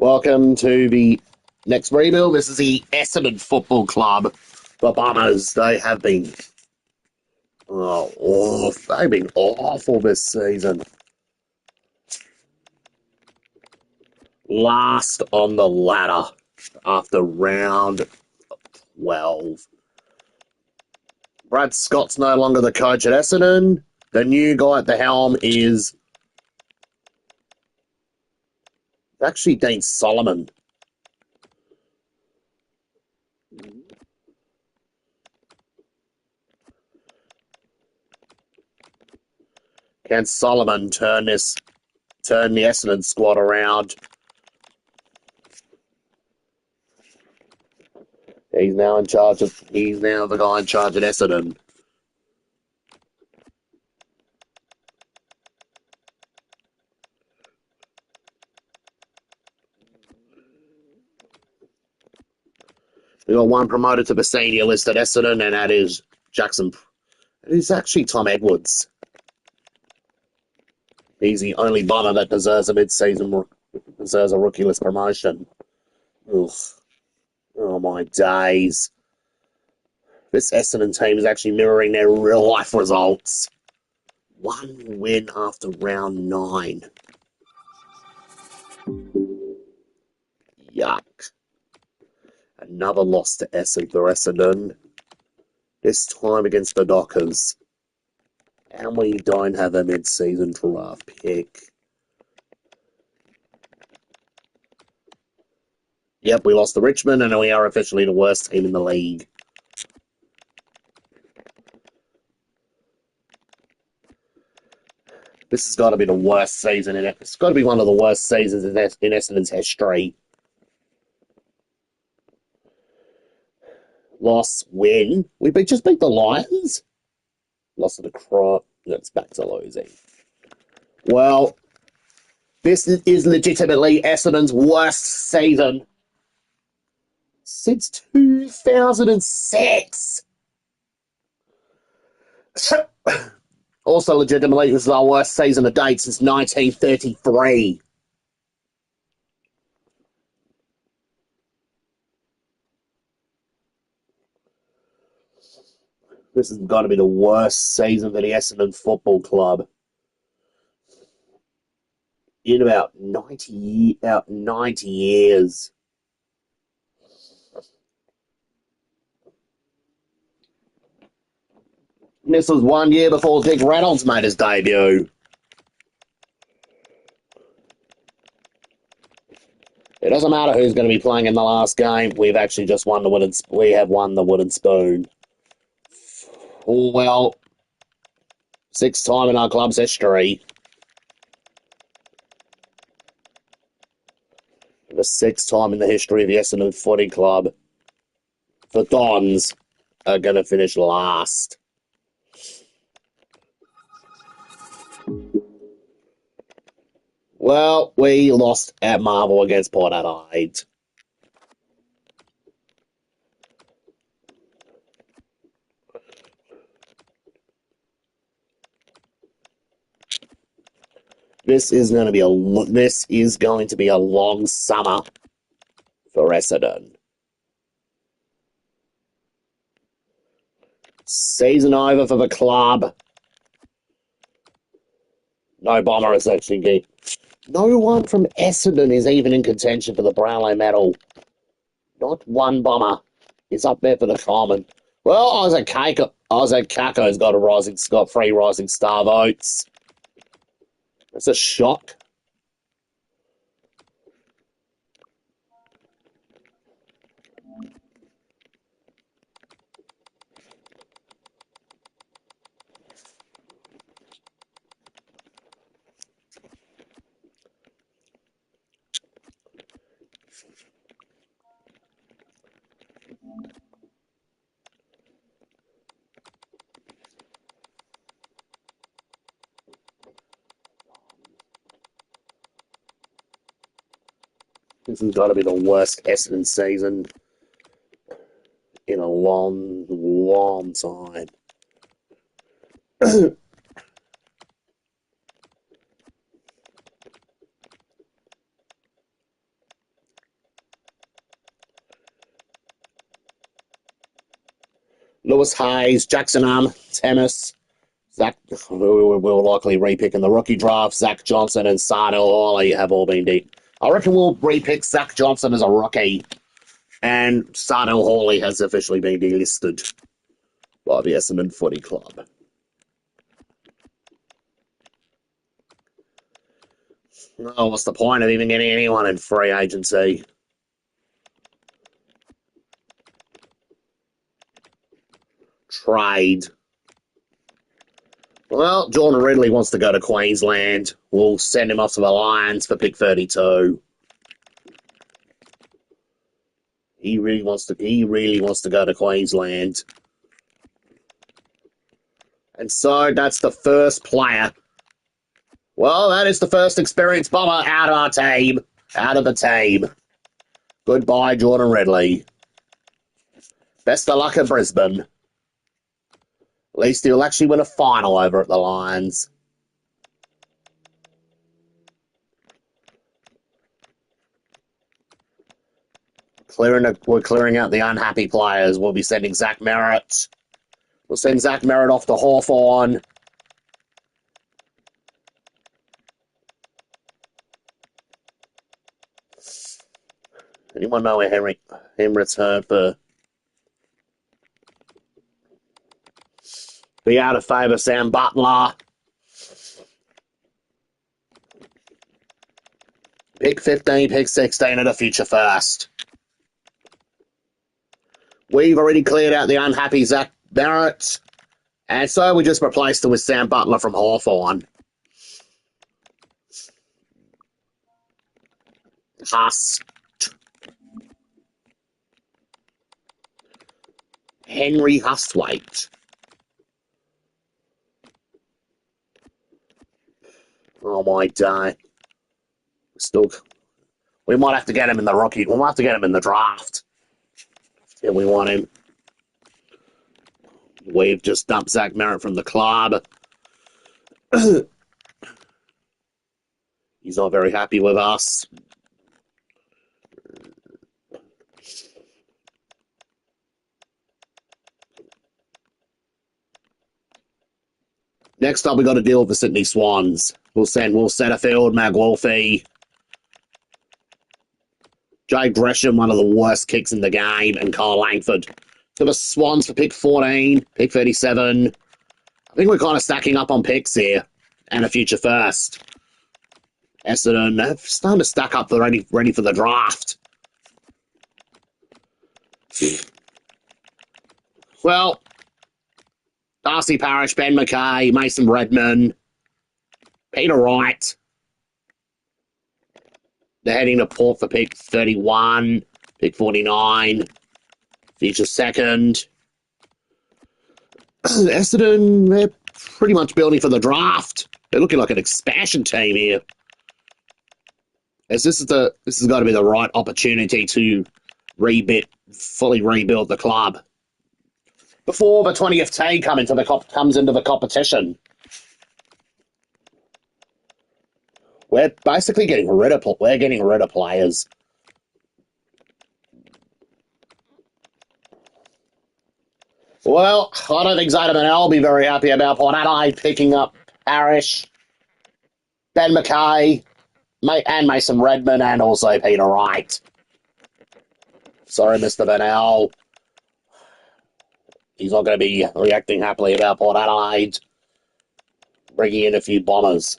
Welcome to the next rebuild. This is the Essendon Football Club. The Bombers, they have been they've been awful this season. Last on the ladder after round 12. Brad Scott's no longer the coach at Essendon. The new guy at the helm is actually Dean Solomon. Can Solomon turn the Essendon squad around? He's now the guy in charge at Essendon. We got one promoted to the senior list at Essendon, and that is Jackson. It is actually Tom Edwards. He's the only Bomber that deserves a rookie list promotion. Ugh. Oh my days. This Essendon team is actually mirroring their real life results. One win after round 9. Yuck. Another loss to Essendon. This time against the Dockers. And we don't have a mid-season draft pick. Yep, we lost to Richmond, and we are officially the worst team in the league. This has got to be the worst season in it. It's got to be one of the worst seasons in Essendon's history. Loss, win. We just beat the Lions. Lost to the Crop. It's back to losing. Well, this is legitimately Essendon's worst season since 2006. Also, legitimately, this is our worst season to date since 1933. This has got to be the worst season for the Essendon Football Club in about 90 years. This was 1 year before Dick Reynolds made his debut. It doesn't matter who's going to be playing in the last game. We've actually just won we have won the wooden spoon. Oh, well, 6th time in our club's history. The 6th time in the history of the Essendon Footy Club. The Dons are going to finish last. Well, we lost at Marvel against Port Adelaide. This is going to be a long summer for Essendon. Season over for the club. No Bomber is actually getting. No one from Essendon is even in contention for the Brownlow medal. Not one Bomber is up there for the Common. Well, Isaac Kako's got 3 Rising Star votes. That's a shock. This has got to be the worst Essendon season in a long, long time. Lewis Hayes, Jackson Temis, Zach, we'll likely repick in the rookie draft. Zach Johnson and Sardell Hawley have all been deep. I reckon we'll repick Zach Johnson as a rookie, and Sardell Hawley has officially been delisted by the Essendon Footy Club. Oh, what's the point of even getting anyone in free agency? Trade. Well, Jordan Ridley wants to go to Queensland. We'll send him off to the Lions for pick 32. He really wants to go to Queensland. And so that's the first player. Well, that is the first experienced bomber out of our team. Out of the team. Goodbye, Jordan Ridley. Best of luck at Brisbane. At least he'll actually win a final over at the Lions. We're clearing out the unhappy players. We'll be sending Zach Merritt. We'll send Zach Merritt off to Hawthorn. Anyone know where Henry's hurt for? Be out of favour, Sam Butler. Pick 15, pick 16 at a future first. We've already cleared out the unhappy Zach Merritt. And so we just replaced him with Sam Butler from Hawthorn. Henry Hustwaite. Oh my day. We might have to get him in the rookie. We might have to get him in the draft if we want him. We've just dumped Zach Merritt from the club. He's not very happy with us. Next up, we got to deal with the Sydney Swans. We'll send Will Setterfield, Mag Wolfie, Jay Gresham, one of the worst kicks in the game, and Kyle Langford to the Swans for pick 14, pick 37. I think we're kind of stacking up on picks here and a future first. Essendon starting to stack up ready for the draft. Well, Darcy Parish, Ben McKay, Mason Redman, Peter Wright. They're heading to Port for pick 31, pick 49, future second. Essendon, they're pretty much building for the draft. They're looking like an expansion team here. As this is got to be the right opportunity to fully rebuild the club before the 20th team comes into the competition. We're basically getting rid of players. Well, I don't think Zayda Manel will be very happy about Port Adelaide picking up Parish, Ben McKay, and Mason Redman, and also Peter Wright. Sorry, Mr. Bennell. He's not going to be reacting happily about Port Adelaide bringing in a few bombers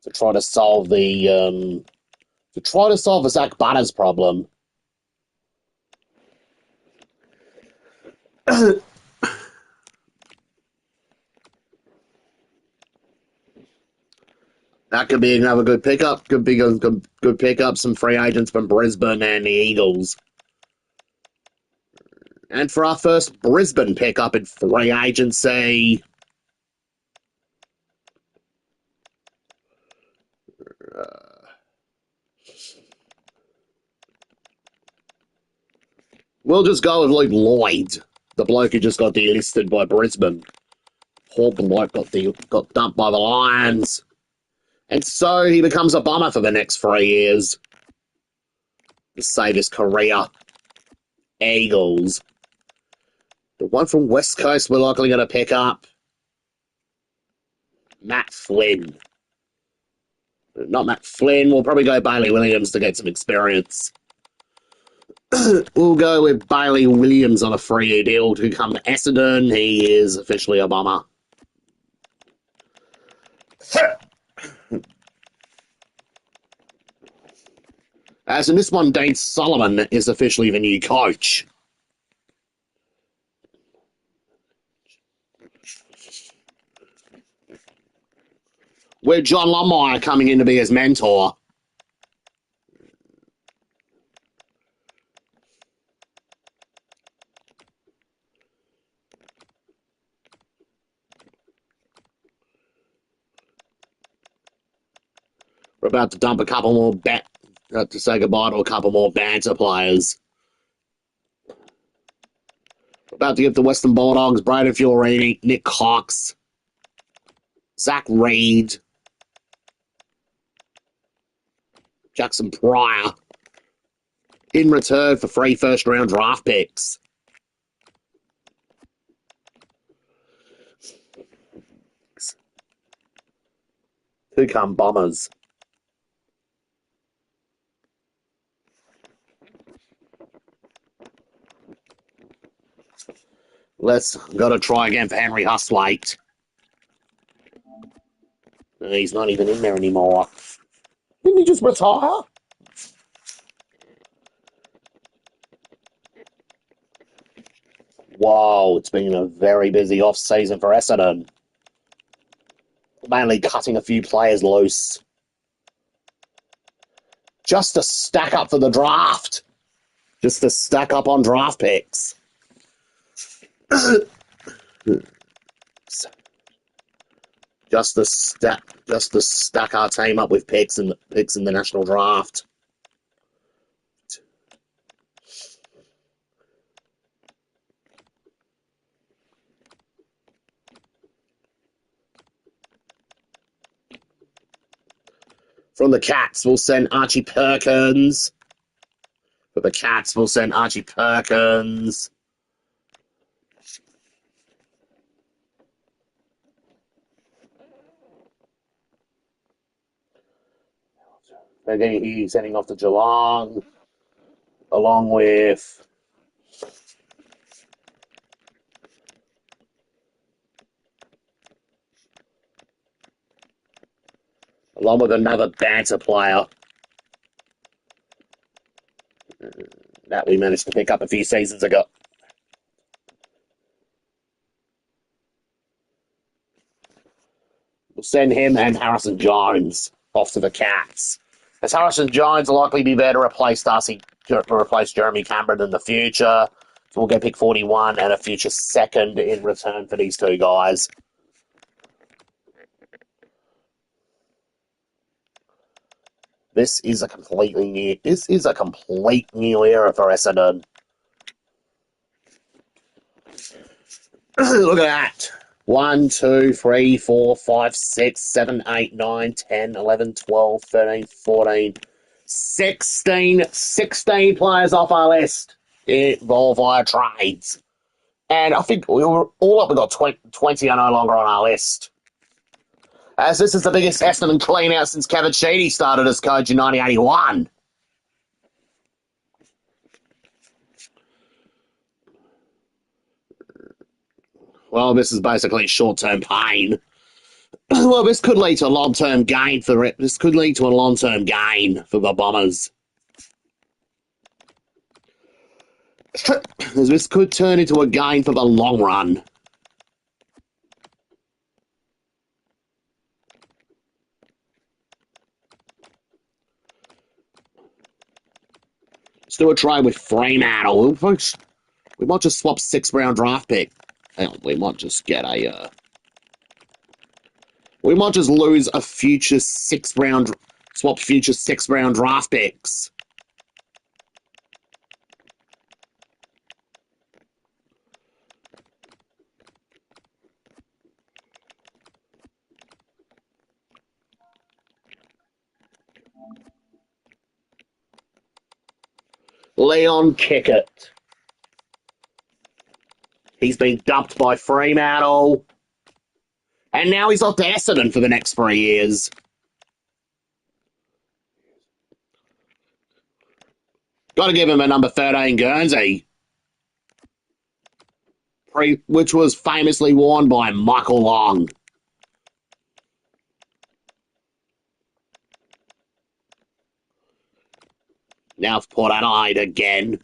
to try to solve the Zach Butters problem. That could be another good pickup. Could be good pickup. Some free agents from Brisbane and the Eagles. And for our first Brisbane pickup in free agency, we'll just go with Luke Lloyd, the bloke who just got delisted by Brisbane. Poor bloke got dumped by the Lions. And so he becomes a bomber for the next 3 years to save his career. Eagles. One from West Coast we're likely going to pick up. Matt Flynn. Not Matt Flynn. We'll probably go Bailey Williams to get some experience. We'll go with Bailey Williams on a 3-year deal to come to Essendon. He is officially a Bomber. As in this one, Dane Solomon is officially the new coach. With John Longmire coming in to be his mentor. We're about to dump a couple more to say goodbye to a couple more banter players. We're about to give the Western Bulldogs Braden Fiorini, Nick Cox, Zach Reed, Jackson Pryor, in return for 3 first-round draft picks. Who come Bombers? Let's got to try again for Henry Hustlate. He's not even in there anymore. Didn't he just retire? Whoa, it's been a very busy off-season for Essendon. Mainly cutting a few players loose. Just to stack up for the draft. Just to stack up on draft picks. Just to stack our team up with picks in the national draft. From the Cats, we'll send Archie Perkins. For the Cats, we'll send Archie Perkins. Again, he's heading off to Geelong, along with another banter player that we managed to pick up a few seasons ago. We'll send him and Harrison Jones off to the Cats. As Harrison Jones will likely be there to replace Jeremy Cameron in the future. So we'll get pick 41 and a future second in return for these two guys. This is a complete new era for Essendon. Look at that. 1, 2, 3, 4, 5, 6, 7, 8, 9, 10, 11, 12, 13, 14, 16 players off our list involved via trades. And I think we were all up, we got 20 are no longer on our list. As this is the biggest Essendon clean out since Kevin Sheedy started as coach in 1981. Well, this is basically short-term pain. Well, this could lead to a long-term gain for the Bombers. This could turn into a gain for the long run. Let's do a trade with Fremantle. We might just swap 6th-round draft pick. We might just get a... we might just lose a future 6th-round... swap future 6th-round draft picks. Leon Kickett. He's been dumped by Fremantle. And now he's off to Essendon for the next 3 years. Got to give him a number 13 Guernsey, which was famously worn by Michael Long. Now it's Port Adelaide again.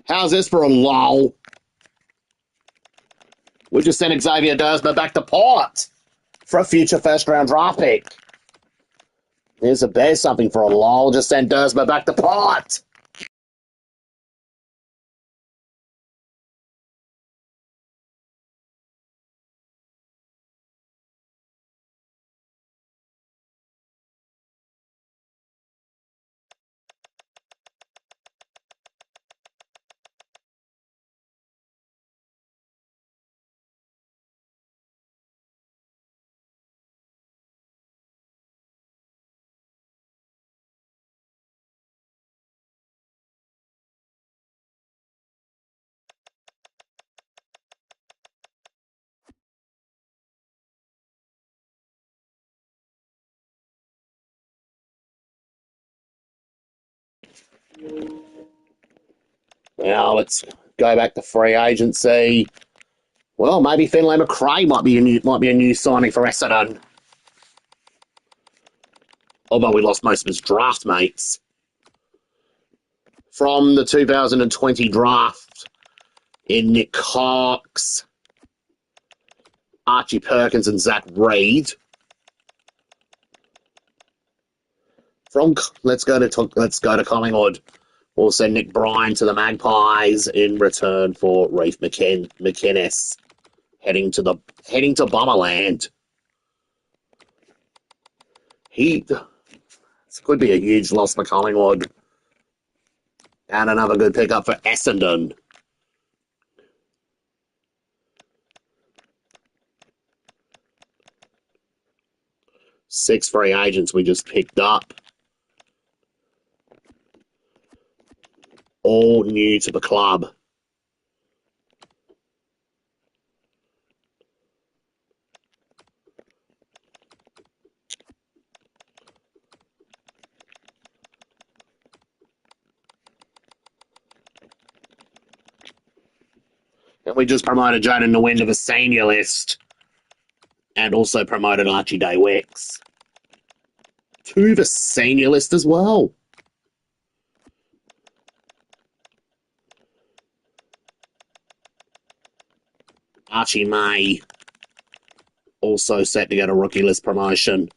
How's this for a lull? We just sent Xavier Dersma back to Port for a future first-round draft pick. There's something for a lull. Just send Dersma back to Port. Now let's go back to free agency. Well, maybe Finlay McRae might be a new signing for Essendon. Although we lost most of his draft mates. From the 2020 draft in Nick Cox, Archie Perkins and Zach Reid. Let's go to Collingwood. We'll send Nick Bryan to the Magpies in return for Reef McInnes heading to Bomberland. This could be a huge loss for Collingwood. And another good pickup for Essendon. Six free agents we just picked up. All new to the club. And we just promoted Jaden Nguyen to the senior list. And also promoted Archie Day-Wicks to the senior list as well. Archie May also set to get a rookie list promotion.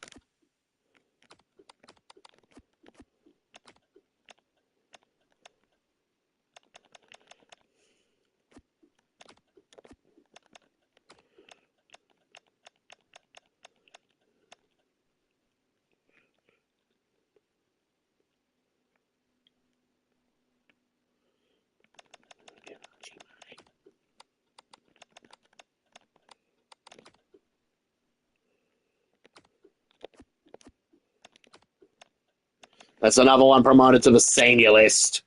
That's another one promoted to the senior list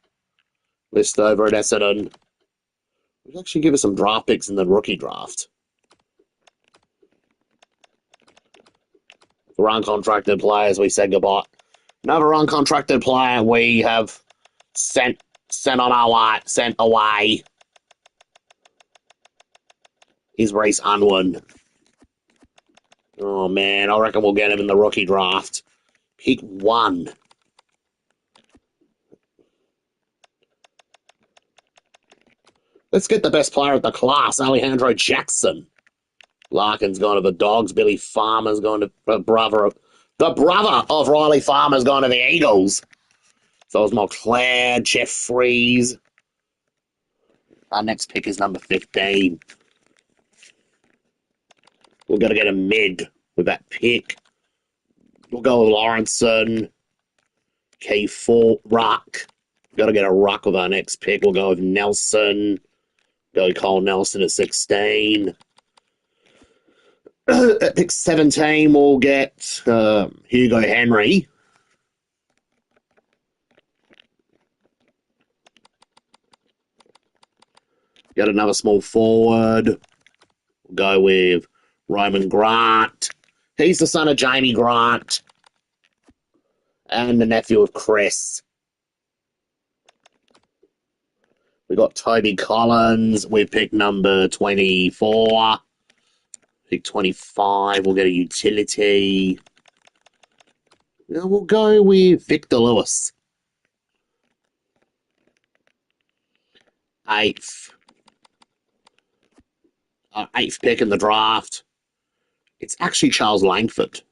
over at Essendon. We'll actually give us some draft picks in the rookie draft. For uncontracted players, we said goodbye. Another uncontracted player we have sent away is Reece Unwin. Oh man, I reckon we'll get him in the rookie draft. Pick 1. Let's get the best player of the class, Alejandro Jackson. Larkin's gone to the Dogs. Billy Farmer's gone to the brother of Riley Farmer's gone to the Eagles. So it's Montclair, Jeffries. Our next pick is number 15. We're going to get a mid with that pick. We'll go with Lawrenson. K4, Ruck. Got to get a Ruck with our next pick. We'll go with Nelson. Go Cole Nelson at 16. At pick 17, we'll get Hugo Henry. Get another small forward. We'll go with Roman Grant. He's the son of Jamie Grant and the nephew of Chris. We got Toby Collins. We pick number 24. Pick 25. We'll get a utility. Now we'll go with Victor Lewis. 8th. 8th pick in the draft. It's actually Charles Langford.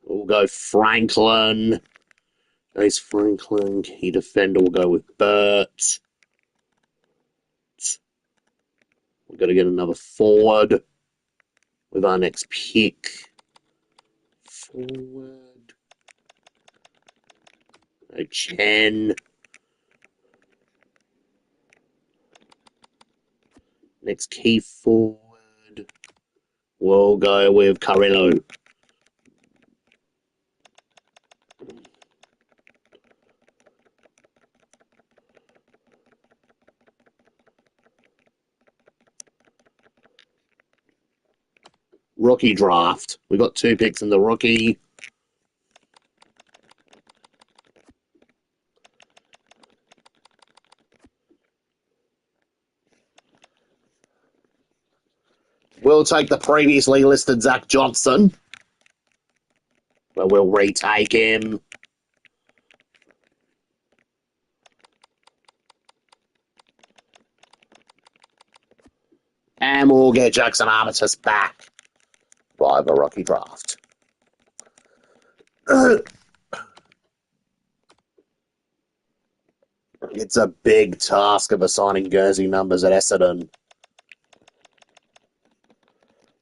We'll go Franklin. There's Franklin. Key defender. We'll go with Burt. We've got to get another forward with our next pick. Forward. A Chen. Next key forward. We'll go with Carrillo. Rookie draft. We got 2 picks in the rookie. We'll take the previously listed Zach Johnson. But we'll retake him. And we'll get Jackson Armitage back by the rookie draft. It's a big task of assigning Guernsey numbers at Essendon.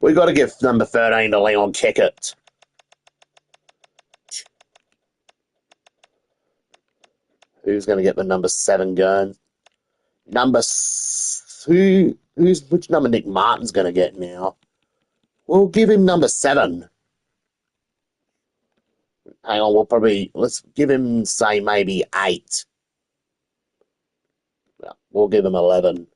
We've got to give number 13 to Leon Kickett. Who's going to get the number 7 gun? Which number Nick Martin's going to get now? We'll give him number 7. Hang on, let's give him, say, maybe 8. We'll give him 11.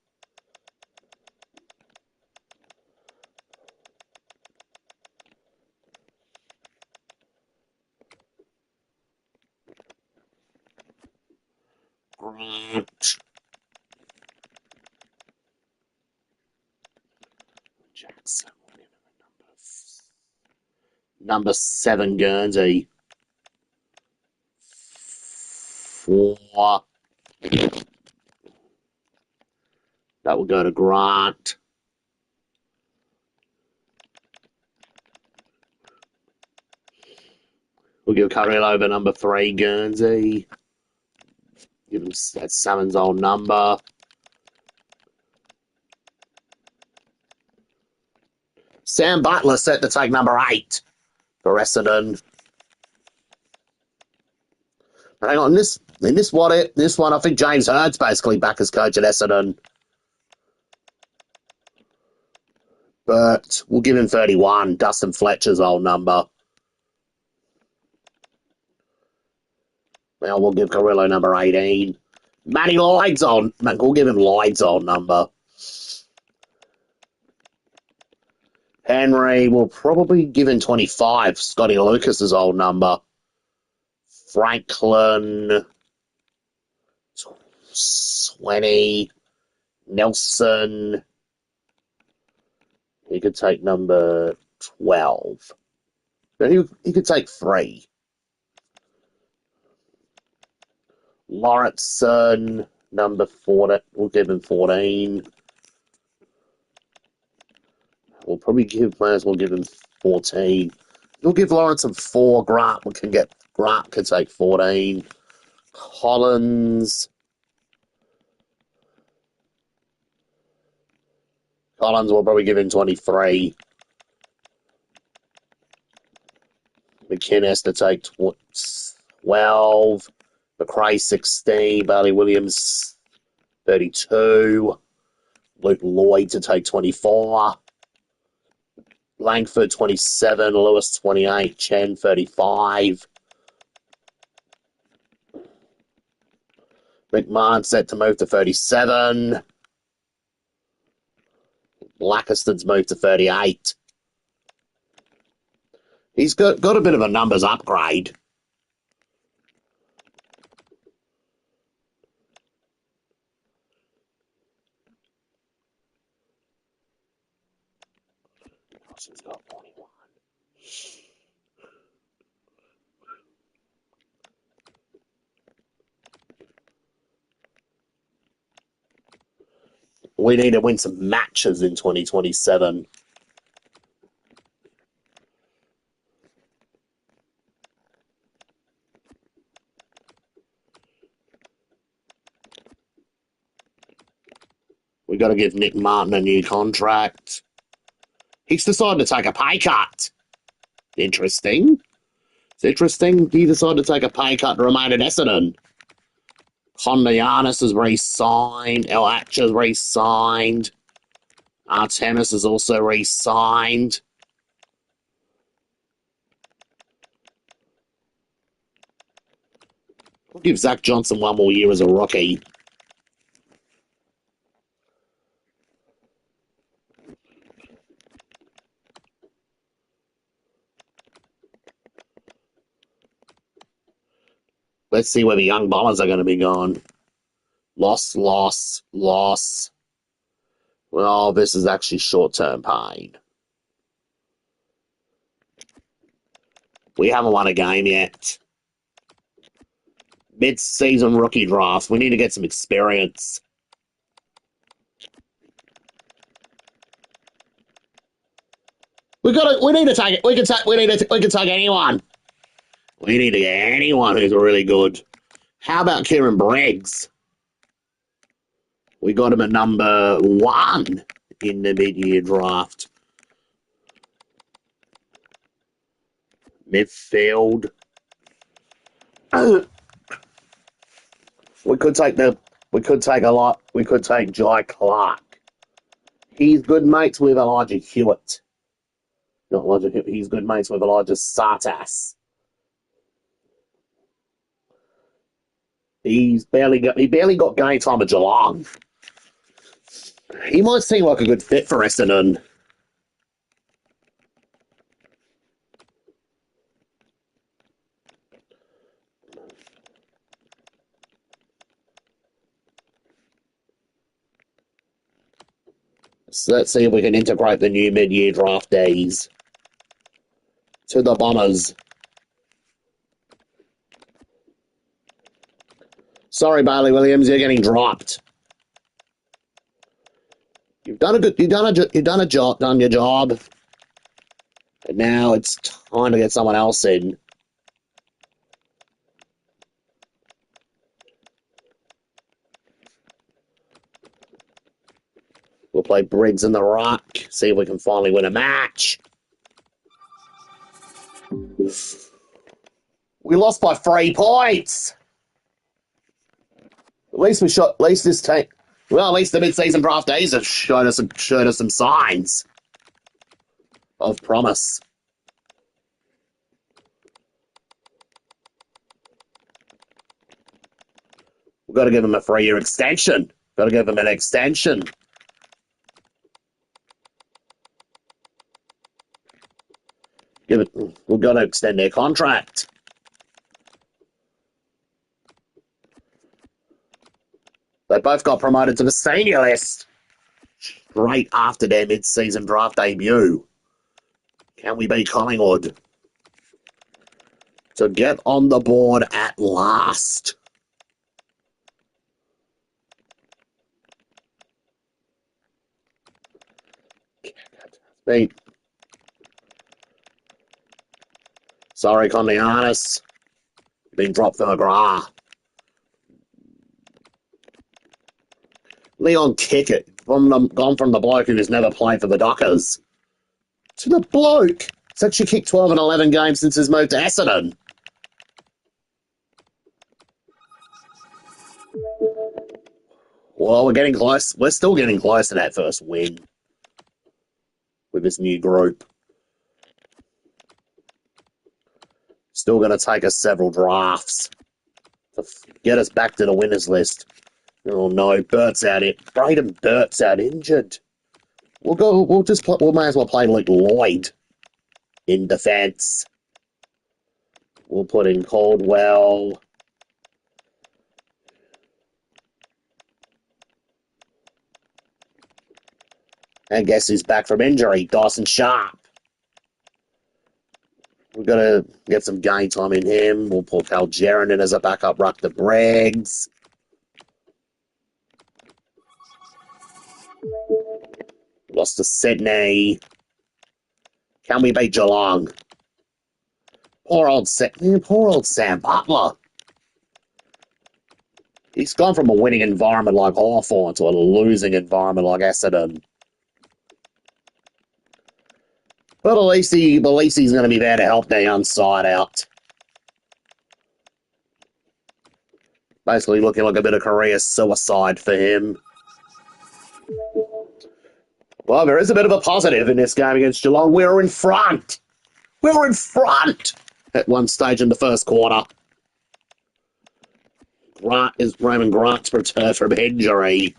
Grant. Jackson. Number 7 Guernsey. 4. That will go to Grant. We'll give Carrillo over number 3 Guernsey. Give him that Salmon's old number. Sam Butler set to take number 8 for Essendon. Hang on, this one, I think James Hurd's basically back as coach at Essendon. But we'll give him 31, Dustin Fletcher's old number. Now we'll give Carrillo number 18. Matty Lloyd's on. We'll give him Lloyd's old number. Henry will probably give him 25. Scotty Lucas's old number. Franklin 20. Nelson. He could take number 12. But he could take 3. Lauritsen, number 4. We'll give him 14. We'll give him 14. We'll give Lauritsen 4. Grant could take 14. Collins will probably give him 23. McInnes to take 12. McRae 16. Bailey Williams 32. Luke Lloyd to take 24. Langford 27. Lewis 28. Chen 35. McMahon set to move to 37. Blackiston's moved to 38. He's got a bit of a numbers upgrade. He's got 41. We need to win some matches in 2027. We got to give Nick Martin a new contract. He's decided to take a pay cut. Interesting. It's interesting. He decided to take a pay cut to remain at Essendon. Kondianis has re-signed. El Atcha's re-signed. Artemis has also re-signed. We'll give Zach Johnson one more year as a rookie. Let's see where the young Bombers are going to be going. Loss. Well, this is actually short-term pain. We haven't won a game yet. Mid-season rookie draft. We need to get some experience. We need to take it. We can take anyone. We need to get anyone who's really good. How about Kieran Briggs? We got him at number 1 in the mid-year draft. Midfield. We could take Jai Clark. He's good mates with Elijah Hewitt. Not Elijah Hewitt. He's good mates with Elijah Sartas. He barely got game time at Geelong. He might seem like a good fit for Essendon. So let's see if we can integrate the new mid-year draftees to the Bombers. Sorry, Bailey Williams, you're getting dropped. You've done your job, and now it's time to get someone else in. We'll play Briggs in the ruck, see if we can finally win a match. We lost by 3 points. At least this team. Well, at least the mid-season draftees have showed us some signs of promise. We've got to give them a 3-year extension. Got to give them an extension. We've got to extend their contract. They both got promoted to the senior list straight after their mid-season draft debut. Can we beat Collingwood to get on the board at last? Sorry, Kondianis. Been dropped for McGrath. Leon Kickett, gone from the bloke who has never played for the Dockers to the bloke He's actually kicked 12 and 11 games since his move to Essendon. Well, we're getting close. We're still getting close to that first win with this new group. Still going to take us several drafts to get us back to the winners list. Oh no, Bert's out it. Braden Bert's out injured. We'll go. We'll just. We may as well play Luke Lloyd in defence. We'll put in Caldwell. And guess who's back from injury? Dyson Sharp. We've got to get some game time in him. We'll put Cal Gerard in as a backup ruck to Briggs. Lost to Sydney. Can we beat Geelong? Poor old Sam Butler. He's gone from a winning environment like Hawthorn to a losing environment like Essendon. But at least he's going to be there to help the young side out. Basically looking like a bit of career suicide for him. Well, there is a bit of a positive in this game against Geelong. We're in front. We're in front at one stage in the first quarter. Raymond Grant's returned from injury.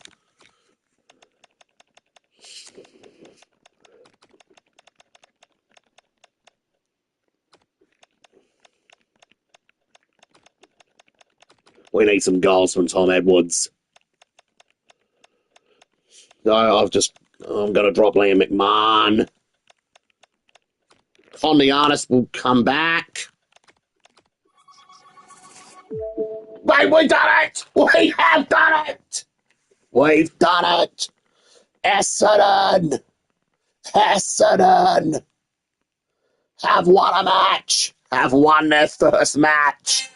We need some goals from Tom Edwards. No, I'm going to drop Liam McMahon. Condianis will come back. Wait, we've done it! We have done it! We've done it! Essendon! Essendon! Have won a match! Have won their first match!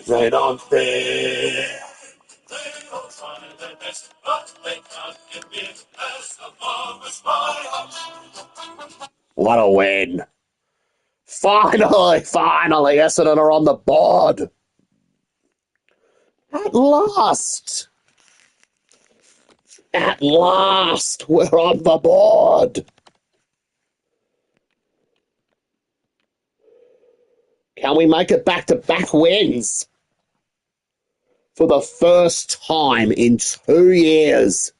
They don't fear. What a win. Finally, Essendon are on the board. At last. At last, we're on the board. Can we make it back-to-back wins? For the first time in 2 years.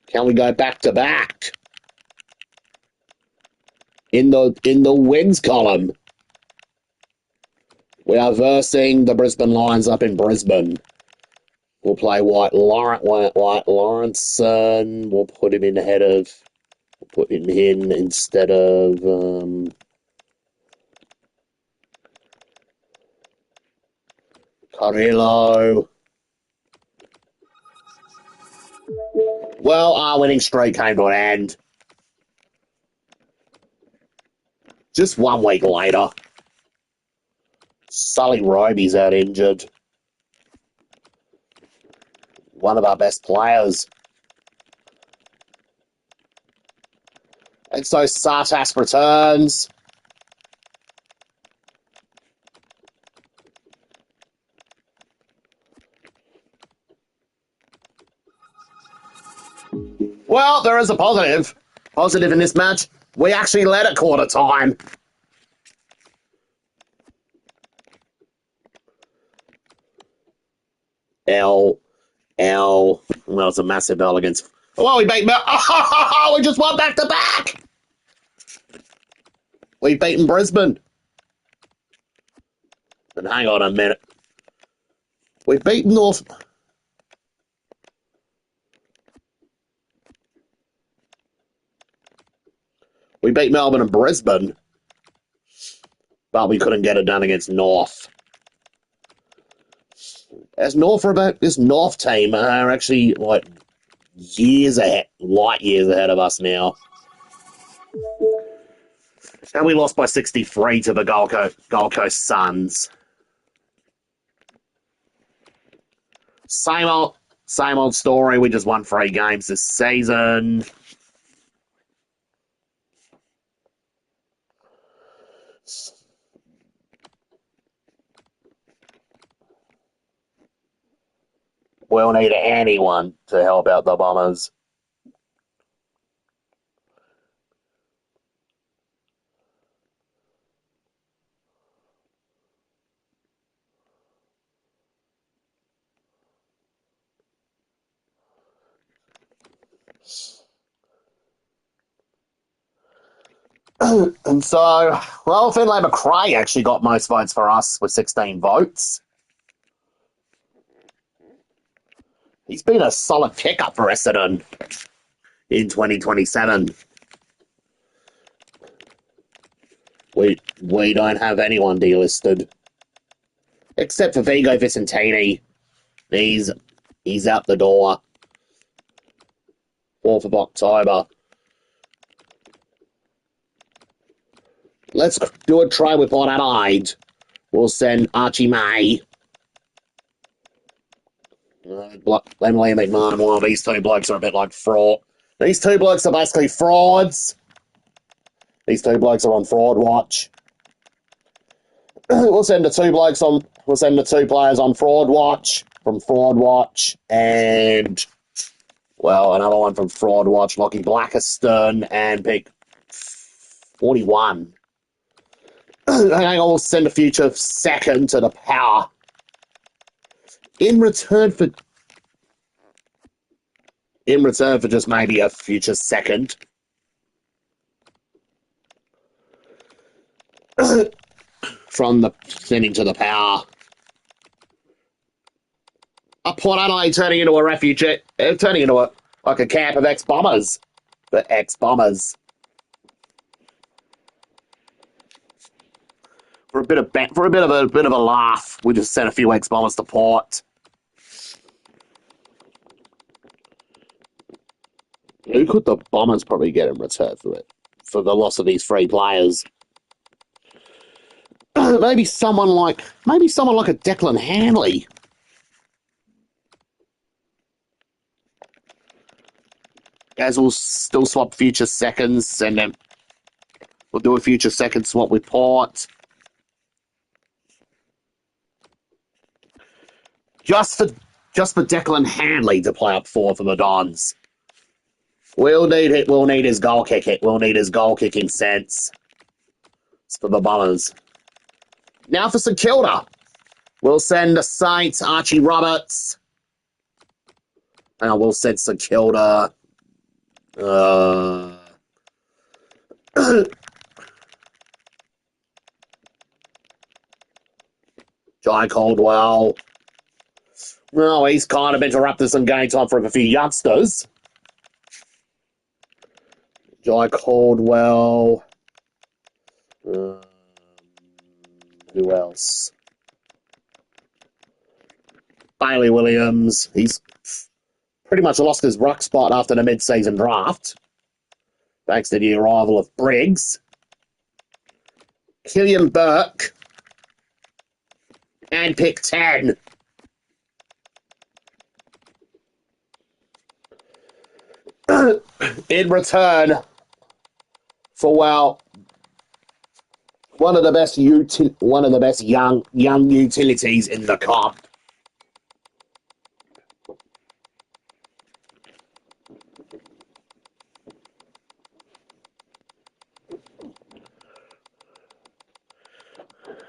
Can we go back-to-back? In the wins column. We are versing the Brisbane Lions up in Brisbane. We'll play White Lawrenson. We'll put him in instead of Carrillo. Well, our winning streak came to an end. Just 1 week later. Sully Roby's out injured. One of our best players. And so Sartas returns. Well, there is a positive. Positive in this match. We actually led at quarter time. Well, it's a massive L against... Oh, we beat... Oh, we just won back-to-back! We've beaten Brisbane. And hang on a minute. We've beaten North... We beat Melbourne and Brisbane. But we couldn't get it done against North. As this North team are actually like years ahead, light years ahead of us now. And we lost by 63 to the Gold Coast Suns. Same old story. We just won 3 games this season. We'll need anyone to help out the Bombers. And so, well, Finlay McRae actually got most votes for us with 16 votes. He's been a solid pickup for Essendon in 2027. We don't have anyone delisted. Except for Vigo Vicentini. He's out the door. 4th of October. Let's do a try with Port Adelaide. We'll send Archie May. Emily McMahon. Well, these 2 blokes are a bit like fraud. These 2 blokes are basically frauds. These 2 blokes are on fraud watch. We'll send the 2 players on fraud watch from fraud watch, and well, another one from fraud watch, Lockie Blackiston, and pick 41. I will send a future second to the Power in return for just maybe a future second. From the sending to the Power. A Port Adelaide turning into a refugee, turning into a camp of ex-bombers. The ex-bombers. For a bit of a laugh, we just sent a few ex-bombers to Port. Who could the Bombers probably get in return for it? For the loss of these 3 players? maybe someone like a Declan Hanley. As we'll still swap future seconds, and then we'll do a future second swap with Port. Just for Declan Hanley to play up 4 for the Dons. We'll need it. We'll need his goal kicking. We'll need his goal kicking sense. It's for the Bombers. Now for St Kilda. We'll send the Saints Archie Roberts. And we'll send St Kilda. Jai Caldwell. Well, he's kind of interrupted some game time for a few youngsters. Jai Caldwell. Who else? Bailey Williams. He's pretty much lost his ruck spot after the mid-season draft, thanks to the arrival of Briggs. Killian Burke. And pick 10. In return for, well, one of the best young utilities in the comp.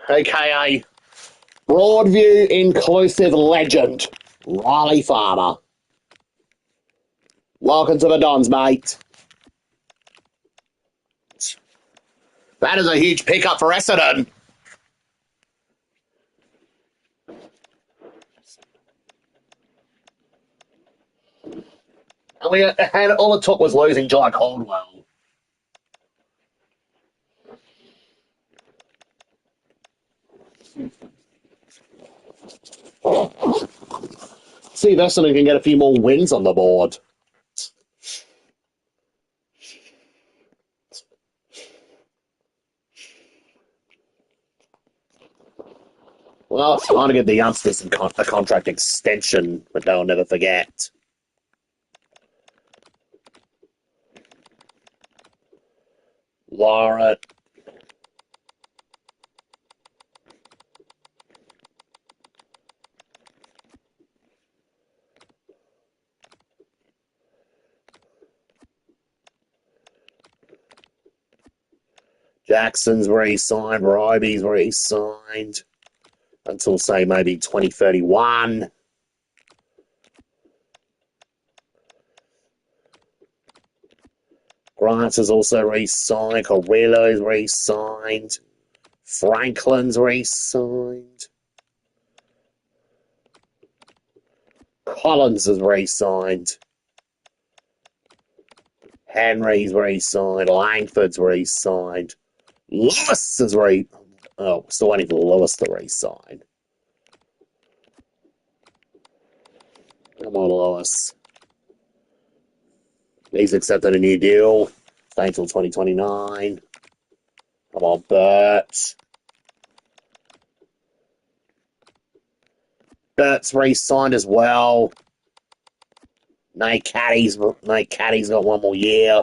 AKA Broadview inclusive legend, Riley Farmer. Welcome to the Dons, mate. That is a huge pickup for Essendon. And all it took was losing Jai Caldwell. See if Essendon can get a few more wins on the board. Well, trying to get the youngsters a contract extension, but they'll never forget. Laura. Jackson's where he signed. Ryby's where he signed. Until, say, maybe 2031. Grants is also re-signed. Carrillo's re-signed. Franklin's re-signed. Collins is re-signed. Henry's re-signed. Langford's re-signed. Lewis is Oh, still waiting for Lewis to re-sign. Come on, Lewis. He's accepted a new deal. Stay until 2029. Come on, Bert. Bert's re-signed as well. Nate Caddy's got one more year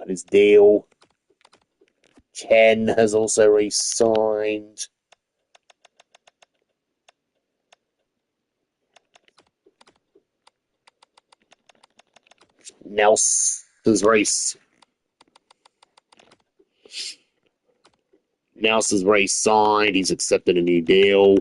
on his deal. Chen has also re-signed. Nelson's re-signed. He's accepted a new deal.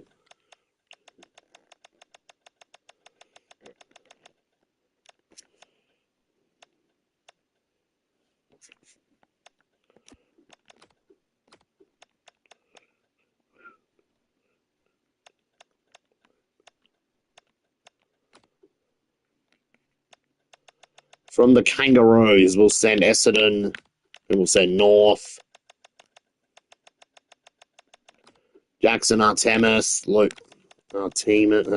From the Kangaroos, we'll send Essendon and we'll send North. Jackson Artemis, Luke Artemis,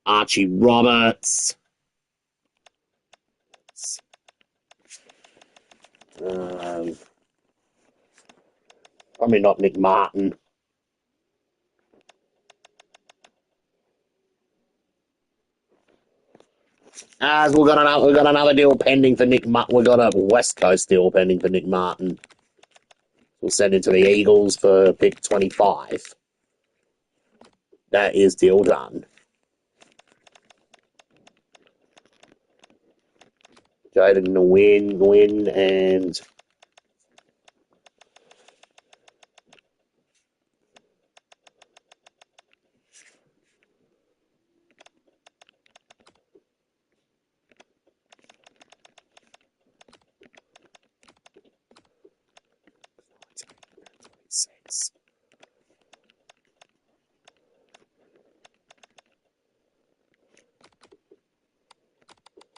Archie Roberts, probably not Nick Martin. As we've got another deal pending for Nick Martin. We've got a West Coast deal pending for Nick Martin. We'll send it to the Eagles for pick 25. That is deal done. Jaden to win, and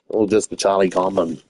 all just for Charlie Common.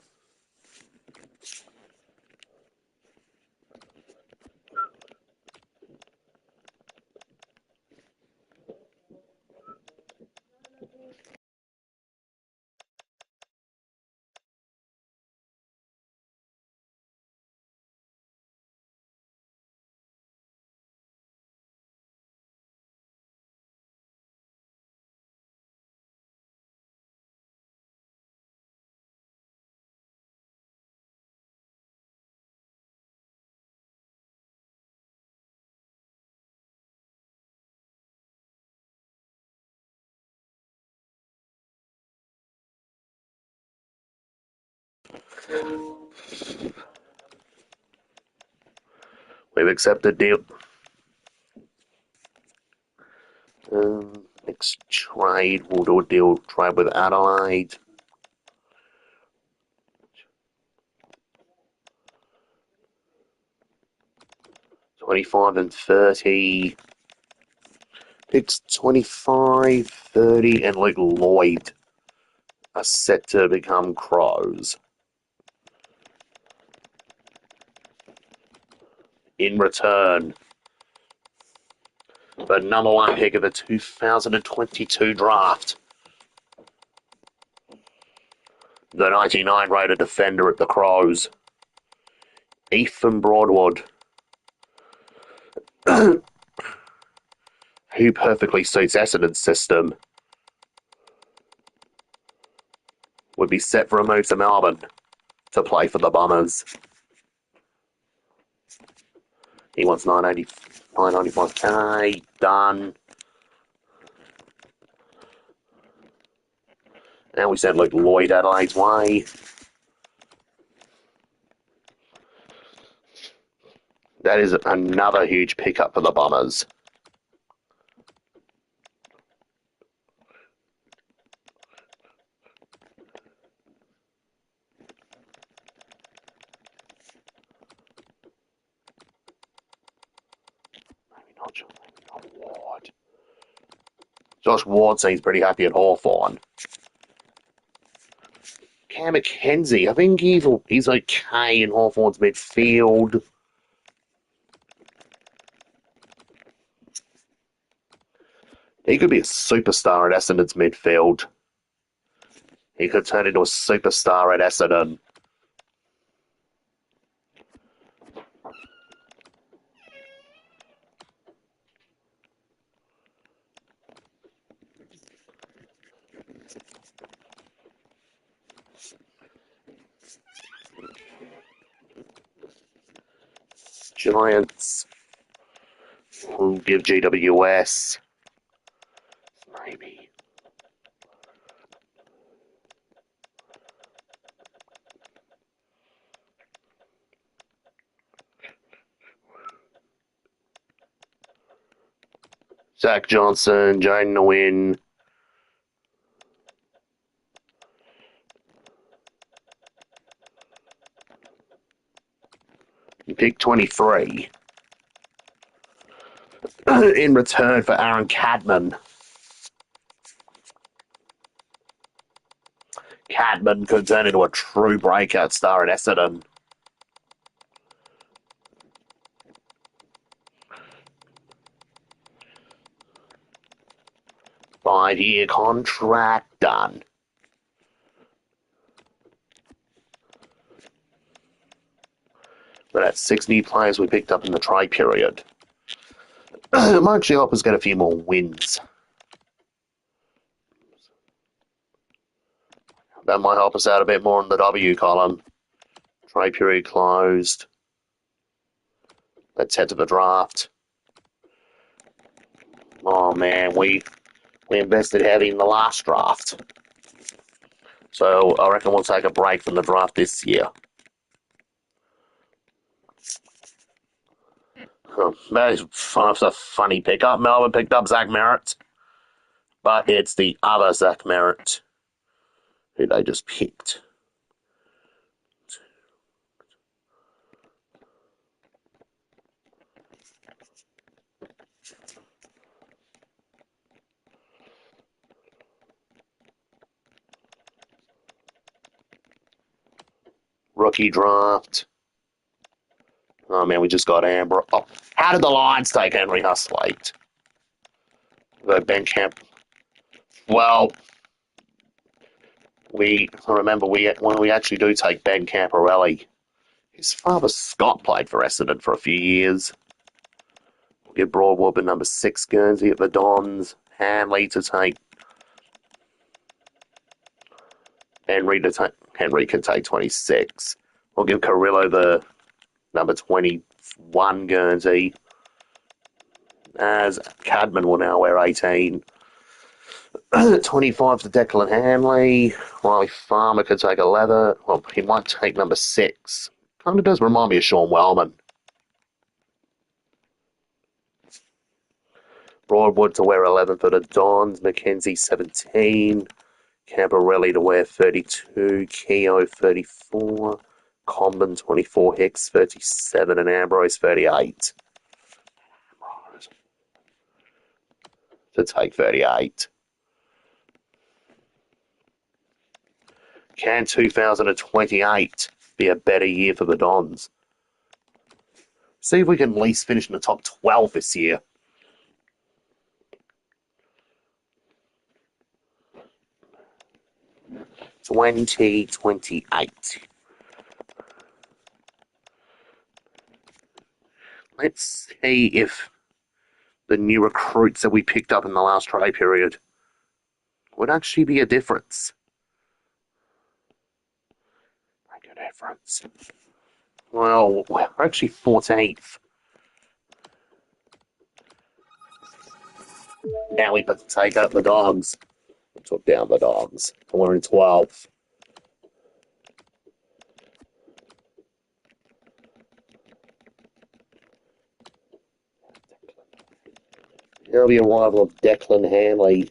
We've accepted deal. Next trade, we'll do a trade with Adelaide. $25 and $30. Picks 25, 30, and Luke Lloyd are set to become Crows. In return the number one pick of the 2022 draft. The 99 rated defender at the Crows, Ethan Broadwood, who perfectly suits Essendon's system, would be set for a move to Melbourne to play for the Bombers. He wants 995k, done. Now we send Luke Lloyd Adelaide's way. That is another huge pickup for the Bombers. Maybe not Ward. Josh Ward seems pretty happy at Hawthorn. Cam McKenzie, I think he's okay in Hawthorn's midfield. He could be a superstar at Essendon's midfield. He could turn into a superstar at Essendon. Giants will give GWS. Maybe. Zach Johnson, Jaden Nguyen. Pick 23. In return for Aaron Cadman. Cadman could turn into a true breakout star at Essendon. Five-year contract done. But that's 6 new players we picked up in the trade period. It might actually help us get a few more wins. That might help us out a bit more in the W column. Trade period closed. Let's head to the draft. Oh man, we invested heavy in the last draft. So I reckon we'll take a break from the draft this year. That is a funny pickup. Melbourne picked up Zach Merritt, but it's the other Zach Merritt who they just picked. Rookie draft. Oh man, we just got Amber. Oh, how did the Lions take Henry Hustlate? The Ben Camp. Well, I remember when we actually do take Ben Camporelli, his father Scott played for Essendon for a few years. We'll get Broadwood at number 6 Guernsey at the Dons. Hanley to take. Henry can take 26. We'll give Carrillo the number 21 Guernsey. As Cadman will now wear 18. 25 to Declan Hanley. Riley Farmer could take 11. Well, he might take number 6. Kind of does remind me of Sean Wellman. Broadwood to wear 11 for the Dons. McKenzie 17. Camporelli to wear 32. Keogh 34. Comben 24. Hicks 37. And Ambrose 38. To take 38. Can 2028 be a better year for the Dons? See if we can at least finish in the top 12 this year. 2028. Let's see if the new recruits that we picked up in the last trade period would actually be a difference. Make a difference. Well, we're actually 14th. Now we have to take out the Dogs. We took down the Dogs. We're in 12th. There'll be a rival of Declan Hanley.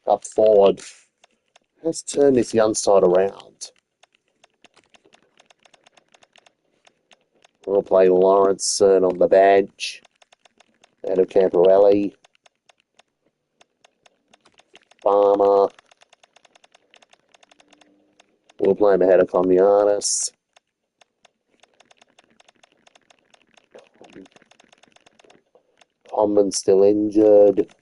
Up forward. Let's turn this young side around. We'll play Lawrenson on the bench. Out of Camporelli. Farmer. We'll play him ahead of Commianis. Common's still injured.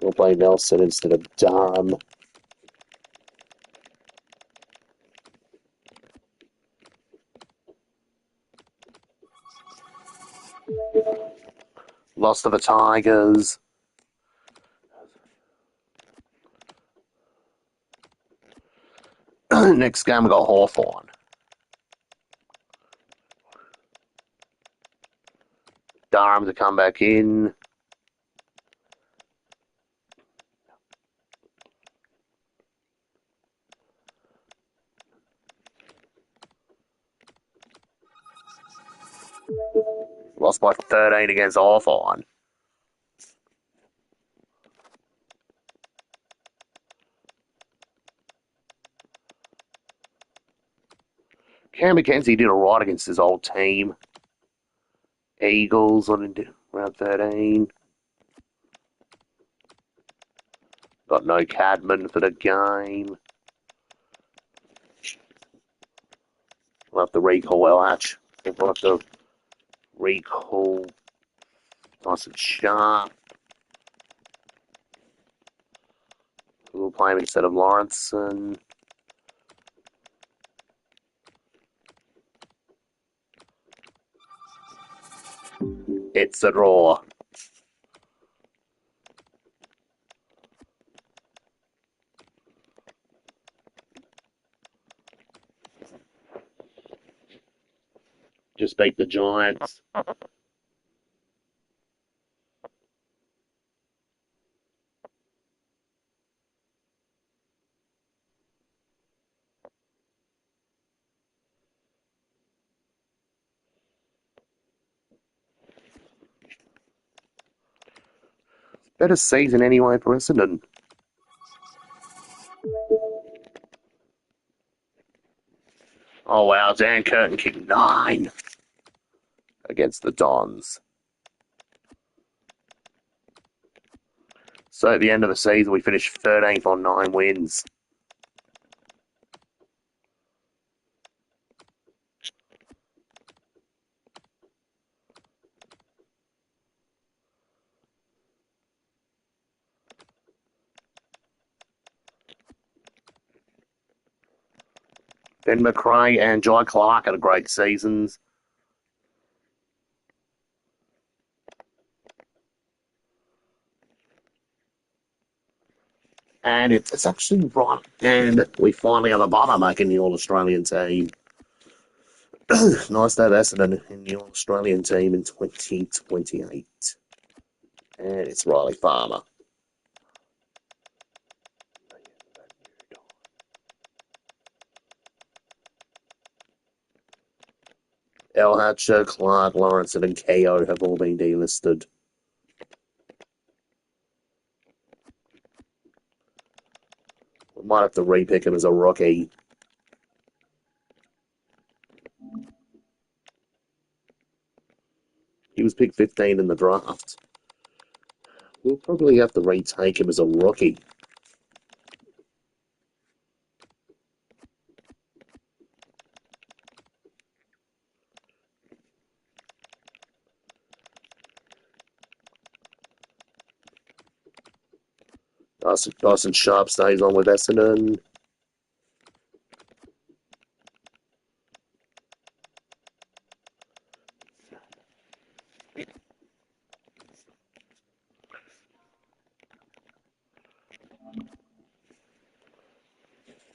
We'll play Nelson instead of Durham. Lost to the Tigers. Next game we got Hawthorn. Durham to come back in. Lost by 13 against Hawthorn. Cam McKenzie did alright against his old team. Eagles on round 13. Got no Cadman for the game. We'll have to recall Elhatch. We'll have to recall nice and sharp. We'll play him instead of Lawrenson. It's a draw. Just beat the Giants. Better season anyway for Essendon. Oh wow, Dan Curtin kicked 9 against the Dons. So at the end of the season, we finished 13th on 9 wins. Ben McRae and Jai Clark had great seasons. And it's actually right. And we finally have a bomber making the All-Australian team. Nice to have Essendon in the All-Australian team in 2028. And it's Riley Farmer. El Hatcher, Clark, Lawrenson, and KO have all been delisted. We might have to repick him as a rookie. He was picked 15 in the draft. We'll probably have to retake him as a rookie. Dyson Sharp stays on with Essendon.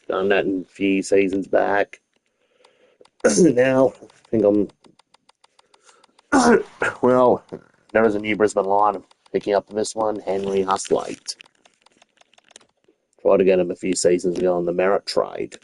Done that in a few seasons back. Now, I think I'm. Well, there is a new Brisbane line. I'm picking up this one, Henry Hustlate. Tried to get him a few seasons ago on the merit trade.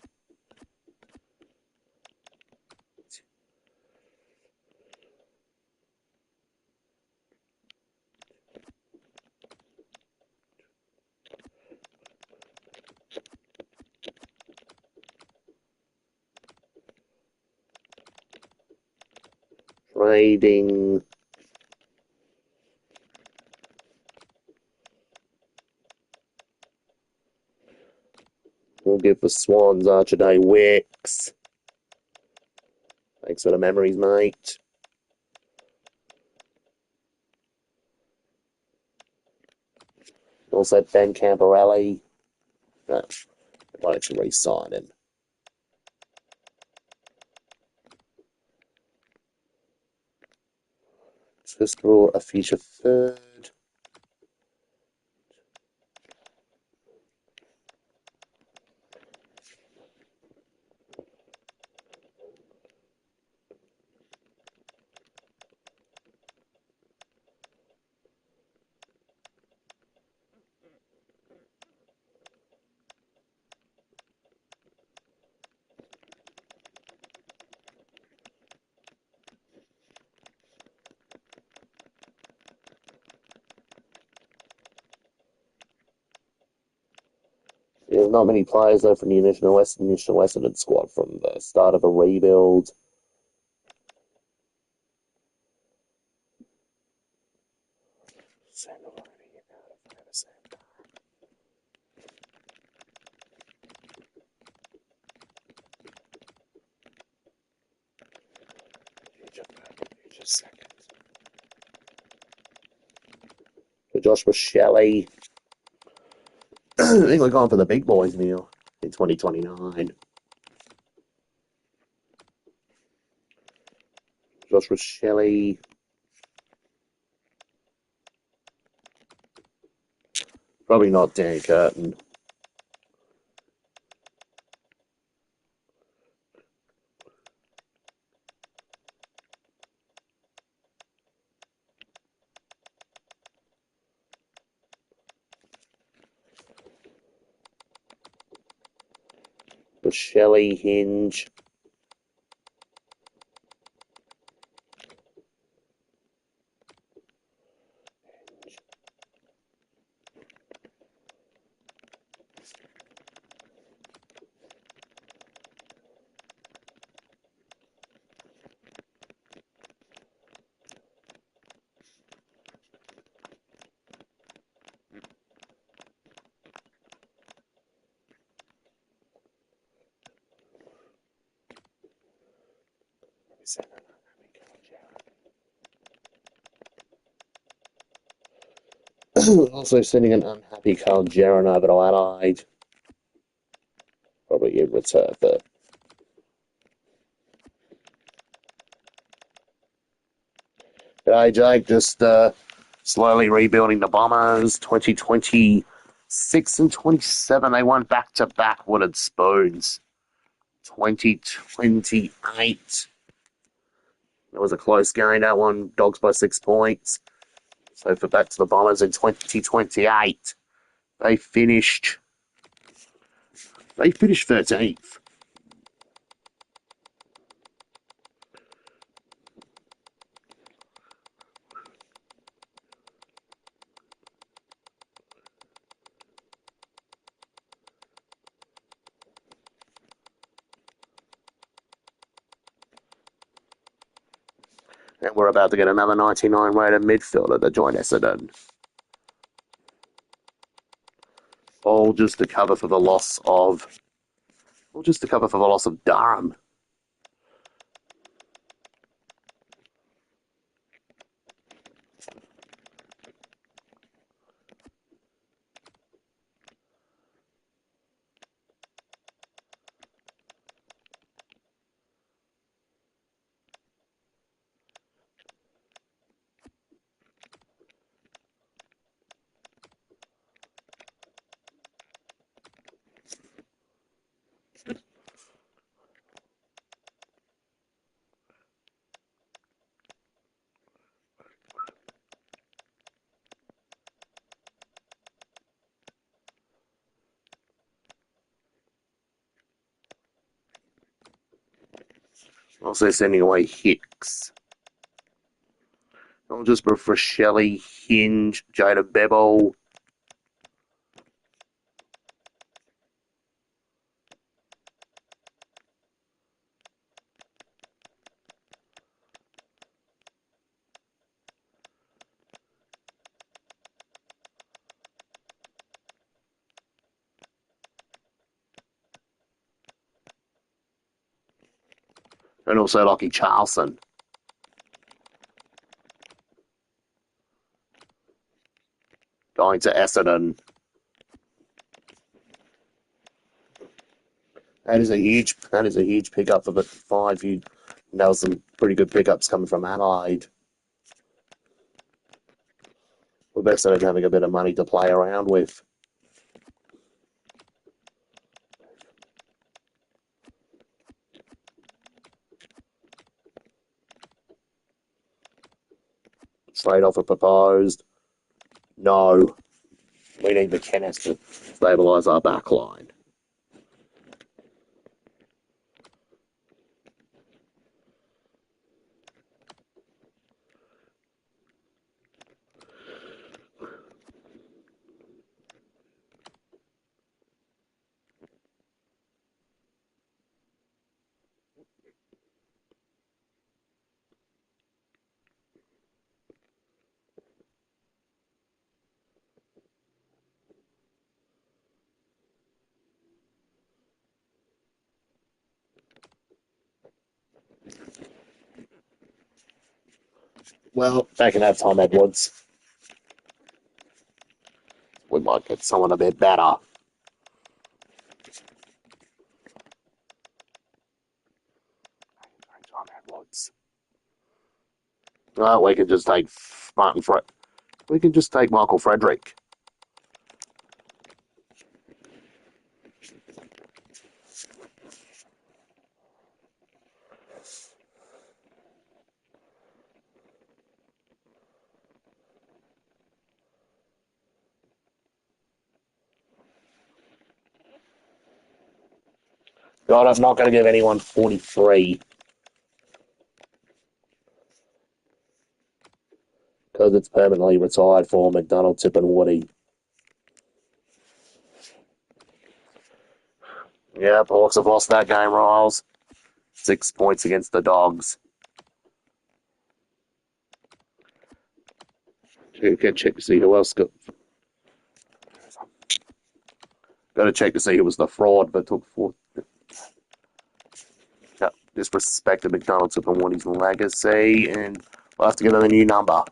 Trading. We'll give the Swans Archie Wicks. Thanks for the memories, mate. Also Ben Camporelli. No, I'd like to re-sign him. Just for a future third. There's not many players though from the initial Essendon squad from the start of a rebuild. For Joshua Shelley. I think we're going for the big boys now in 2029. Joshua Shelley. Probably not Dan Curtin. For Shelley, Hinge. Also sending an unhappy Carl Jaron over to Adelaide. Probably in return for. G'day, Jake. Just slowly rebuilding the Bombers. 2026 and 27. They won back-to-back Wooded Spoons. 2028. It was a close game, that one. Dogs by 6 points. So for back to the Bombers in 2028, they finished 13th. And we're about to get another 99 rated midfielder to join Essendon. All just to cover for the loss of Durham. Also sending away Hicks. I'll just prefer Shelley, Hinge, Jada Bevel. And also Lockie Charlson. Going to Essendon. That is a huge pickup for the 5. There was some pretty good pickups coming from Adelaide. With Essendon having a bit of money to play around with. Straight off a proposed. No. We need the Kenneth to stabilise our back line. Well, they can have Tom Edwards. We might get someone a bit better. Tom Edwards. Well, we can just take We can just take Michael Frederick. God, I'm not going to give anyone 43. Because it's permanently retired for McDonald, Tip and Woody. Yeah, Hawks have lost that game, Riles. 6 points against the Dogs. You can check to see who else got to check to see who was the fraud, but took 4. Yep, disrespected McDonald, Tip and Woody's legacy, and we'll have to give them a new number.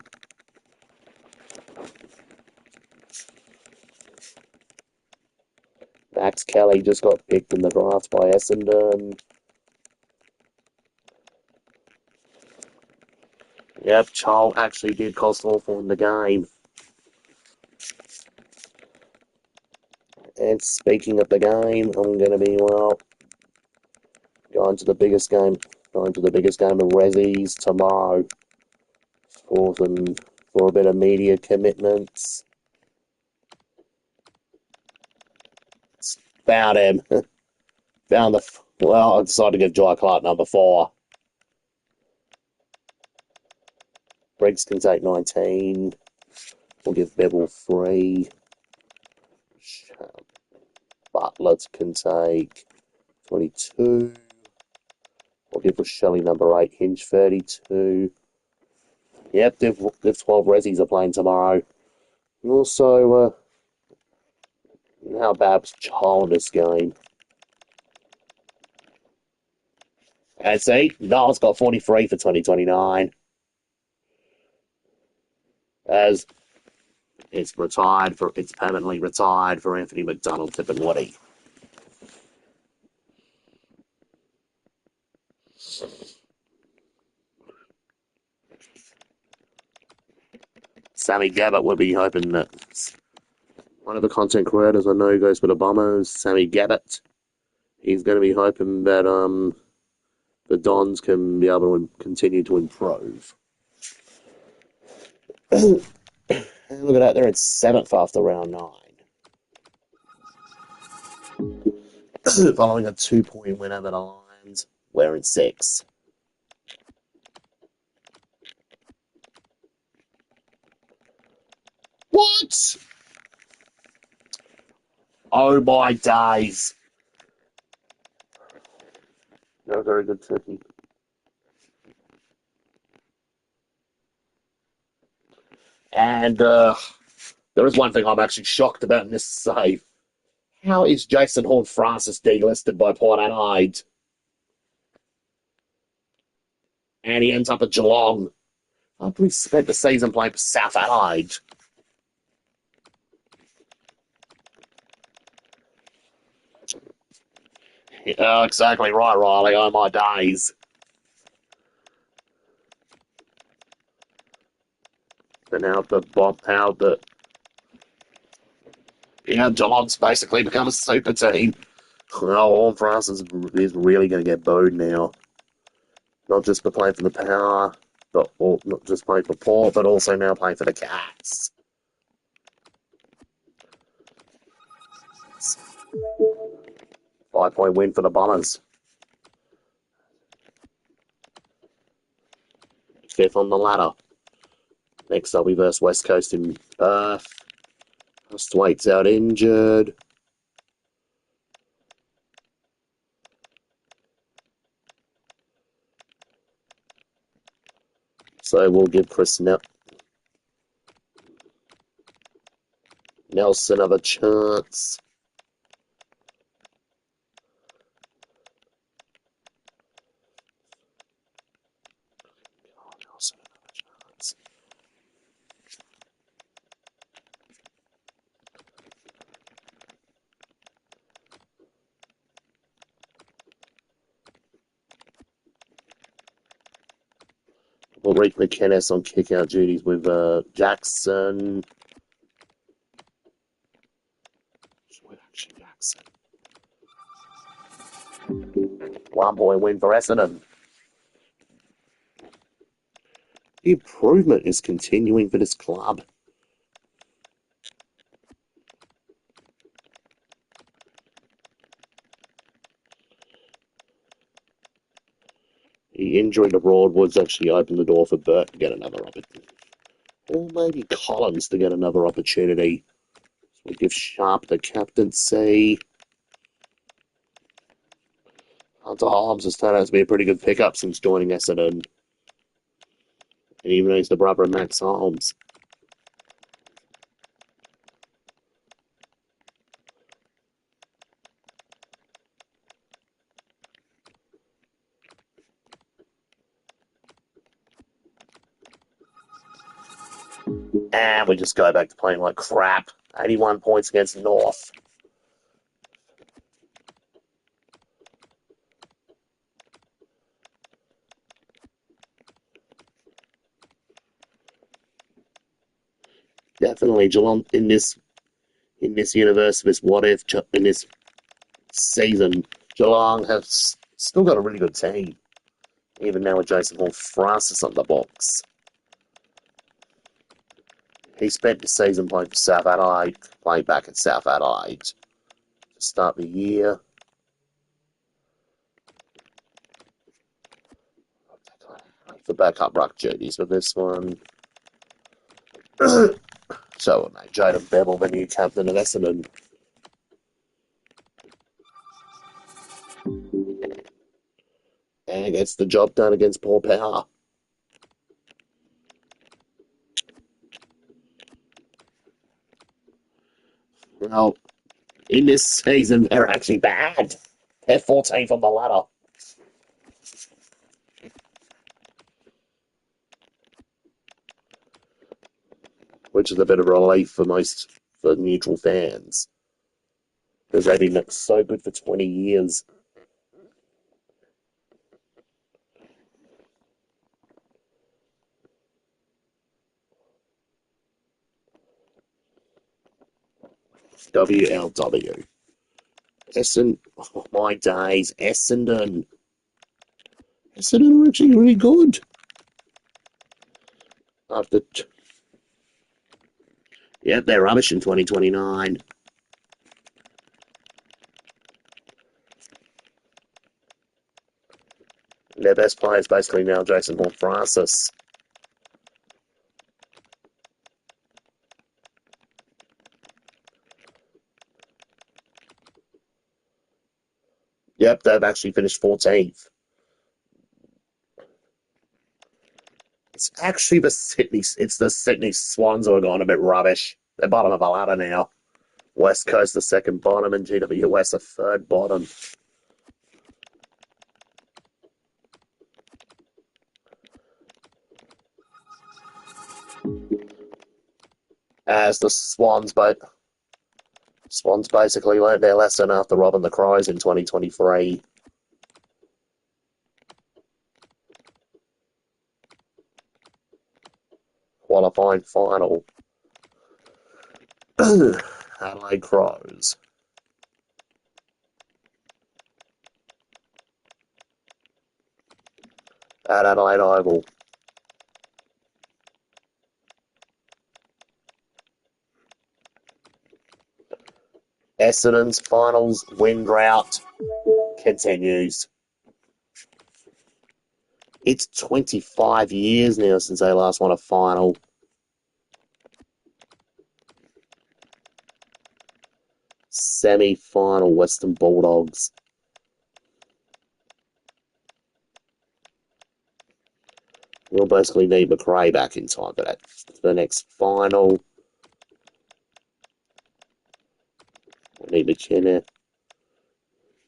Max Kelly just got picked in the draft by Essendon. Yep, Charles actually did cost awful in the game. And speaking of the game, I'm going to be, going to the biggest game of Rezzies tomorrow for a bit of media commitments. Found him. I decided to give Jai Clark number 4. Briggs can take 19. We'll give Bevel 3. Butler can take 22. We'll give Rochelle number 8. Hinge 32. Yep, Div 12 Rezzies are playing tomorrow. And also, how Bab's Childers game. And see, Niall's got 43 for 2029. As it's permanently retired for Anthony McDonald, Tip and Woody. Sammy Gabbett will be hoping that one of the content creators I know goes for the Bombers, Sammy Gabbett. He's going to be hoping that the Dons can be able to continue to improve. Look at that, they're in 7th after round 9. Following a 2-point win over the Lions, we're in 6th. What? Oh my days. No very good turkey. And there is one thing I'm actually shocked about in this save. How is Jason Horne-Francis delisted by Port Adelaide? And he ends up at Geelong after he spent the season playing for South Adelaide. Yeah, exactly right, Riley. Oh my days. But now Geelong's basically become a super team. Well, Horne-Francis is really going to get booed now. Not just for playing for the Power, but not just playing for Port, but also now playing for the Cats. Five-point win for the Bombers. Fifth on the ladder. Next, they'll be versus West Coast in Perth. Thwaite's out injured. So we'll give Chris Nelson have a chance. Nelson have a chance. We'll reach McKennis on kick-out duties with Jackson. Jackson. 1-point win for Essendon. The improvement is continuing for this club. The injury to Broadwood's actually opened the door for Burt to get another opportunity. Or maybe Collins to get another opportunity. So we give Sharp the captaincy. Hunter Holmes has turned out to be a pretty good pickup since joining Essendon. And even though he's the brother of Max Holmes. And we just go back to playing like crap. 81 points against North. Definitely Geelong in this universe, this what if, in this season, Geelong have still got a really good team. Even now with Jason Horne-Francis on the box. He spent the season playing for South Adelaide, playing back at South Adelaide to start the year. For backup ruck duties for this one. So we'll make Jaden Bevel the new captain of Essendon. And gets the job done against Paul Power. Well, in this season, they're actually bad. They're 14th on the ladder. Which is a bit of relief for neutral fans. Because they've been so good for 20 years. WLW. Oh my days, Essendon. Essendon are actually really good. They're rubbish in 2029. Their best player is basically now Jason Horne-Francis. Yep, they've actually finished 14th. It's the Sydney Swans who are going a bit rubbish. They're bottom of the ladder now. West Coast the second bottom and GWS the third bottom. As the Swans basically learned their lesson after robbing the Crows in 2023. Qualifying final. Adelaide Crows. At Adelaide Oval. Essendon's finals win drought continues. It's 25 years now since they last won a final. Semi-final Western Bulldogs. We'll basically need McRae back in time for that. For the next final. We need McKenna.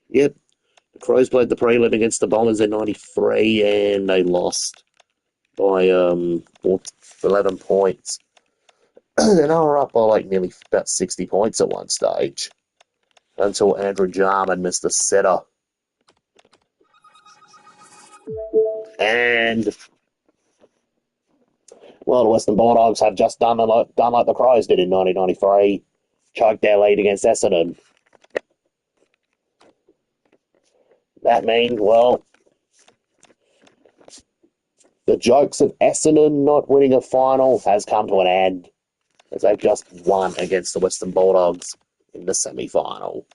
Yep. The Crows played the prelim against the Bombers in 93 and they lost by 11 points. And they were up by like nearly about 60 points at one stage until Andrew Jarman missed a setter. And, well, the Western Bulldogs have just done like the Crows did in 1993, choked their lead against Essendon. That means, well, the jokes of Essendon not winning a final has come to an end, as they've just won against the Western Bulldogs in the semi-final.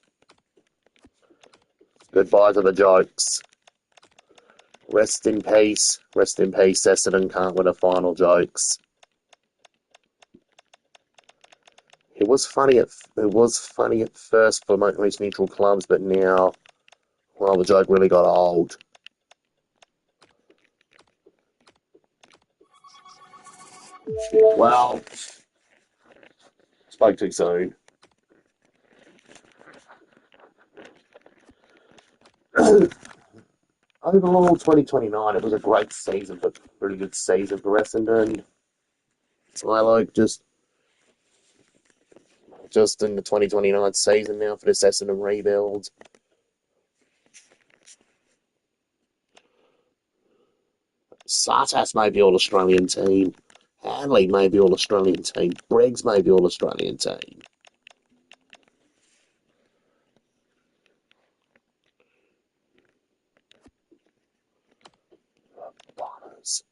Goodbye to the jokes. Rest in peace. Rest in peace. Essendon can't win a final, jokes. It was funny at first for most neutral clubs, but now, well, the joke really got old. Well, spoke too soon. Overall, 2029, it was a great season, but pretty good season for Essendon. I like just in the 2029 season now for this Essendon Rebuild. Sartas may be All-Australian team. Hanley may be All-Australian team. Briggs may be All-Australian team. Bombers.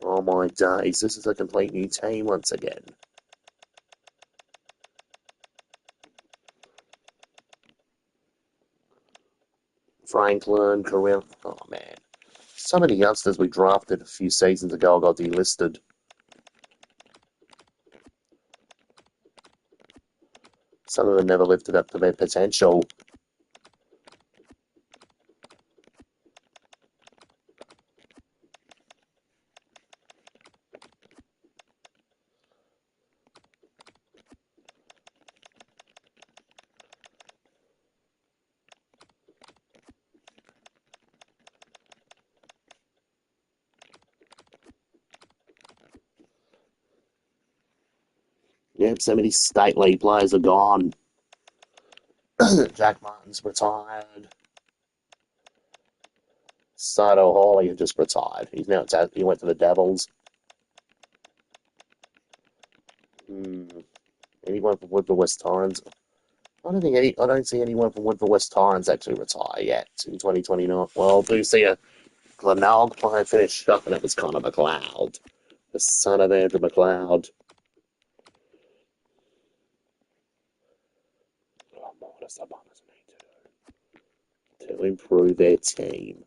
Oh my days, this is a complete new team once again. Franklin, Carell. Oh man. So many youngsters we drafted a few seasons ago got delisted. Some of them never lived up to their potential. Yep, so many state league players are gone. Jack Martin's retired. Sato Hawley just retired. He went to the Devils. Anyone from Woodville West Torrens? I don't see anyone from Woodville West Torrens actually retire yet in 2029. Well, I do see a Glenelg player finish up, and it was Connor McLeod, the son of Andrew McLeod. What does the Bombers need to do to improve their team?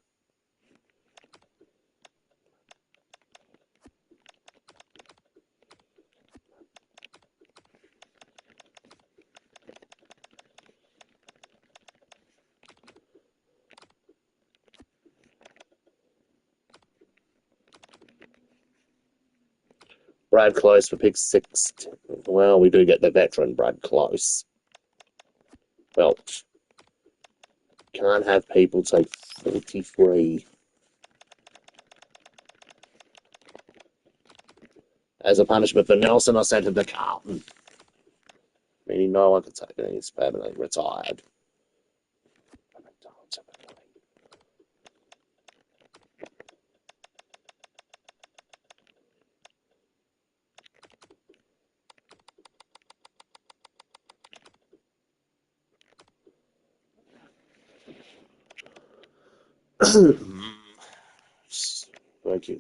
Brad Close for pick 6. Well, we do get the veteran Brad Close. Well, can't have people take 43. As a punishment for Nelson, I sent him to Carlton. Meaning no one could take it. He's permanently retired.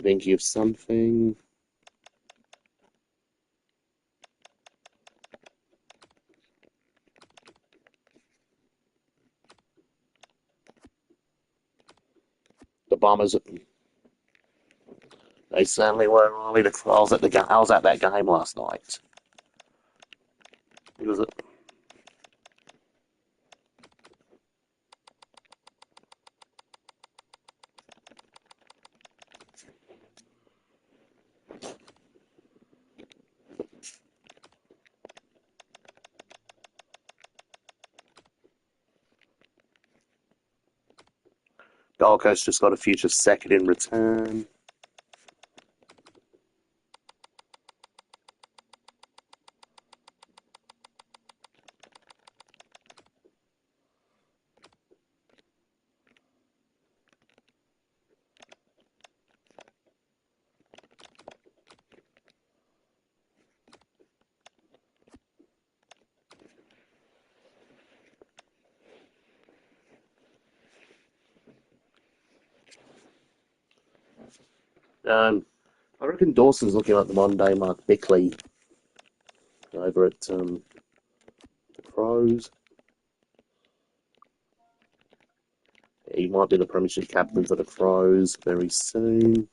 Think of something. The Bombers, they certainly were early. I was at that game last night. Was it? Gold Coast just got a future second in return. I reckon Dawson's looking like the modern day Mark Bickley over at the Crows. He might be the premiership captain for the Crows very soon.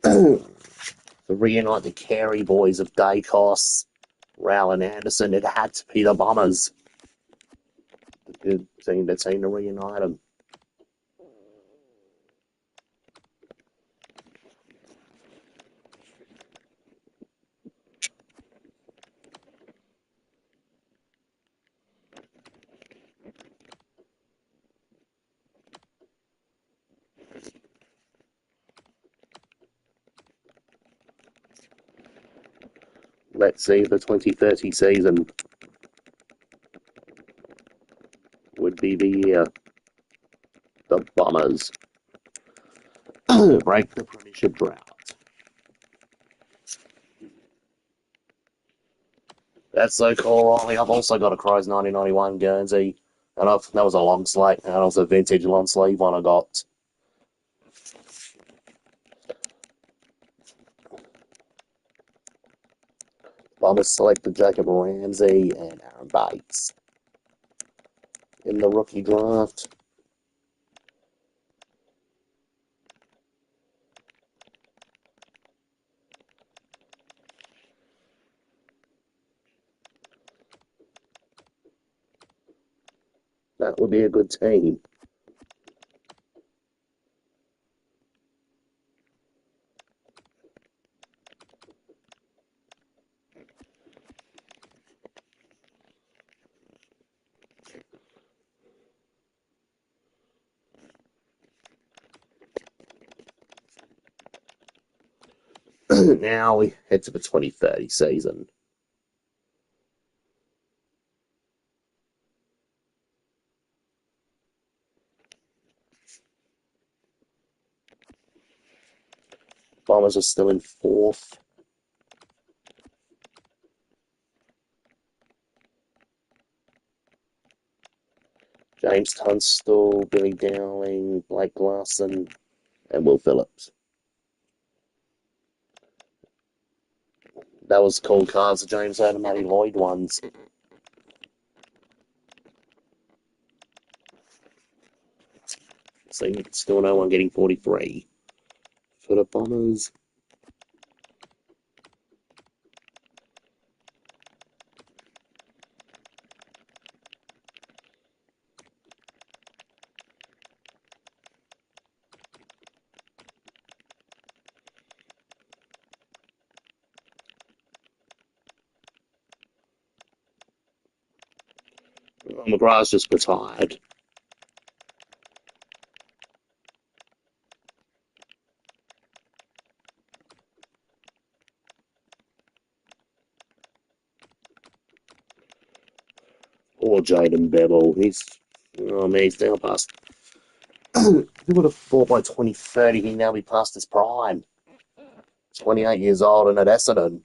To reunite the Carey boys of Dacos, Rowell and Anderson, it had to be the Bombers. The team to reunite them. Let's see the 2030 season would be the year the Bombers break the premiership drought. That's so cool, Riley. I've also got a Crows 1991 Guernsey, and that was a long slate, and also a vintage long sleeve one I got. Bombers selected Jacob Ramsey and Aaron Bates in the rookie draft. That would be a good team. Now we head to the 2030 season. Bombers are still in 4th. James Tunstall, Billy Dowling, Blake Larson, and Will Phillips. That was cool cards, the James and Matty Lloyd ones. See, still no one getting 43 for the Bombers. McGrath's just retired. Or Jaden Bevel. He's now past. He would have fought by 2030. He'd now be past his prime. 28 years old and at Essendon.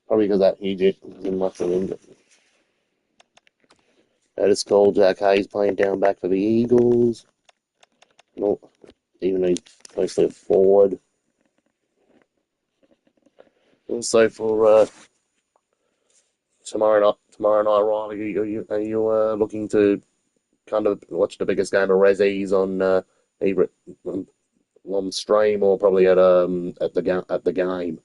Probably because that he didn't much of injured. That is called Jack Hayes playing down back for the Eagles. Not even though he's mostly a forward. Also for tomorrow night, Ryan, are you looking to kind of watch the biggest game of Rezzies on either on stream or probably at the game?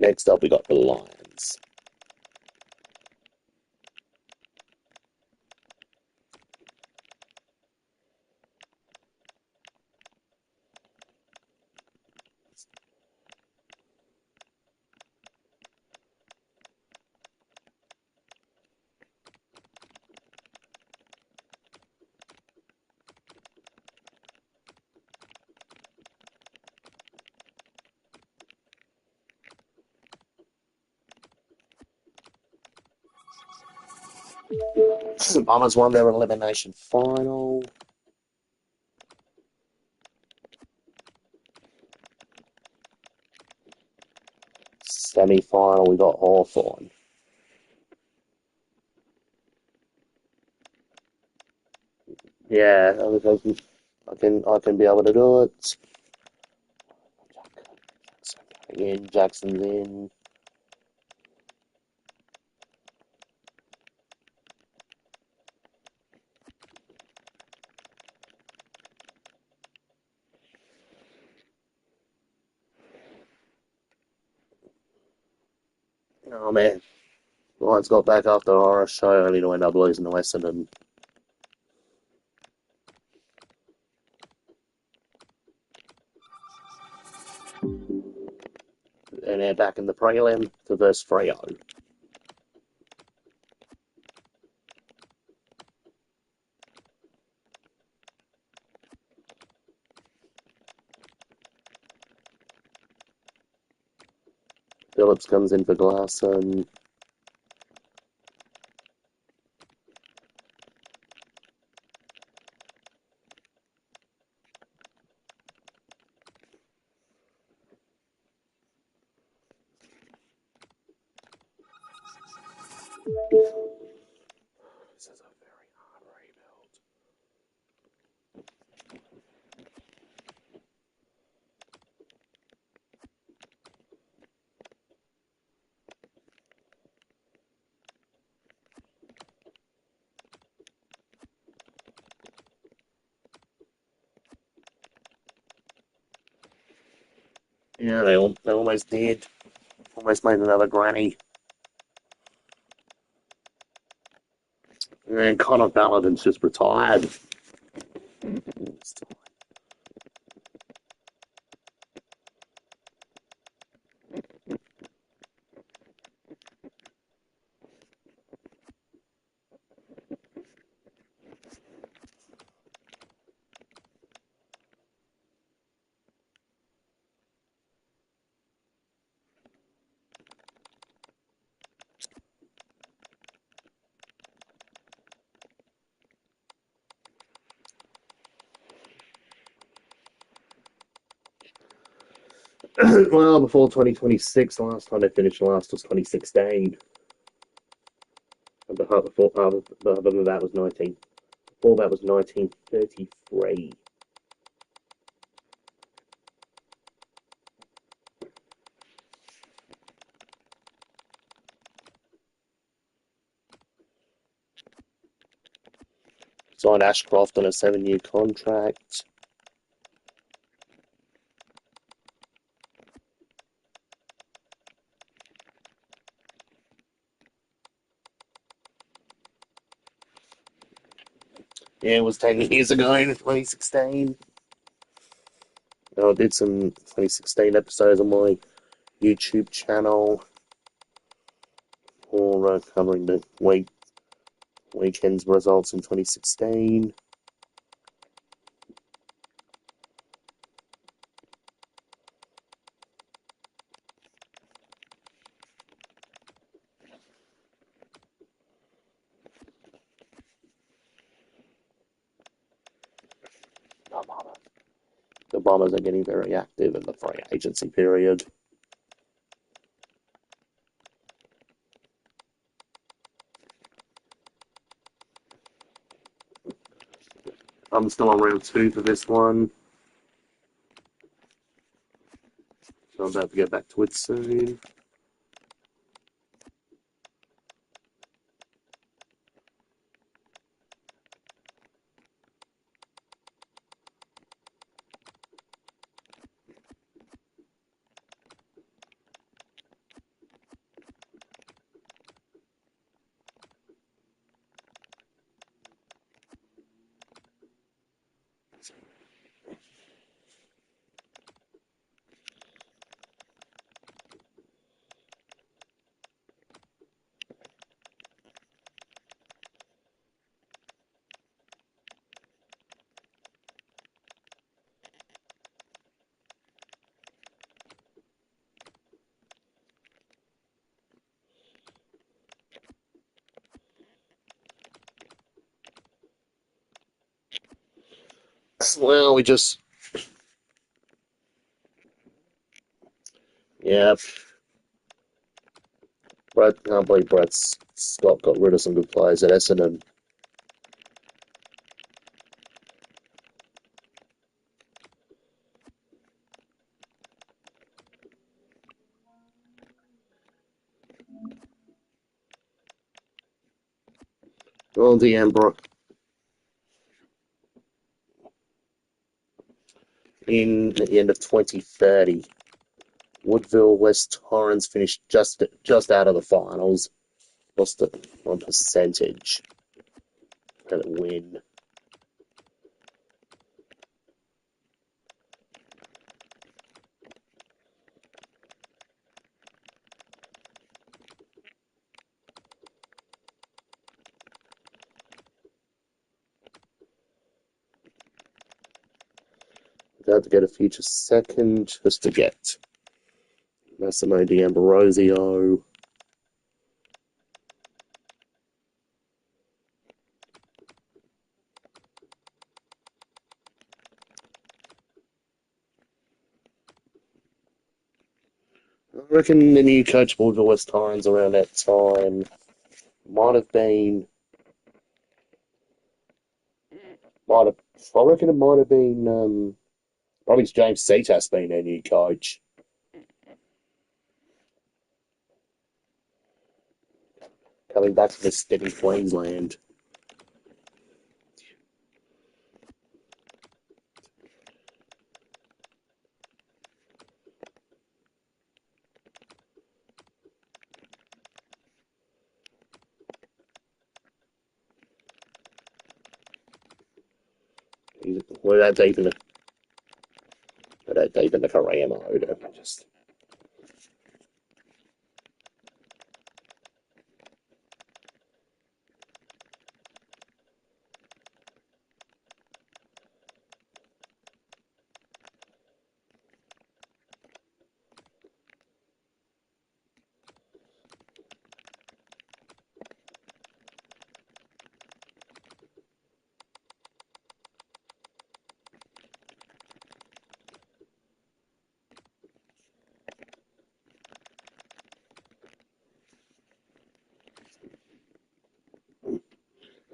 Next up, we got the Lions. Bombers won their elimination final. Semi-final, we got Hawthorn. Yeah, I can be able to do it. Jackson's in. Oh man, Lions got back after a horror show only to end up losing to Essendon. And they're back in the prelim to verse Freo. Phillips comes in for Glasson. This is a very hard rebuild. Yeah, they almost did. Almost made another granny. And Connor Ballardon's just retired. Well, before 2026, the last time they finished last was 2016. And other than that was 19. Before that was 1933. Signed Ashcroft on a 7-year contract. Yeah, it was 10 years ago in 2016. I did some 2016 episodes on my YouTube channel for covering the weekend's results in 2016. The Bombers are getting very active in the free agency period. I'm still on round 2 for this one, so I'm about to get back to it soon. Well, yeah, I can't believe Brett Scott got rid of some good players at Essendon. Well, D'Ambro at the end of 2030, Woodville West Torrens finished just out of the finals, lost it on percentage, had a win. About to get a future second just to get Massimo D'Ambrosio. I reckon the new coach of Woodville West Torrens around that time might have been might have I reckon it might have been probably James Seatas being their new coach. Coming back to the steady Queensland. We're that deep in the career mode. Just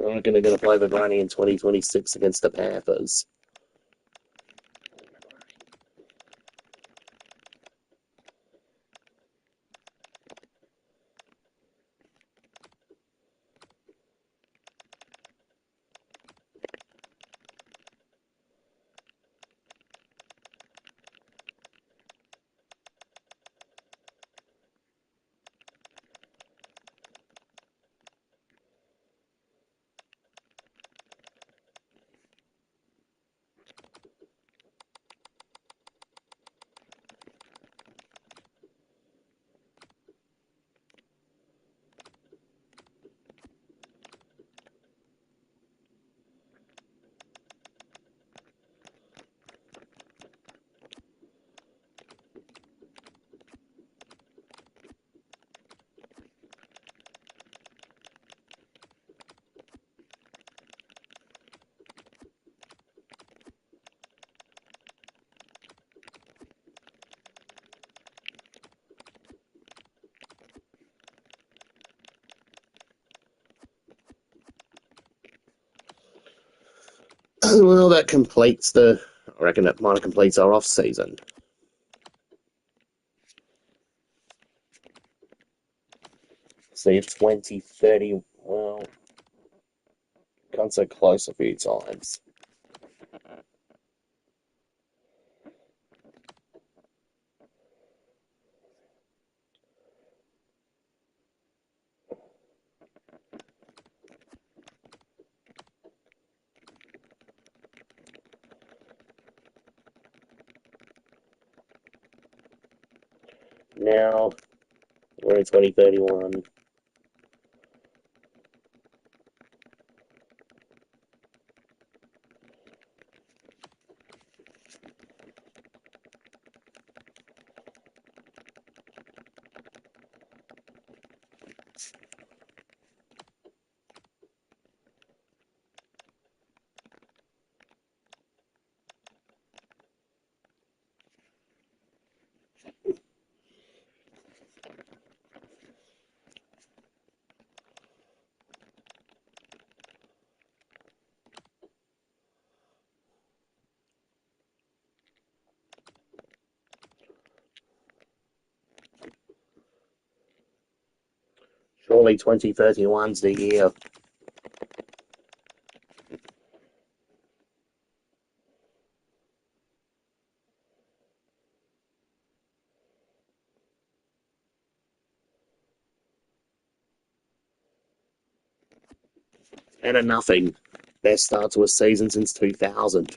I reckon they're going to play the Granny in 2026 against the Panthers. Well, that completes I reckon that might have completes our off season. See if 2030, well, gone so close a few times. Now, we're in 2031. Surely 2031's the year. And a nothing. Best start to a season since 2000.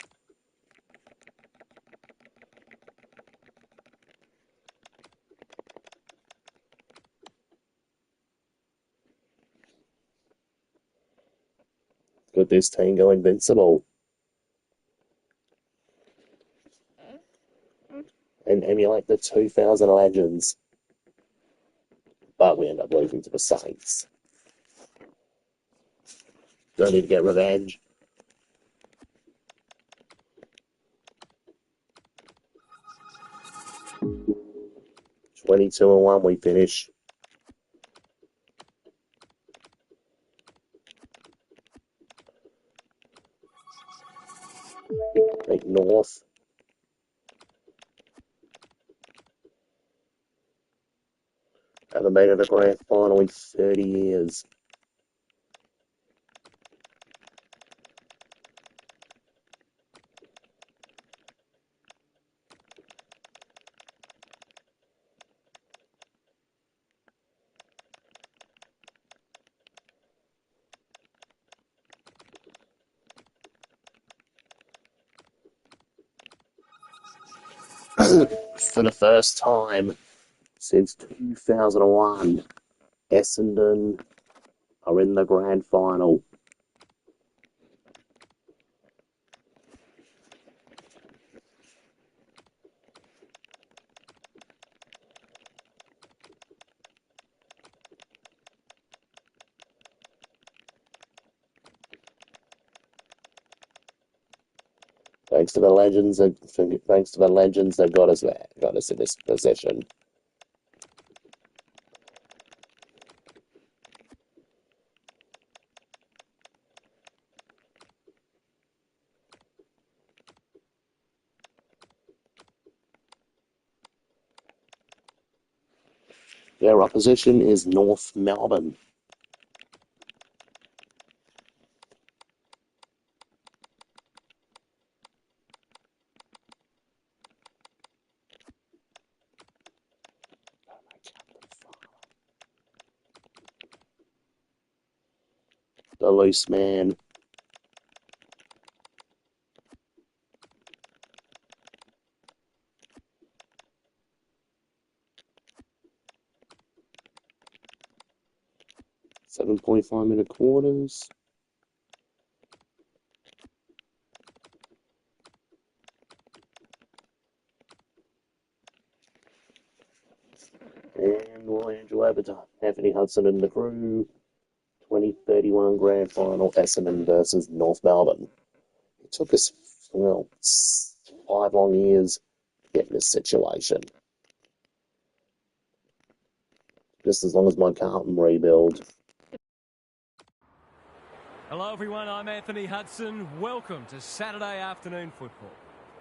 Could this team go invincible and emulate the 2000 legends? But we end up losing to the Saints. Don't need to get revenge. 22-1 we finish. Beat North. Haven't made it a grand final in 30 years. For the first time since 2001, Essendon are in the grand final. Thanks to the legends, they've got us there, got us in this position. Their opposition is North Melbourne. The loose man. .5-minute quarters. And we'll hand you over to Anthony Hudson and the crew. 2031 Grand Final, Essendon versus North Melbourne. It took us, 5 long years to get in this situation. Just as long as my Carlton rebuild. Hello everyone, I'm Anthony Hudson. Welcome to Saturday afternoon football.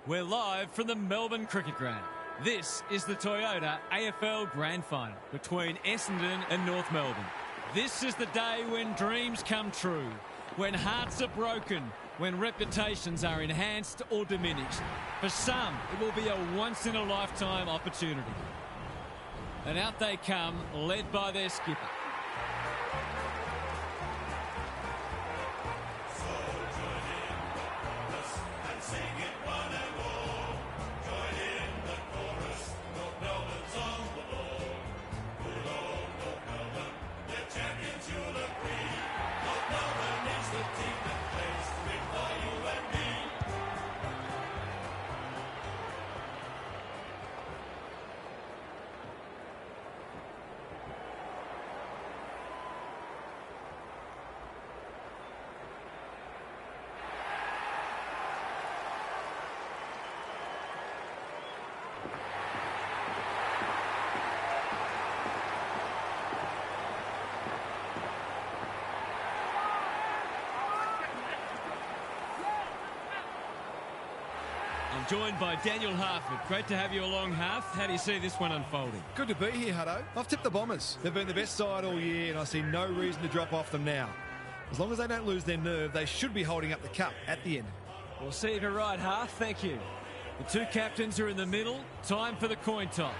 We're live from the Melbourne Cricket Ground. This is the Toyota AFL Grand Final between Essendon and North Melbourne. This is the day when dreams come true, when hearts are broken, when reputations are enhanced or diminished. For some, it will be a once-in-a-lifetime opportunity. And out they come, led by their skipper. I'm joined by Daniel Harford. Great to have you along, Harf. How do you see this one unfolding? Good to be here, Hutto. I've tipped the Bombers. They've been the best side all year, and I see no reason to drop off them now. As long as they don't lose their nerve, they should be holding up the cup at the end. We'll see if you're right, Harf. Thank you. The two captains are in the middle. Time for the coin toss.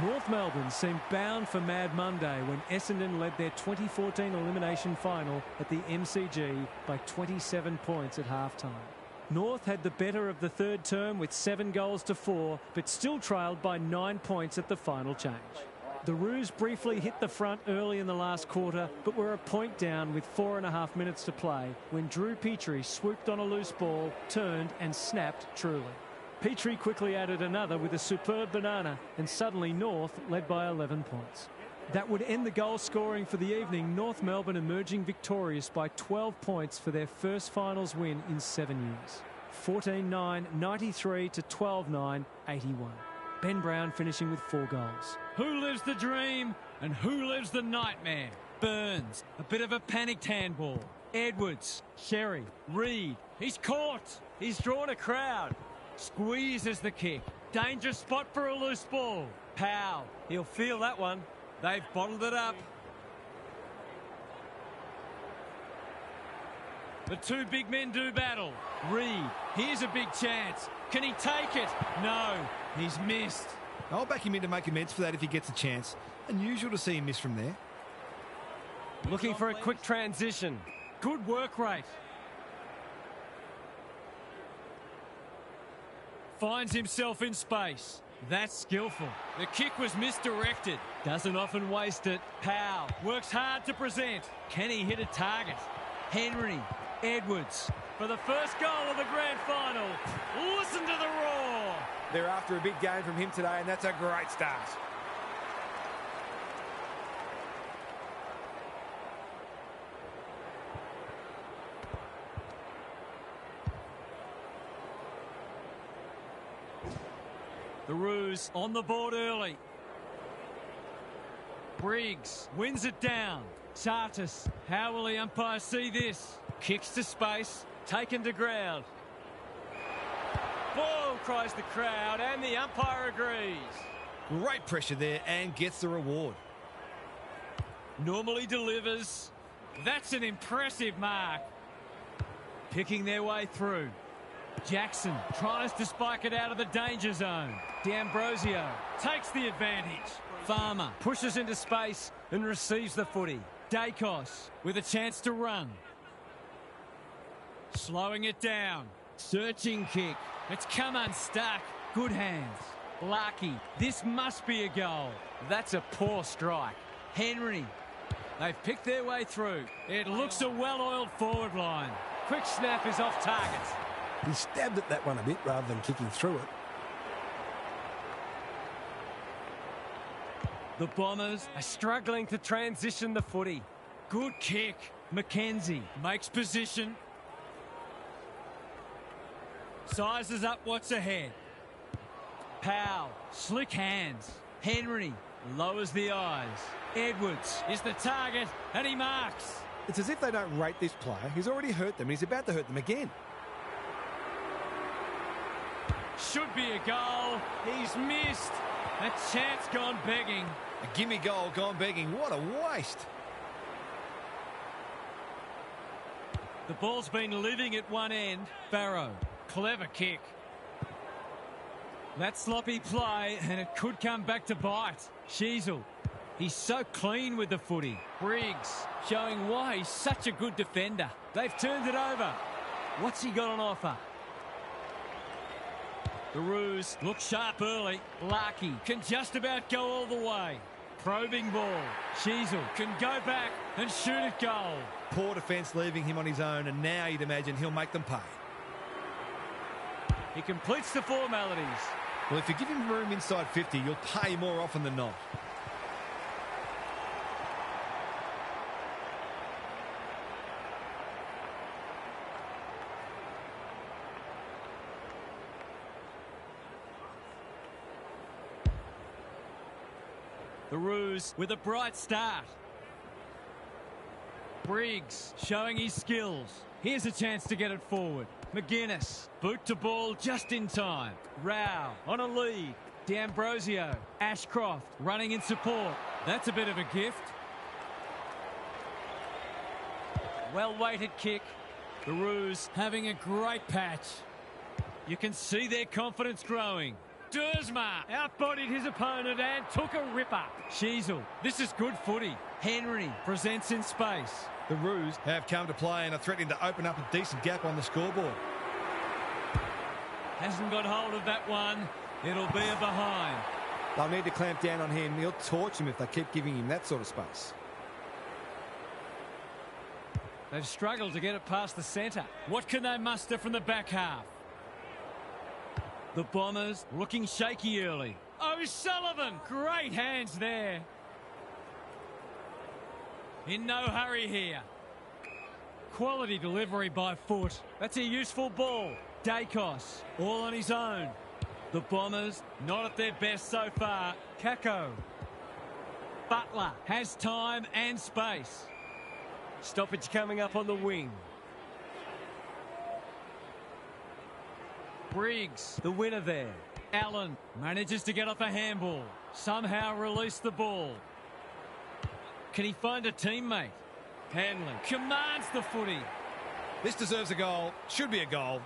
North Melbourne seemed bound for Mad Monday when Essendon led their 2014 elimination final at the MCG by 27 points at halftime. North had the better of the third term with 7 goals to 4, but still trailed by 9 points at the final change. The Roos briefly hit the front early in the last quarter, but were a point down with 4.5 minutes to play when Drew Petrie swooped on a loose ball, turned and snapped truly. Petrie quickly added another with a superb banana, and suddenly North led by 11 points. That would end the goal scoring for the evening, North Melbourne emerging victorious by 12 points for their first finals win in 7 years. 14-9, 93 to 12-9, 81. Ben Brown finishing with 4 goals. Who lives the dream and who lives the nightmare? Burns, a bit of a panicked handball. Edwards, Sherry, Reed. He's caught. He's drawn a crowd. Squeezes the kick. Dangerous spot for a loose ball. Powell. He'll feel that one. They've bottled it up. The two big men do battle. Reed. Here's a big chance. Can he take it? No. He's missed. I'll back him in to make amends for that if he gets a chance. Unusual to see him miss from there. Looking for a quick transition. Good work rate. Finds himself in space. That's skillful. The kick was misdirected. Doesn't often waste it. Powell works hard to present. Can he hit a target? Henry. Edwards. For the first goal of the grand final. Listen to the roar. They're after a big game from him today, and that's a great start. The Roos on the board early. Briggs wins it down. Sartis, how will the umpire see this? Kicks to space, taken to ground. Ball, cries the crowd, and the umpire agrees. Great pressure there and gets the reward. Normally delivers. That's an impressive mark. Picking their way through. Jackson tries to spike it out of the danger zone. D'Ambrosio takes the advantage. Farmer pushes into space and receives the footy. Dacos with a chance to run. Slowing it down. Searching kick. It's come unstuck. Good hands. Larky. This must be a goal. That's a poor strike. Henry. They've picked their way through. It looks a well-oiled forward line. Quick snap is off target. He stabbed at that one a bit rather than kicking through it. The Bombers are struggling to transition the footy. Good kick. McKenzie makes position. Sizes up what's ahead. Powell, slick hands. Henry lowers the eyes. Edwards is the target and he marks. It's as if they don't rate this player. He's already hurt them and he's about to hurt them again. Should be a goal. He's missed. A chance gone begging. A gimme goal gone begging. What a waste. The ball's been living at one end. Farrow, clever kick. That sloppy play, and it could come back to bite. Sheasel, he's so clean with the footy. Briggs, showing why he's such a good defender. They've turned it over. What's he got on offer? The Roos look sharp early. Larky can just about go all the way. Probing ball. Sheasel can go back and shoot it goal. Poor defence leaving him on his own, and now you'd imagine he'll make them pay. He completes the formalities. Well, if you give him room inside 50, you'll pay more often than not. The Roos with a bright start. Briggs showing his skills. Here's a chance to get it forward. McGuinness, boot to ball just in time. Rao on a lead. D'Ambrosio, Ashcroft running in support. That's a bit of a gift. Well-weighted kick. The Roos having a great patch. You can see their confidence growing. Dersma outbodied his opponent and took a ripper. Sheasel, this is good footy. Henry presents in space. The Roos have come to play and are threatening to open up a decent gap on the scoreboard. Hasn't got hold of that one. It'll be a behind. They'll need to clamp down on him. He'll torch him if they keep giving him that sort of space. They've struggled to get it past the centre. What can they muster from the back half? The Bombers looking shaky early. O'Sullivan, great hands there. In no hurry here. Quality delivery by foot. That's a useful ball. Dacos, all on his own. The Bombers not at their best so far. Kako. Butler has time and space. Stoppage coming up on the wing. Briggs, the winner there. Allen manages to get off a handball. Somehow release the ball. Can he find a teammate? Hanley commands the footy. This deserves a goal. Should be a goal.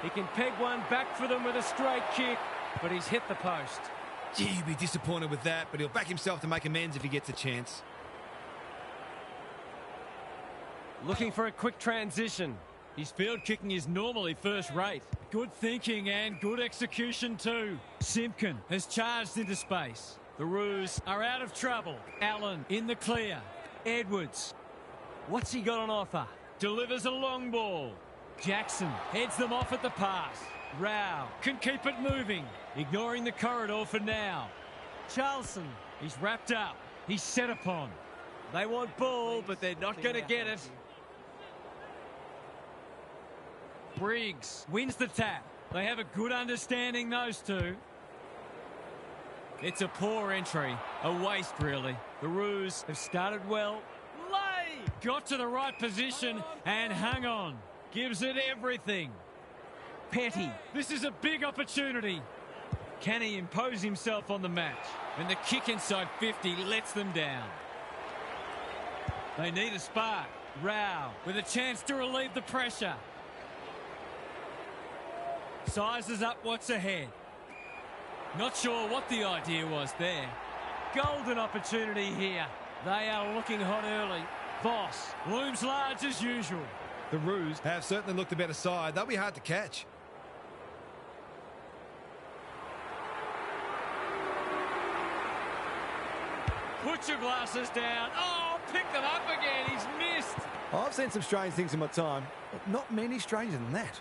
He can peg one back for them with a straight kick, but he's hit the post. Gee, he'll be disappointed with that, but he'll back himself to make amends if he gets a chance. Looking for a quick transition. His field kicking is normally first rate. Good thinking and good execution too. Simpkin has charged into space. The Roos are out of trouble. Allen in the clear. Edwards. What's he got on offer? Delivers a long ball. Jackson heads them off at the pass. Rao can keep it moving. Ignoring the corridor for now. Charlson. He's wrapped up. He's set upon. They want ball, but they're not going to get it. Briggs wins the tap. They have a good understanding, those two. It's a poor entry. A waste, really. The Roos have started well. Lay! Got to the right position and hung on. Gives it everything. Petty. This is a big opportunity. Can he impose himself on the match? And the kick inside 50 lets them down. They need a spark. Rao with a chance to relieve the pressure. Sizes up what's ahead. Not sure what the idea was there. Golden opportunity here. They are looking hot early. Voss looms large as usual. The Roos have certainly looked a better side. They'll be hard to catch. Put your glasses down. Oh, pick them up again. He's missed. I've seen some strange things in my time, but not many stranger than that.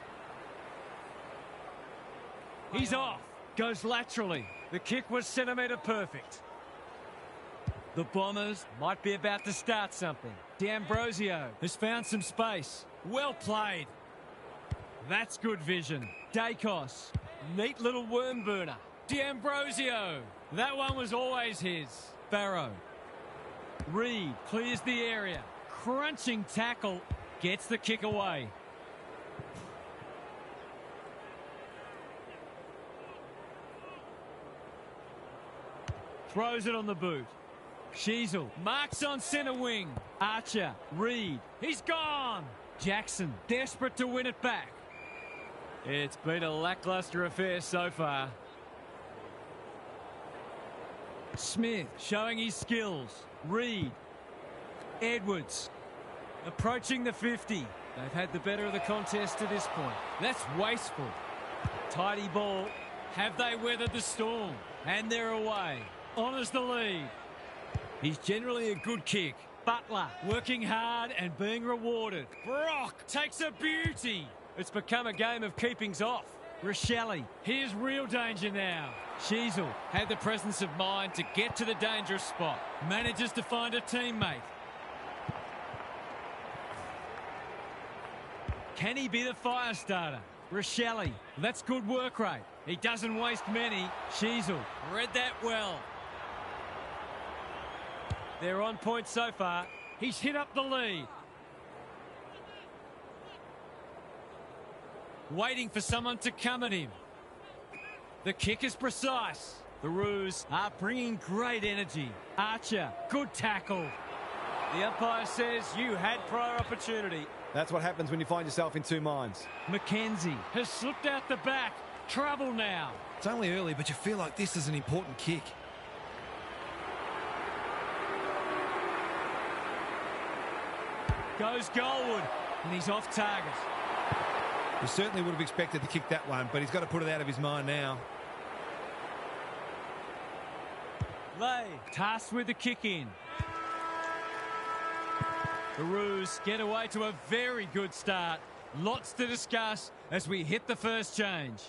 He's off. Goes laterally. The kick was centimetre perfect. The Bombers might be about to start something. D'Ambrosio has found some space. Well played. That's good vision. Dacos. Neat little worm burner. D'Ambrosio. That one was always his. Barrow. Reed clears the area. Crunching tackle. Gets the kick away. Throws it on the boot. Sheasel marks on centre wing. Archer, Reed, he's gone. Jackson desperate to win it back. It's been a lacklustre affair so far. Smith showing his skills. Reed. Edwards approaching the 50. They've had the better of the contest to this point. That's wasteful. Tidy ball. Have they weathered the storm? And they're away. Honours the lead. He's generally a good kick. Butler working hard and being rewarded. Brock takes a beauty. It's become a game of keepings off. Rochelle, here's real danger now. Sheasel had the presence of mind to get to the dangerous spot. Manages to find a teammate. Can he be the fire starter? Rochelle, that's good work rate. He doesn't waste many. Sheasel read that well. They're on point so far. He's hit up the lead. Waiting for someone to come at him. The kick is precise. The Roos are bringing great energy. Archer, good tackle. The umpire says you had prior opportunity. That's what happens when you find yourself in two minds. McKenzie has slipped out the back. Trouble now. It's only early, but you feel like this is an important kick. Goes goalward, and he's off target. We certainly would have expected to kick that one, but he's got to put it out of his mind now. Lay, tasked with the kick in. The Roos get away to a very good start. Lots to discuss as we hit the first change.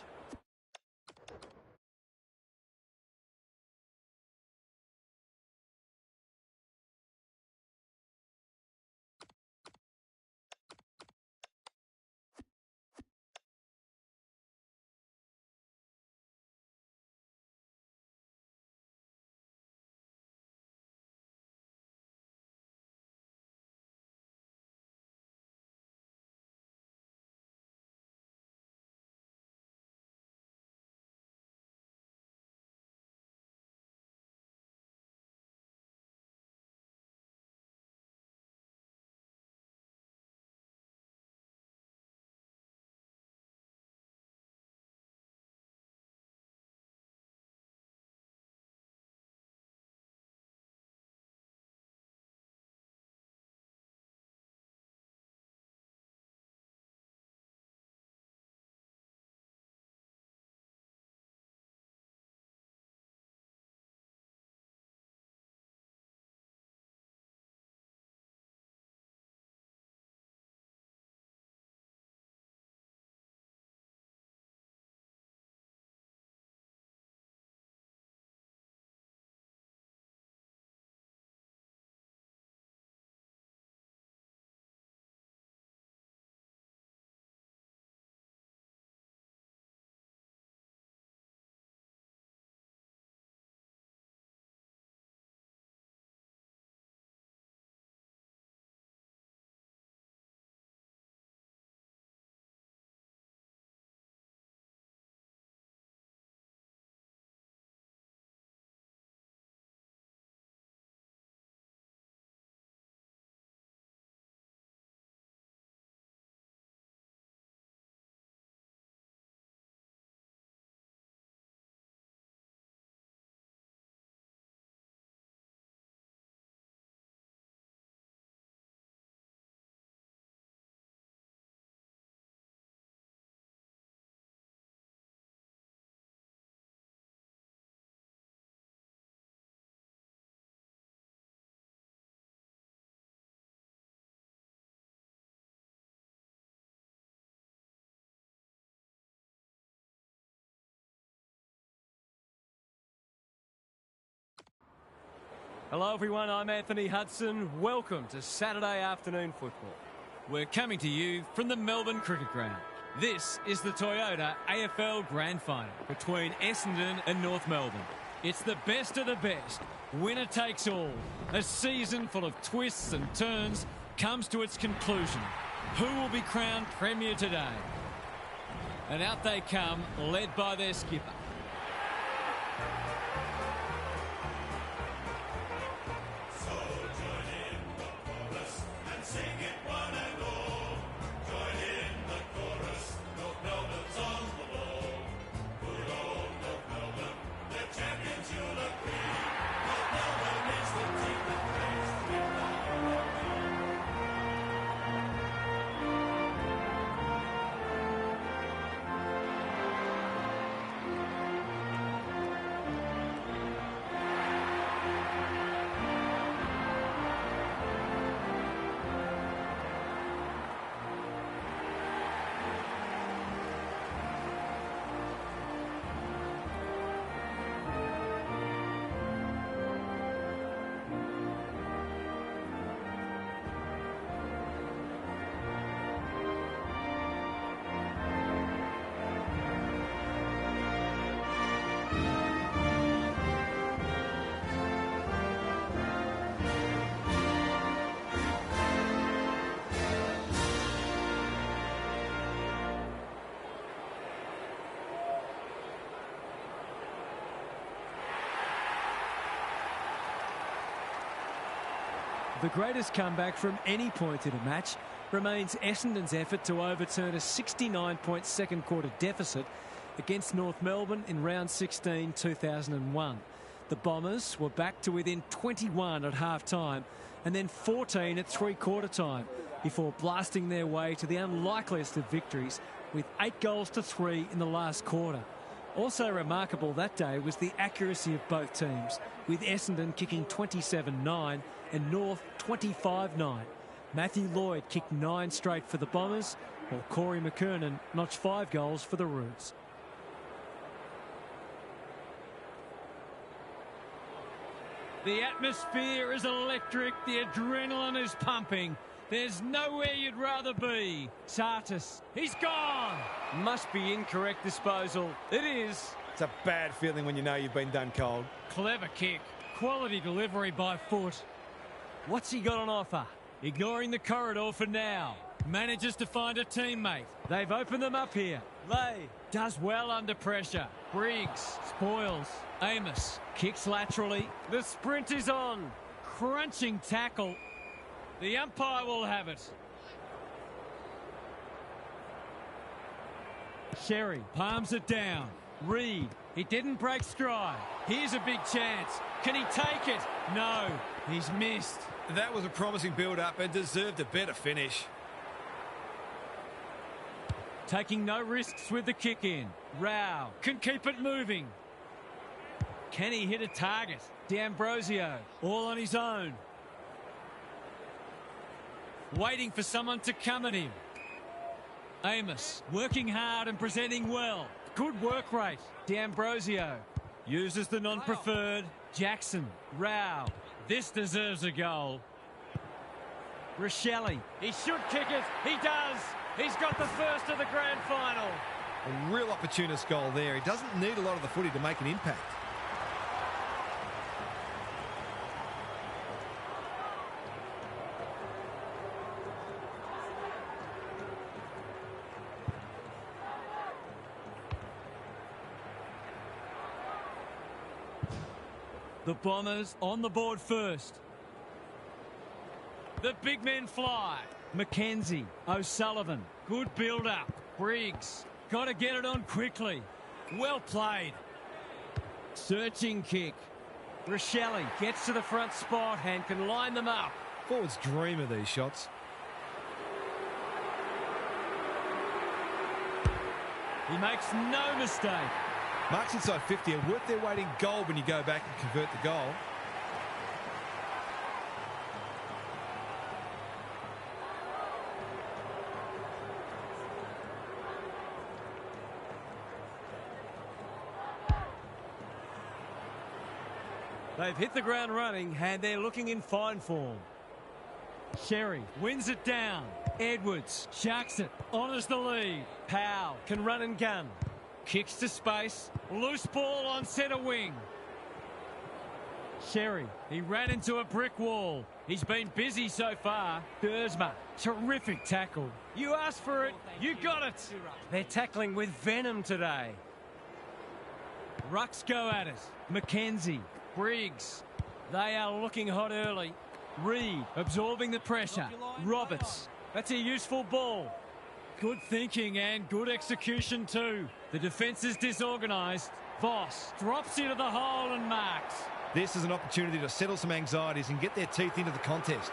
Hello everyone, I'm Anthony Hudson. Welcome to Saturday afternoon football. We're coming to you from the Melbourne Cricket Ground. This is the Toyota AFL Grand Final between Essendon and North Melbourne. It's the best of the best. Winner takes all. A season full of twists and turns comes to its conclusion. Who will be crowned Premier today? And out they come, led by their skipper. The greatest comeback from any point in a match remains Essendon's effort to overturn a 69-point second quarter deficit against North Melbourne in round 16 2001. The Bombers were back to within 21 at half-time and then 14 at three-quarter time before blasting their way to the unlikeliest of victories with 8-3 in the last quarter. Also remarkable that day was the accuracy of both teams, with Essendon kicking 27-9 and North 25-9. Matthew Lloyd kicked 9 straight for the Bombers, while Corey McKernan notched 5 goals for the Roos. The atmosphere is electric, the adrenaline is pumping. There's nowhere you'd rather be. Sartis, he's gone. Must be incorrect disposal. It is. It's a bad feeling when you know you've been done cold. Clever kick. Quality delivery by foot. What's he got on offer? Ignoring the corridor for now. Manages to find a teammate. They've opened them up here. Lay does well under pressure. Briggs spoils. Amos kicks laterally. The sprint is on. Crunching tackle. The umpire will have it. Sherry palms it down. Reed, he didn't break stride. Here's a big chance. Can he take it? No, he's missed. That was a promising build-up and deserved a better finish. Taking no risks with the kick in. Rao can keep it moving. Can he hit a target? D'Ambrosio all on his own. Waiting for someone to come at him. Amos working hard and presenting well. Good work rate. D'Ambrosio uses the non-preferred. Jackson, Rao. This deserves a goal. Rochelle, he should kick it. He does. He's got the first of the grand final. A real opportunist goal there. He doesn't need a lot of the footy to make an impact. The Bombers on the board first. The big men fly. Mackenzie, O'Sullivan, good build-up. Briggs, got to get it on quickly. Well played. Searching kick. Rochelle gets to the front spot and can line them up. Forwards dream of these shots. He makes no mistake. Marks inside 50 are worth their weight in gold when you go back and convert the goal. They've hit the ground running and they're looking in fine form. Sherry wins it down. Edwards sharks it, honours the lead. Powell can run and gun. Kicks to space. Loose ball on centre wing. Sherry, he ran into a brick wall. He's been busy so far. Dersma, terrific tackle. You asked for it, you got it. They're tackling with venom today. Rucks go at it. McKenzie, Briggs. They are looking hot early. Reed absorbing the pressure. Roberts, that's a useful ball. Good thinking and good execution too. The defence is disorganised. Voss drops into the hole and marks. This is an opportunity to settle some anxieties and get their teeth into the contest.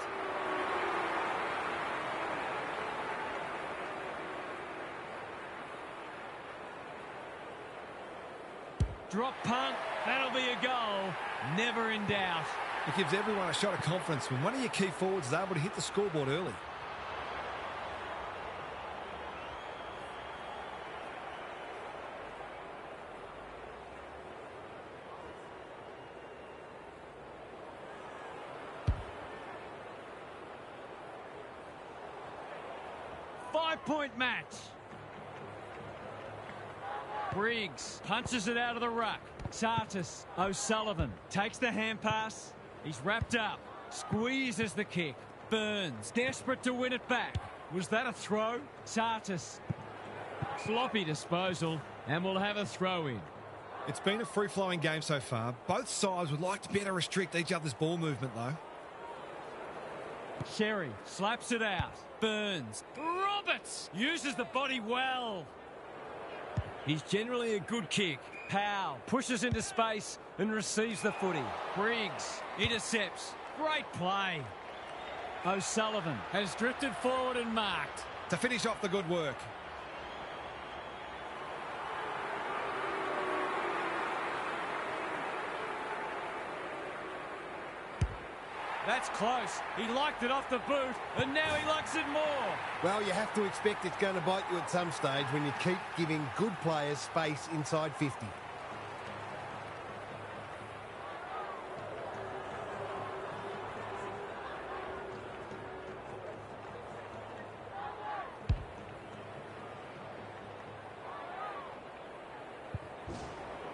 Drop punt, that'll be a goal. Never in doubt. It gives everyone a shot of confidence when one of your key forwards is able to hit the scoreboard early. Five-point match. Briggs punches it out of the ruck. Sartis, O'Sullivan takes the hand pass. He's wrapped up. Squeezes the kick. Burns, desperate to win it back. Was that a throw? Sartis. Sloppy disposal, and we'll have a throw in. It's been a free-flowing game so far. Both sides would like to better restrict each other's ball movement, though. Sherry slaps it out. Burns. Roberts uses the body well. He's generally a good kick. Powell pushes into space and receives the footy. Briggs intercepts. Great play. O'Sullivan has drifted forward and marked. To finish off the good work. That's close. He liked it off the boot, and now he likes it more. Well, you have to expect it's going to bite you at some stage when you keep giving good players space inside 50.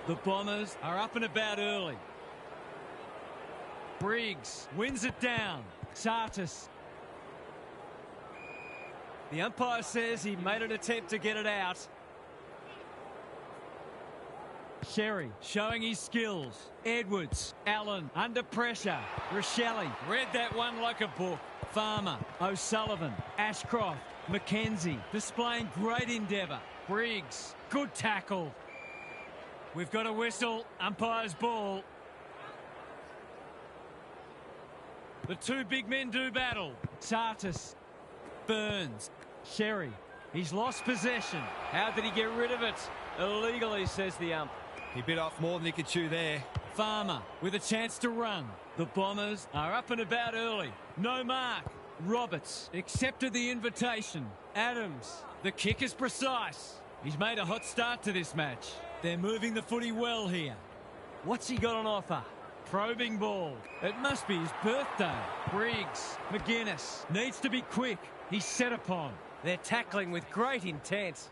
The Bombers are up and about early. Briggs wins it down. Sartis. The umpire says he made an attempt to get it out. Sherry showing his skills. Edwards. Allen under pressure. Rochelle read that one like a book. Farmer. O'Sullivan. Ashcroft. McKenzie displaying great endeavour. Briggs. Good tackle. We've got a whistle. Umpire's ball. The two big men do battle. Sartis. Burns. Sherry. He's lost possession. How did he get rid of it? Illegally, says the ump. He bit off more than he could chew there. Farmer with a chance to run. The Bombers are up and about early. No mark. Roberts accepted the invitation. Adams. The kick is precise. He's made a hot start to this match. They're moving the footy well here. What's he got on offer? Probing ball. It must be his birthday. Briggs. McGuinness needs to be quick. He's set upon. They're tackling with great intent.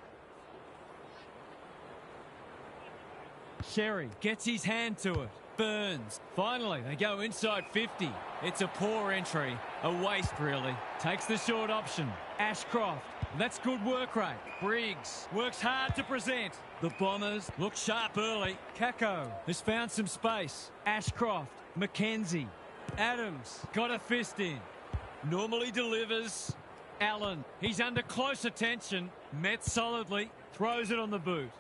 Sherry gets his hand to it. Burns. Finally, they go inside 50. It's a poor entry. A waste, really. Takes the short option. Ashcroft. That's good work rate. Briggs works hard to present. The Bombers look sharp early. Kako has found some space. Ashcroft. McKenzie. Adams got a fist in. Normally delivers. Allen. He's under close attention. Met solidly. Throws it on the boot.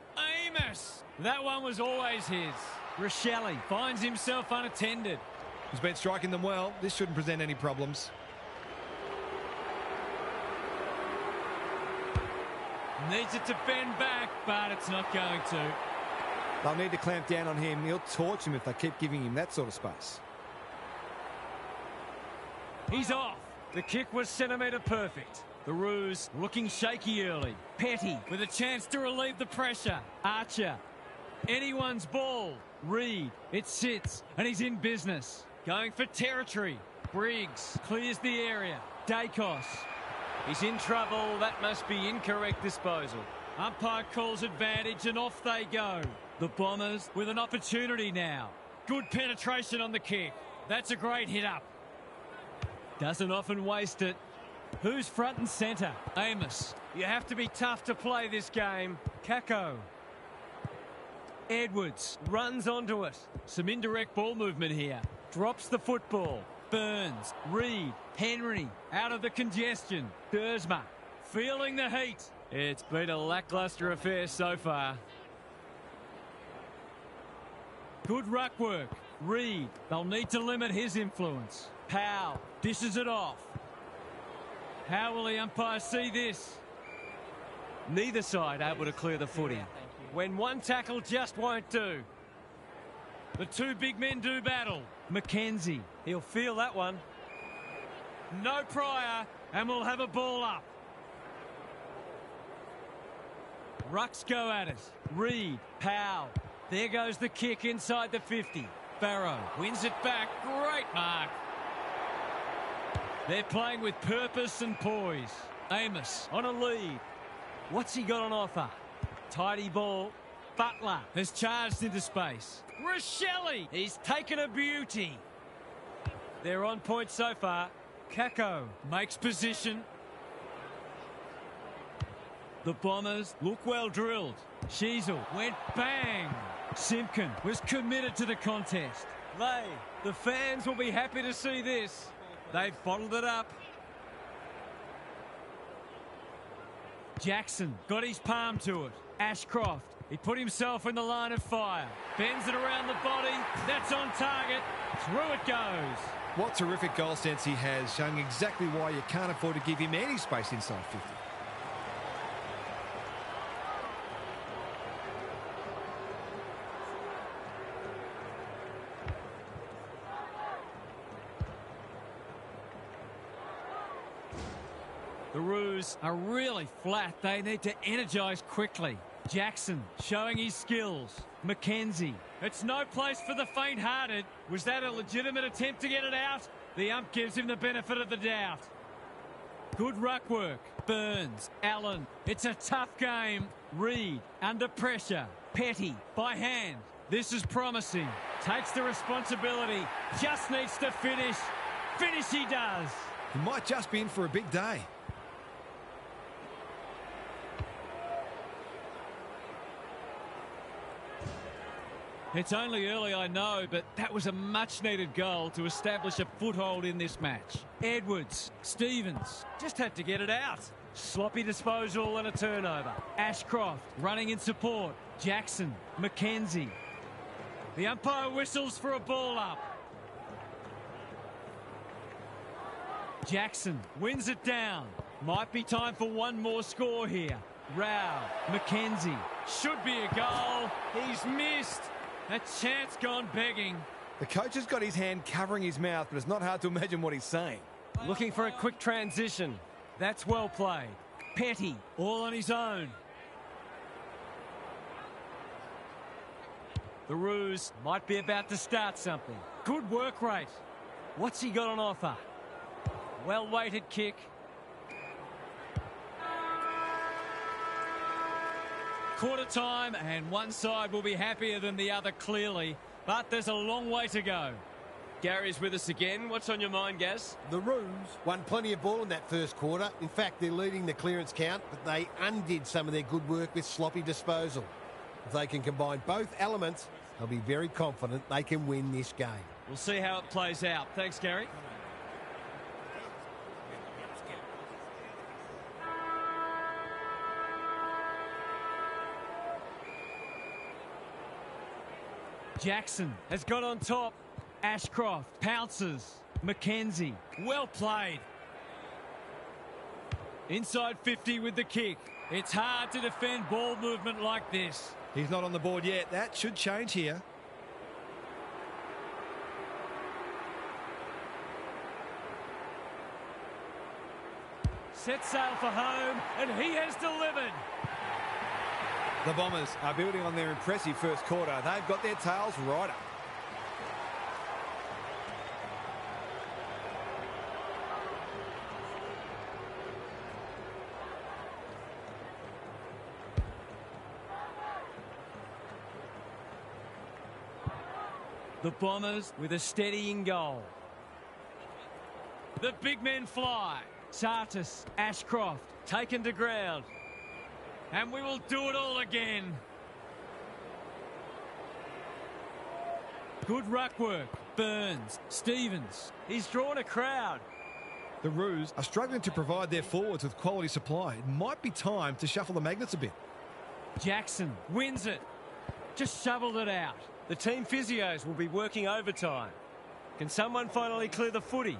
Amos. That one was always his. Rochelle finds himself unattended. He's been striking them well. This shouldn't present any problems. Needs it to bend back, but it's not going to. They'll need to clamp down on him. He'll torch him if they keep giving him that sort of space. He's off. The kick was centimetre perfect. The Roos looking shaky early. Petty with a chance to relieve the pressure. Archer. Anyone's ball. Reed. It sits and he's in business. Going for territory. Briggs clears the area. Dacos. He's in trouble. That must be incorrect disposal. Umpire calls advantage and off they go. The Bombers with an opportunity now. Good penetration on the kick. That's a great hit up. Doesn't often waste it. Who's front and centre? Amos. You have to be tough to play this game. Kako. Edwards runs onto it. Some indirect ball movement here. Drops the football. Burns. Reed. Henry. Out of the congestion. Dersma. Feeling the heat. It's been a lacklustre affair so far. Good ruck work. Reed. They'll need to limit his influence. Powell dishes it off. How will the umpire see this? Neither side able to clear the footy. When one tackle just won't do. The two big men do battle. Mackenzie. He'll feel that one. No prior, and we'll have a ball up. Rucks go at it. Reed. Powell. There goes the kick inside the 50. Barrow wins it back. Great mark. They're playing with purpose and poise. Amos on a lead. What's he got on offer? Tidy ball. Butler has charged into space. Rochelle, he's taken a beauty. They're on point so far. Kako makes position. The Bombers look well drilled. Sheasel went bang. Simpkin was committed to the contest. The fans will be happy to see this. They've bottled it up. Jackson got his palm to it. Ashcroft, he put himself in the line of fire. Bends it around the body. That's on target. Through it goes. What terrific goal sense he has, showing exactly why you can't afford to give him any space inside 50. The Roos are really flat. They need to energise quickly. Jackson showing his skills. Mackenzie. It's no place for the faint-hearted. Was that a legitimate attempt to get it out? The ump gives him the benefit of the doubt. Good ruck work. Burns. Allen. It's a tough game. Reed under pressure. Petty by hand. This is promising. Takes the responsibility. Just needs to finish. Finish he does. He might just be in for a big day. It's only early, I know, but that was a much-needed goal to establish a foothold in this match. Edwards, Stevens, just had to get it out. Sloppy disposal and a turnover. Ashcroft running in support. Jackson, Mackenzie. The umpire whistles for a ball up. Jackson wins it down. Might be time for one more score here. Rao, Mackenzie. Should be a goal. He's missed. A chance gone begging. The coach has got his hand covering his mouth, but it's not hard to imagine what he's saying. Looking for a quick transition. That's well played. Petty, all on his own. The Roos might be about to start something. Good work rate. What's he got on offer? Well-weighted kick. Quarter time, and one side will be happier than the other, clearly. But there's a long way to go. Gary's with us again. What's on your mind, Gaz? The Roos won plenty of ball in that first quarter. In fact, they're leading the clearance count, but they undid some of their good work with sloppy disposal. If they can combine both elements, they'll be very confident they can win this game. We'll see how it plays out. Thanks, Gary. Jackson has got on top. Ashcroft pounces. Mackenzie. Well played. Inside 50 with the kick. It's hard to defend ball movement like this. He's not on the board yet. That should change here. Set sail for home, and he has delivered. The Bombers are building on their impressive first quarter. They've got their tails right up. The Bombers with a steadying goal. The big men fly. Sartis, Ashcroft, taken to ground. And we will do it all again. Good ruck work. Burns, Stevens. He's drawn a crowd. The Roos are struggling to provide their forwards with quality supply. It might be time to shuffle the magnets a bit. Jackson wins it. Just shoveled it out. The team physios will be working overtime. Can someone finally clear the footy?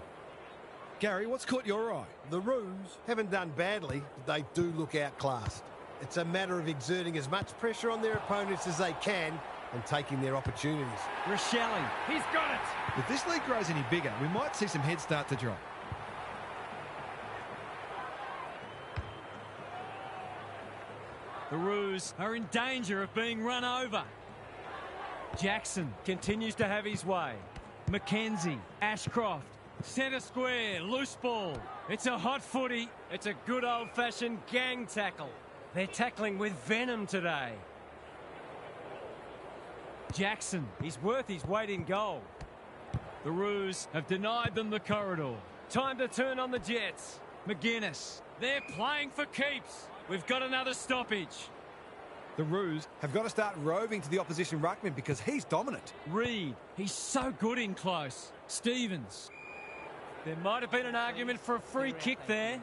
Gary, what's caught your eye? The Roos haven't done badly, but they do look outclassed. It's a matter of exerting as much pressure on their opponents as they can and taking their opportunities. Rochelle, he's got it. If this league grows any bigger, we might see some heads start to drop. The Roos are in danger of being run over. Jackson continues to have his way. Mackenzie, Ashcroft, centre square, loose ball. It's a hot footy. It's a good old-fashioned gang tackle. They're tackling with venom today. Jackson, he's worth his weight in gold. The Roos have denied them the corridor. Time to turn on the Jets. McGuinness, they're playing for keeps. We've got another stoppage. The Roos have got to start roving to the opposition ruckman because he's dominant. Reed, he's so good in close. Stevens. There might have been an argument for a free kick there.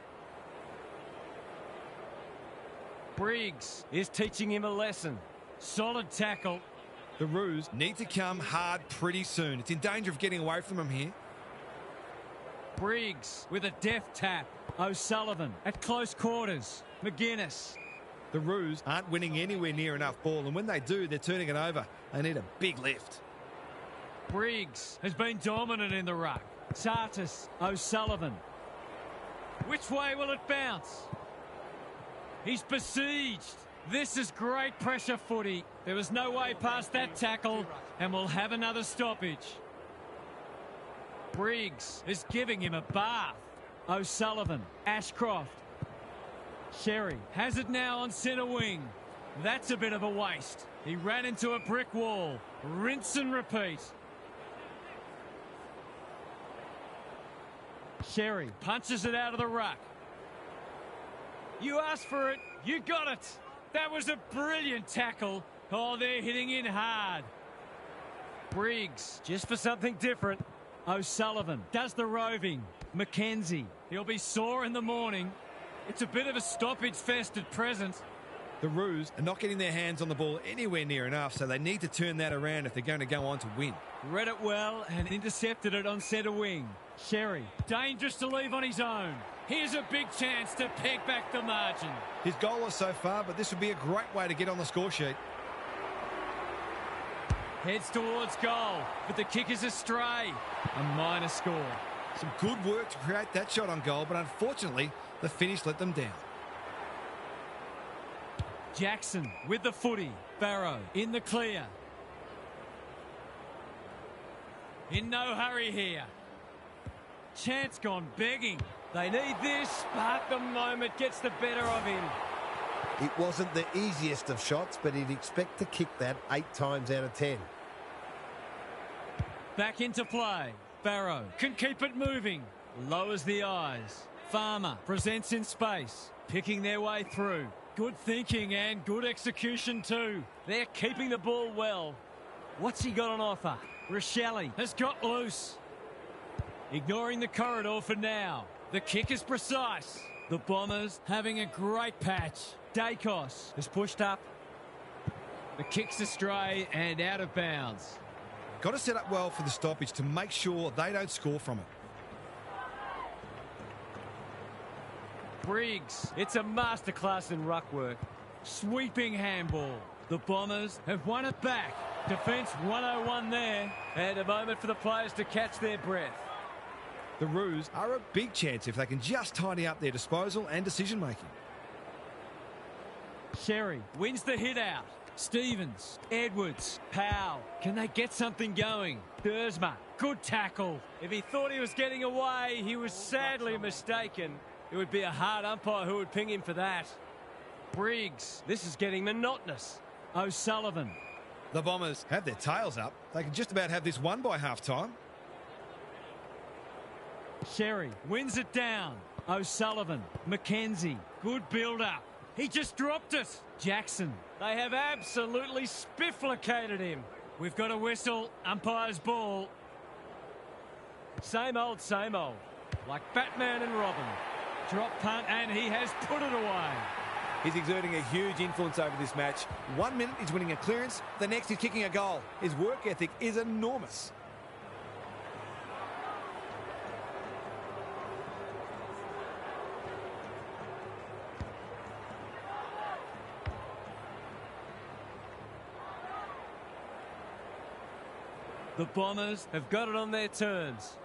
Briggs is teaching him a lesson. Solid tackle. The Roos need to come hard pretty soon. It's in danger of getting away from them here. Briggs with a deft tap. O'Sullivan at close quarters. McGuinness. The Roos aren't winning anywhere near enough ball, and when they do, they're turning it over. They need a big lift. Briggs has been dominant in the ruck. Sartis, O'Sullivan. Which way will it bounce? He's besieged. This is great pressure footy. There was no way past that tackle, and we'll have another stoppage. Briggs is giving him a bath. O'Sullivan, Ashcroft. Sherry has it now on centre wing. That's a bit of a waste. He ran into a brick wall. Rinse and repeat. Sherry punches it out of the ruck. You asked for it. You got it. That was a brilliant tackle. Oh, they're hitting in hard. Briggs, just for something different. O'Sullivan does the roving. Mackenzie, he'll be sore in the morning. It's a bit of a stoppage fest at present. The Roos are not getting their hands on the ball anywhere near enough, so they need to turn that around if they're going to go on to win. Read it well and intercepted it on centre wing. Sherry, dangerous to leave on his own. Here's a big chance to peg back the margin. His goalless so far, but this would be a great way to get on the score sheet. Heads towards goal, but the kick is astray. A minor score. Some good work to create that shot on goal, but unfortunately, the finish let them down. Jackson with the footy. Barrow in the clear. In no hurry here. Chance gone begging. They need this, but the moment gets the better of him. It wasn't the easiest of shots, but he'd expect to kick that 8 times out of 10. Back into play. Barrow can keep it moving. Lowers the eyes. Farmer presents in space. Picking their way through. Good thinking and good execution too. They're keeping the ball well. What's he got on offer? Rochelle has got loose. Ignoring the corridor for now. The kick is precise. The Bombers having a great patch. Dacos is pushed up. The kick's astray and out of bounds. Got to set up well for the stoppage to make sure they don't score from it. Briggs, it's a masterclass in ruck work. Sweeping handball. The Bombers have won it back. Defence 101 there. And a moment for the players to catch their breath. The Roos are a big chance if they can just tidy up their disposal and decision-making. Sherry wins the hit out. Stevens, Edwards, Powell. Can they get something going? Dersma, good tackle. If he thought he was getting away, he was sadly mistaken. It would be a hard umpire who would ping him for that. Briggs, this is getting monotonous. O'Sullivan. The Bombers have their tails up. They can just about have this won by half-time. Sherry wins it down. O'Sullivan, Mackenzie, good build-up. He just dropped it. Jackson, they have absolutely spifflicated him. We've got a whistle, umpire's ball. Same old, like Batman and Robin. Drop punt, and he has put it away. He's exerting a huge influence over this match. 1 minute he's winning a clearance, the next he's kicking a goal. His work ethic is enormous. The Bombers have got it on their terms.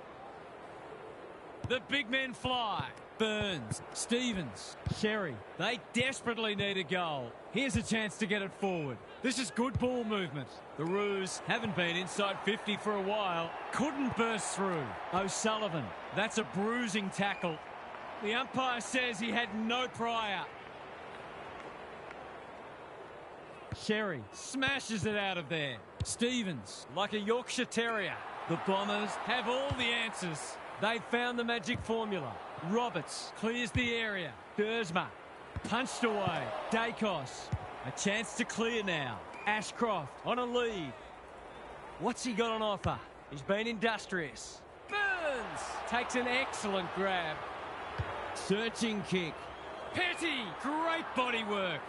The big men fly. Burns, Stevens, Sherry. They desperately need a goal. Here's a chance to get it forward. This is good ball movement. The Roos haven't been inside 50 for a while. Couldn't burst through. O'Sullivan, that's a bruising tackle. The umpire says he had no prior. Sherry smashes it out of there. Stevens, like a Yorkshire Terrier. The Bombers have all the answers. They've found the magic formula. Roberts clears the area. Dersma punched away. Dacos, a chance to clear now. Ashcroft on a lead. What's he got on offer? He's been industrious. Burns takes an excellent grab. Searching kick. Petty, great body work.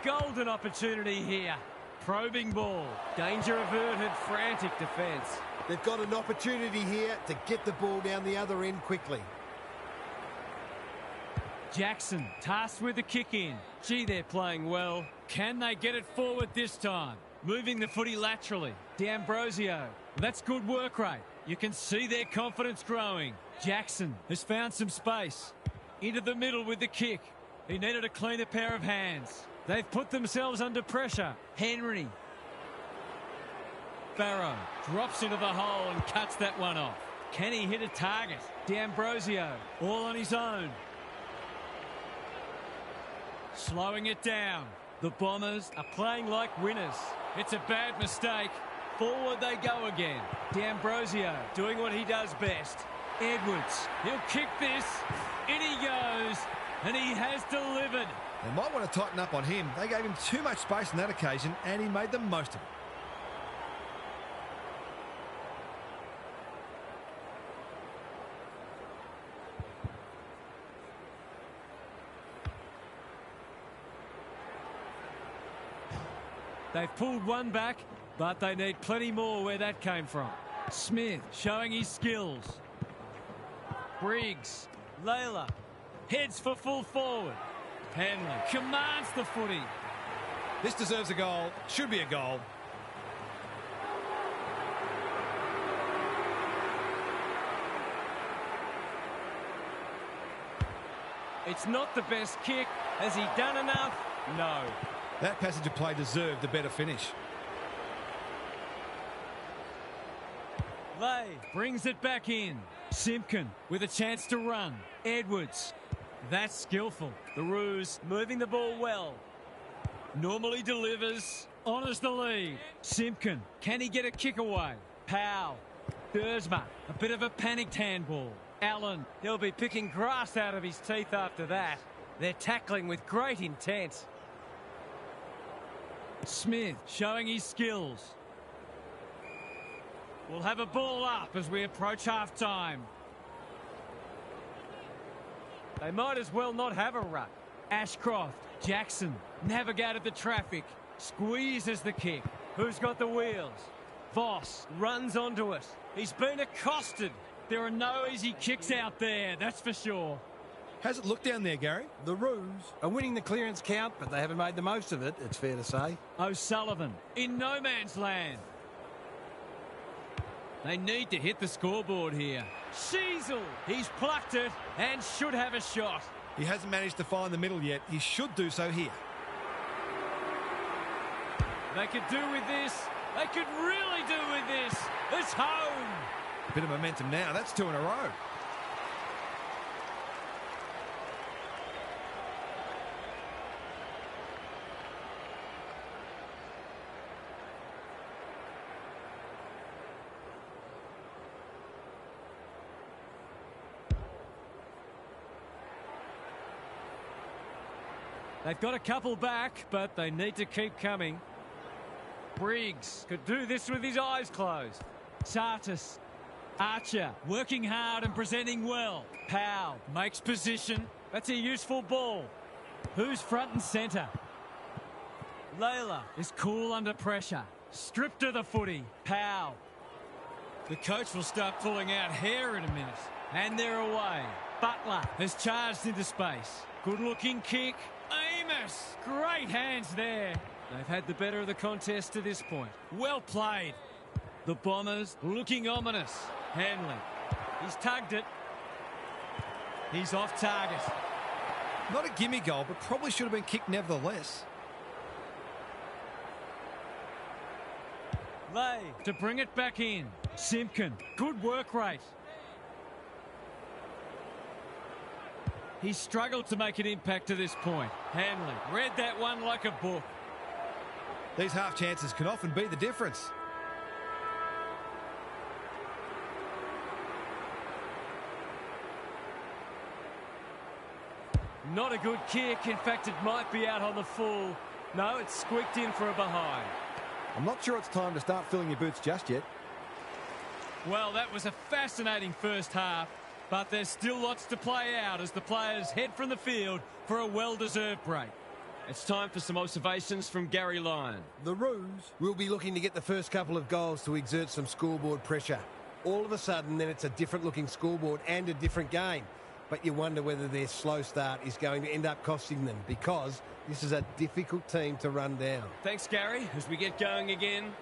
Golden opportunity here. Probing ball. Danger averted, frantic defence. They've got an opportunity here to get the ball down the other end quickly. Jackson tasked with the kick in. Gee, they're playing well. Can they get it forward this time? Moving the footy laterally. D'Ambrosio. That's good work rate. You can see their confidence growing. Jackson has found some space. Into the middle with the kick. He needed a cleaner pair of hands. They've put themselves under pressure. Henry. Barrow drops into the hole and cuts that one off. Can he hit a target? D'Ambrosio all on his own. Slowing it down. The Bombers are playing like winners. It's a bad mistake. Forward they go again. D'Ambrosio doing what he does best. Edwards, he'll kick this. In he goes, and he has delivered. They might want to tighten up on him. They gave him too much space on that occasion, and he made the most of it. They've pulled one back, but they need plenty more where that came from. Smith showing his skills. Briggs, Layla, heads for full forward. Hanley commands the footy. This deserves a goal. Should be a goal. It's not the best kick. Has he done enough? No. That passage of play deserved a better finish. Lay brings it back in. Simpkin with a chance to run. Edwards. That's skillful. The Roos moving the ball well. Normally delivers. Honours the lead. Simpkin. Can he get a kick away? Powell. Dersma. A bit of a panicked handball. Allen. He'll be picking grass out of his teeth after that. They're tackling with great intent. Smith showing his skills. We'll have a ball up as we approach half-time. They might as well not have a ruck. Ashcroft, Jackson, navigated the traffic, squeezes the kick. Who's got the wheels? Voss runs onto it. He's been accosted. There are no easy kicks out there, that's for sure. How's it look down there, Gary? The Roos are winning the clearance count, but they haven't made the most of it, it's fair to say. O'Sullivan in no man's land. They need to hit the scoreboard here. Sheasel, he's plucked it and should have a shot. He hasn't managed to find the middle yet. He should do so here. They could do with this. They could really do with this. It's home. A bit of momentum now. That's 2 in a row. They've got a couple back, but they need to keep coming. Briggs could do this with his eyes closed. Sartis. Archer working hard and presenting well. Powell makes position. That's a useful ball. Who's front and centre? Layla is cool under pressure. Stripped of the footy. Powell. The coach will start pulling out hair in a minute. And they're away. Butler has charged into space. Good looking kick. Amos. Great hands there. They've had the better of the contest to this point. Well played. The Bombers looking ominous. Hanley. He's tugged it. He's off target. Not a gimme goal, but probably should have been kicked nevertheless. Lay to bring it back in. Simpkin. Good work rate. He's struggled to make an impact to this point. Hanley read that one like a book. These half chances can often be the difference. Not a good kick. In fact, it might be out on the full. No, it's squeaked in for a behind. I'm not sure it's time to start filling your boots just yet. Well, that was a fascinating first half, but there's still lots to play out as the players head from the field for a well-deserved break. It's time for some observations from Gary Lyon. The Roos will be looking to get the first couple of goals to exert some scoreboard pressure. All of a sudden, then it's a different-looking scoreboard and a different game. But you wonder whether their slow start is going to end up costing them, because this is a difficult team to run down. Thanks, Gary, as we get going again.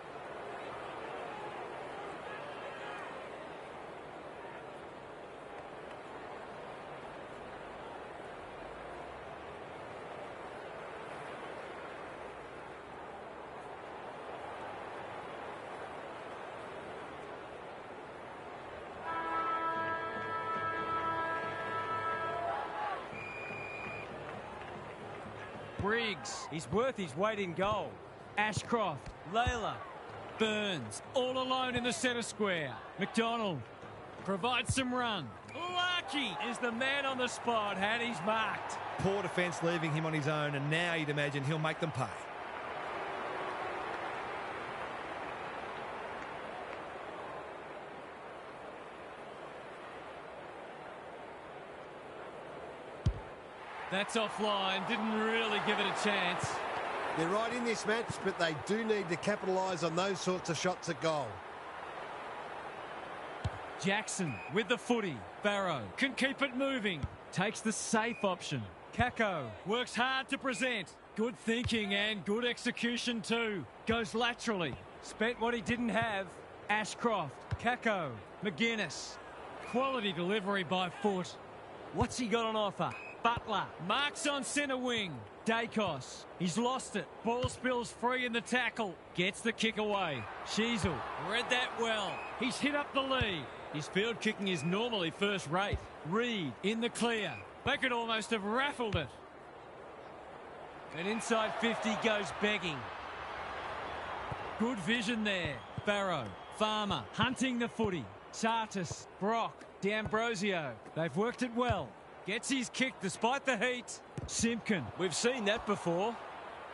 Briggs, he's worth his weight in gold. Ashcroft, Layla, Burns, all alone in the centre square. McDonald provides some run. Lucky is the man on the spot, and he's marked. Poor defence leaving him on his own, and now you'd imagine he'll make them pay. That's offline, didn't really give it a chance. They're right in this match, but they do need to capitalise on those sorts of shots at goal. Jackson with the footy. Barrow can keep it moving. Takes the safe option. Kako works hard to present. Good thinking and good execution too. Goes laterally. Spent what he didn't have. Ashcroft, Kako, McGuinness. Quality delivery by foot. What's he got on offer? Butler marks on centre wing. Dacos, he's lost it. Ball spills free in the tackle. Gets the kick away. Sheasel read that well. He's hit up the lead. His field kicking is normally first rate. Reed in the clear. They could almost have raffled it. And inside 50 goes begging. Good vision there. Barrow, Farmer hunting the footy. Sartis, Brock, D'Ambrosio. They've worked it well. Gets his kick despite the heat. Simpkin, we've seen that before.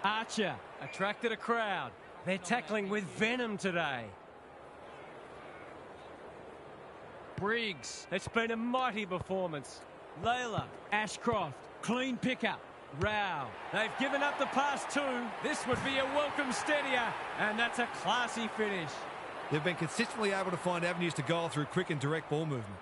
Archer attracted a crowd. They're tackling with venom today. Briggs, it's been a mighty performance. Layla, Ashcroft, clean pickup. Rao, they've given up the pass too. This would be a welcome steadier, and that's a classy finish. They've been consistently able to find avenues to goal through quick and direct ball movement.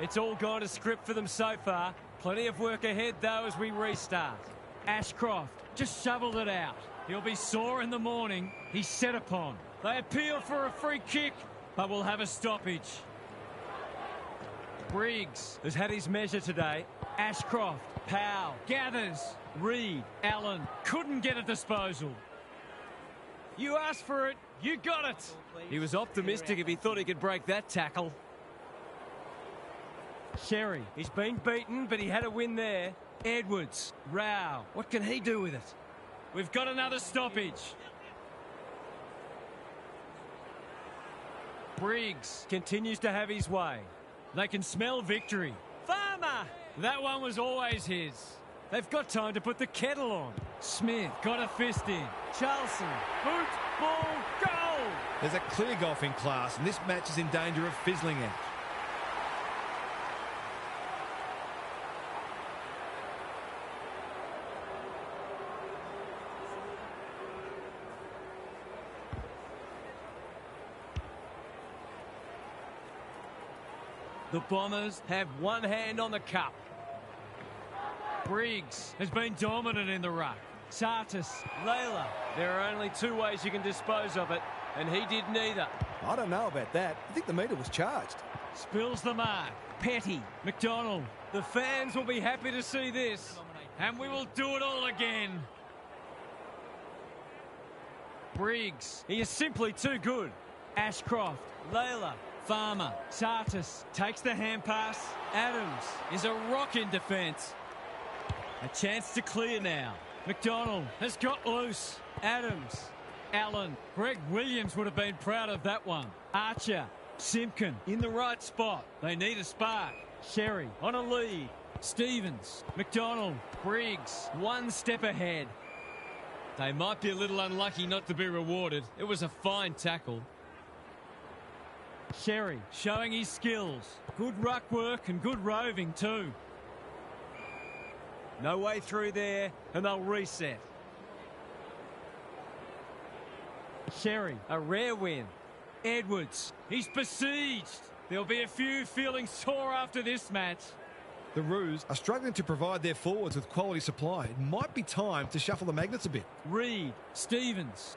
It's all gone to script for them so far. Plenty of work ahead, though, as we restart. Ashcroft just shoveled it out. He'll be sore in the morning. He's set upon. They appeal for a free kick, but will have a stoppage. Briggs has had his measure today. Ashcroft, Powell, gathers. Reed, Allen, couldn't get a disposal. You asked for it, you got it. He was optimistic if he thought he could break that tackle. Sherry, he's been beaten, but he had a win there. Edwards, Rao, what can he do with it? We've got another stoppage. Briggs continues to have his way. They can smell victory. Farmer! That one was always his. They've got time to put the kettle on. Smith got a fist in. Charlson, boot, ball, goal! There's a clear golfing class, and this match is in danger of fizzling out. The Bombers have one hand on the cup. Briggs has been dominant in the ruck. Sartis, Layla. There are only two ways you can dispose of it, and he did neither. I don't know about that. I think the meter was charged. Spills the mark. Petty, McDonald. The fans will be happy to see this, and we will do it all again. Briggs, he is simply too good. Ashcroft, Layla, Farmer, Sartis takes the hand pass. Adams is a rock in defence. A chance to clear now. McDonald has got loose. Adams, Allen, Greg Williams would have been proud of that one. Archer, Simpkin in the right spot. They need a spark. Sherry on a lead. Stevens, McDonald, Briggs, one step ahead. They might be a little unlucky not to be rewarded. It was a fine tackle. Sherry showing his skills. Good ruck work and good roving too. No way through there, and they'll reset. Sherry, a rare win. Edwards, he's besieged. There'll be a few feeling sore after this match. The Roos are struggling to provide their forwards with quality supply. It might be time to shuffle the magnets a bit. Reed, Stevens.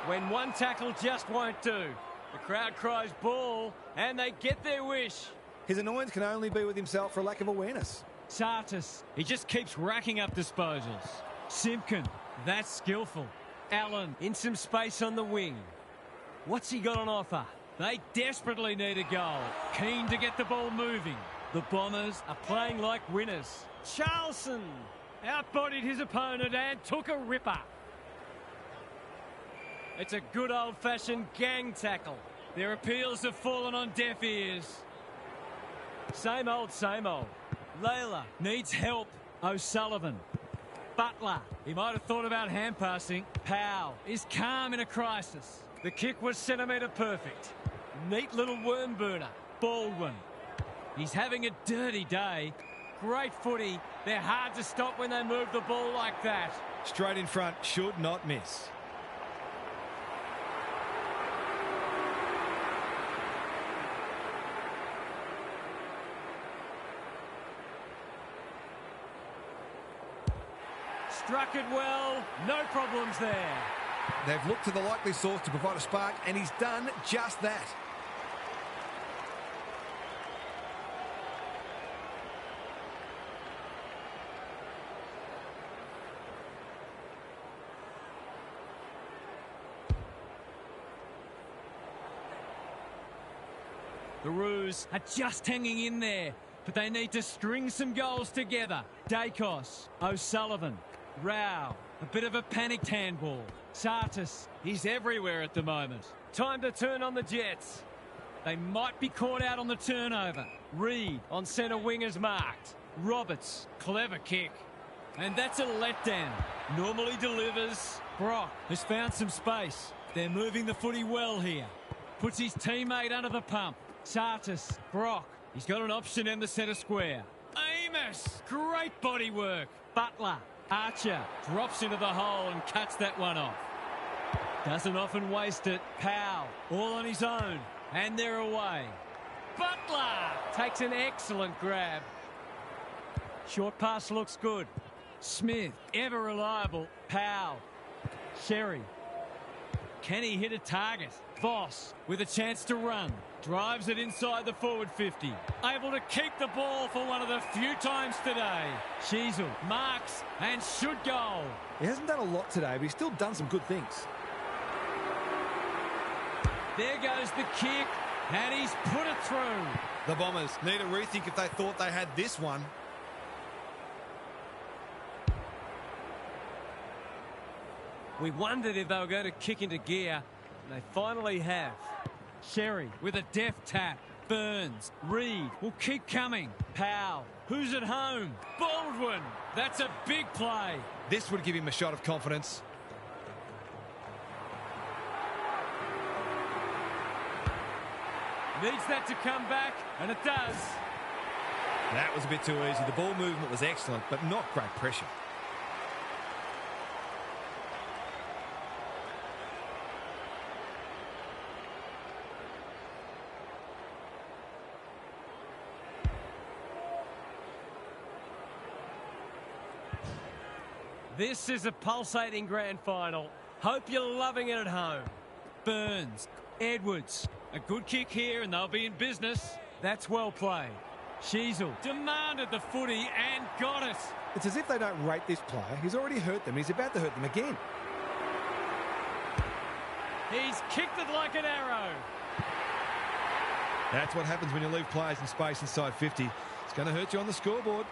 When one tackle just won't do. The crowd cries ball, and they get their wish. His annoyance can only be with himself for a lack of awareness. Sartis, he just keeps racking up disposals. Simpkin, that's skillful. Allen in some space on the wing. What's he got on offer? They desperately need a goal. Keen to get the ball moving. The Bombers are playing like winners. Charlson outbodied his opponent and took a ripper. It's a good old-fashioned gang tackle. Their appeals have fallen on deaf ears. Same old, same old. Layla needs help. O'Sullivan. Butler, he might have thought about hand passing. Powell is calm in a crisis. The kick was centimetre perfect. Neat little worm burner. Baldwin. He's having a dirty day. Great footy. They're hard to stop when they move the ball like that. Straight in front, should not miss. Struck it well, no problems there. They've looked to the likely source to provide a spark, and he's done just that. The Roos are just hanging in there, but they need to string some goals together. Dacos, O'Sullivan, Rao, a bit of a panicked handball. Sartis, he's everywhere at the moment. Time to turn on the Jets. They might be caught out on the turnover. Reed on centre wing is marked. Roberts, clever kick. And that's a letdown. Normally delivers. Brock has found some space. They're moving the footy well here. Puts his teammate under the pump. Sartis, Brock. He's got an option in the centre square. Amos, great body work. Butler, Archer drops into the hole and cuts that one off. Doesn't often waste it. Powell, all on his own. And they're away. Butler takes an excellent grab. Short pass looks good. Smith, ever reliable. Powell. Sherry. Can he hit a target? Voss with a chance to run. Drives it inside the forward 50. Able to keep the ball for one of the few times today. Sheasel marks and should goal. He hasn't done a lot today, but he's still done some good things. There goes the kick, and he's put it through. The Bombers need a rethink if they thought they had this one. We wondered if they were going to kick into gear, and they finally have. Sherry with a deft tap. Burns. Reed will keep coming. Powell. Who's at home? Baldwin. That's a big play. This would give him a shot of confidence. Needs that to come back, and it does. That was a bit too easy. The ball movement was excellent, but not great pressure. This is a pulsating grand final. Hope you're loving it at home. Burns. Edwards. A good kick here and they'll be in business. That's well played. Sheasel demanded the footy and got it. It's as if they don't rate this player. He's already hurt them. He's about to hurt them again. He's kicked it like an arrow. That's what happens when you leave players in space inside 50. It's going to hurt you on the scoreboard.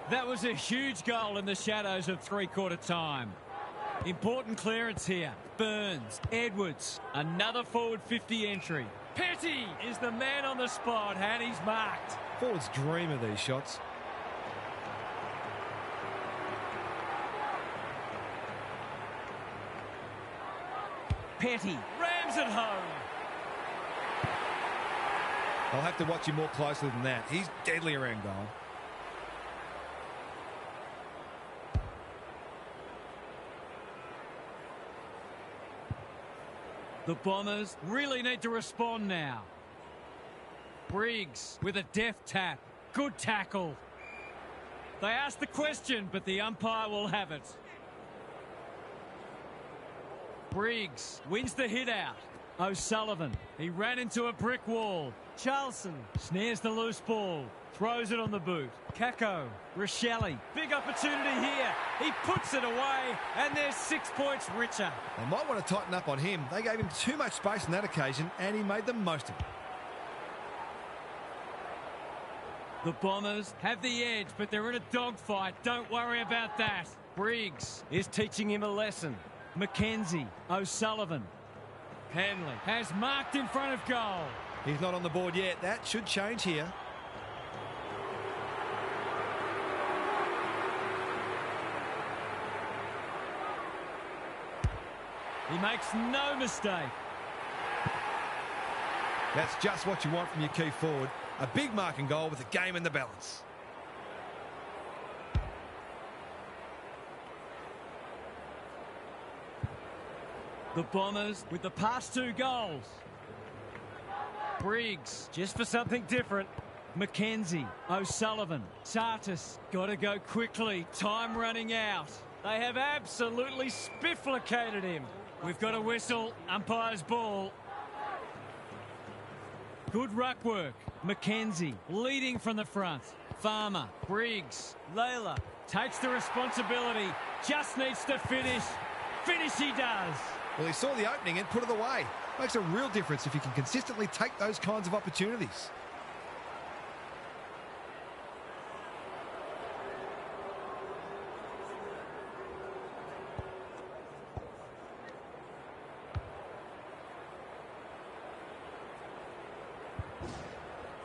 That was a huge goal in the shadows of three-quarter time. Important clearance here. Burns, Edwards, another forward 50 entry. Petty is the man on the spot and he's marked. Forwards dream of these shots. Petty rams it home. I'll have to watch him more closely than that. He's deadly around goal. The Bombers really need to respond now. Briggs with a deft tap. Good tackle. They asked the question, but the umpire will have it. Briggs wins the hit out. O'Sullivan, he ran into a brick wall. Charlson snares the loose ball. Throws it on the boot. Kako, Rochelle, big opportunity here. He puts it away, and they're 6 points richer. They might want to tighten up on him. They gave him too much space on that occasion, and he made the most of it. The Bombers have the edge, but they're in a dogfight. Don't worry about that. Briggs is teaching him a lesson. McKenzie, O'Sullivan. Hanley has marked in front of goal. He's not on the board yet. That should change here. He makes no mistake. That's just what you want from your key forward. A big marking goal with the game in the balance. The Bombers with the past 2 goals. Briggs, just for something different. McKenzie, O'Sullivan, Sartis, got to go quickly. Time running out. They have absolutely spifflicated him. We've got a whistle. Umpire's ball. Good ruck work. McKenzie leading from the front. Farmer, Briggs, Layla takes the responsibility. Just needs to finish. Finish he does. Well, he saw the opening and put it away. Makes a real difference if you can consistently take those kinds of opportunities.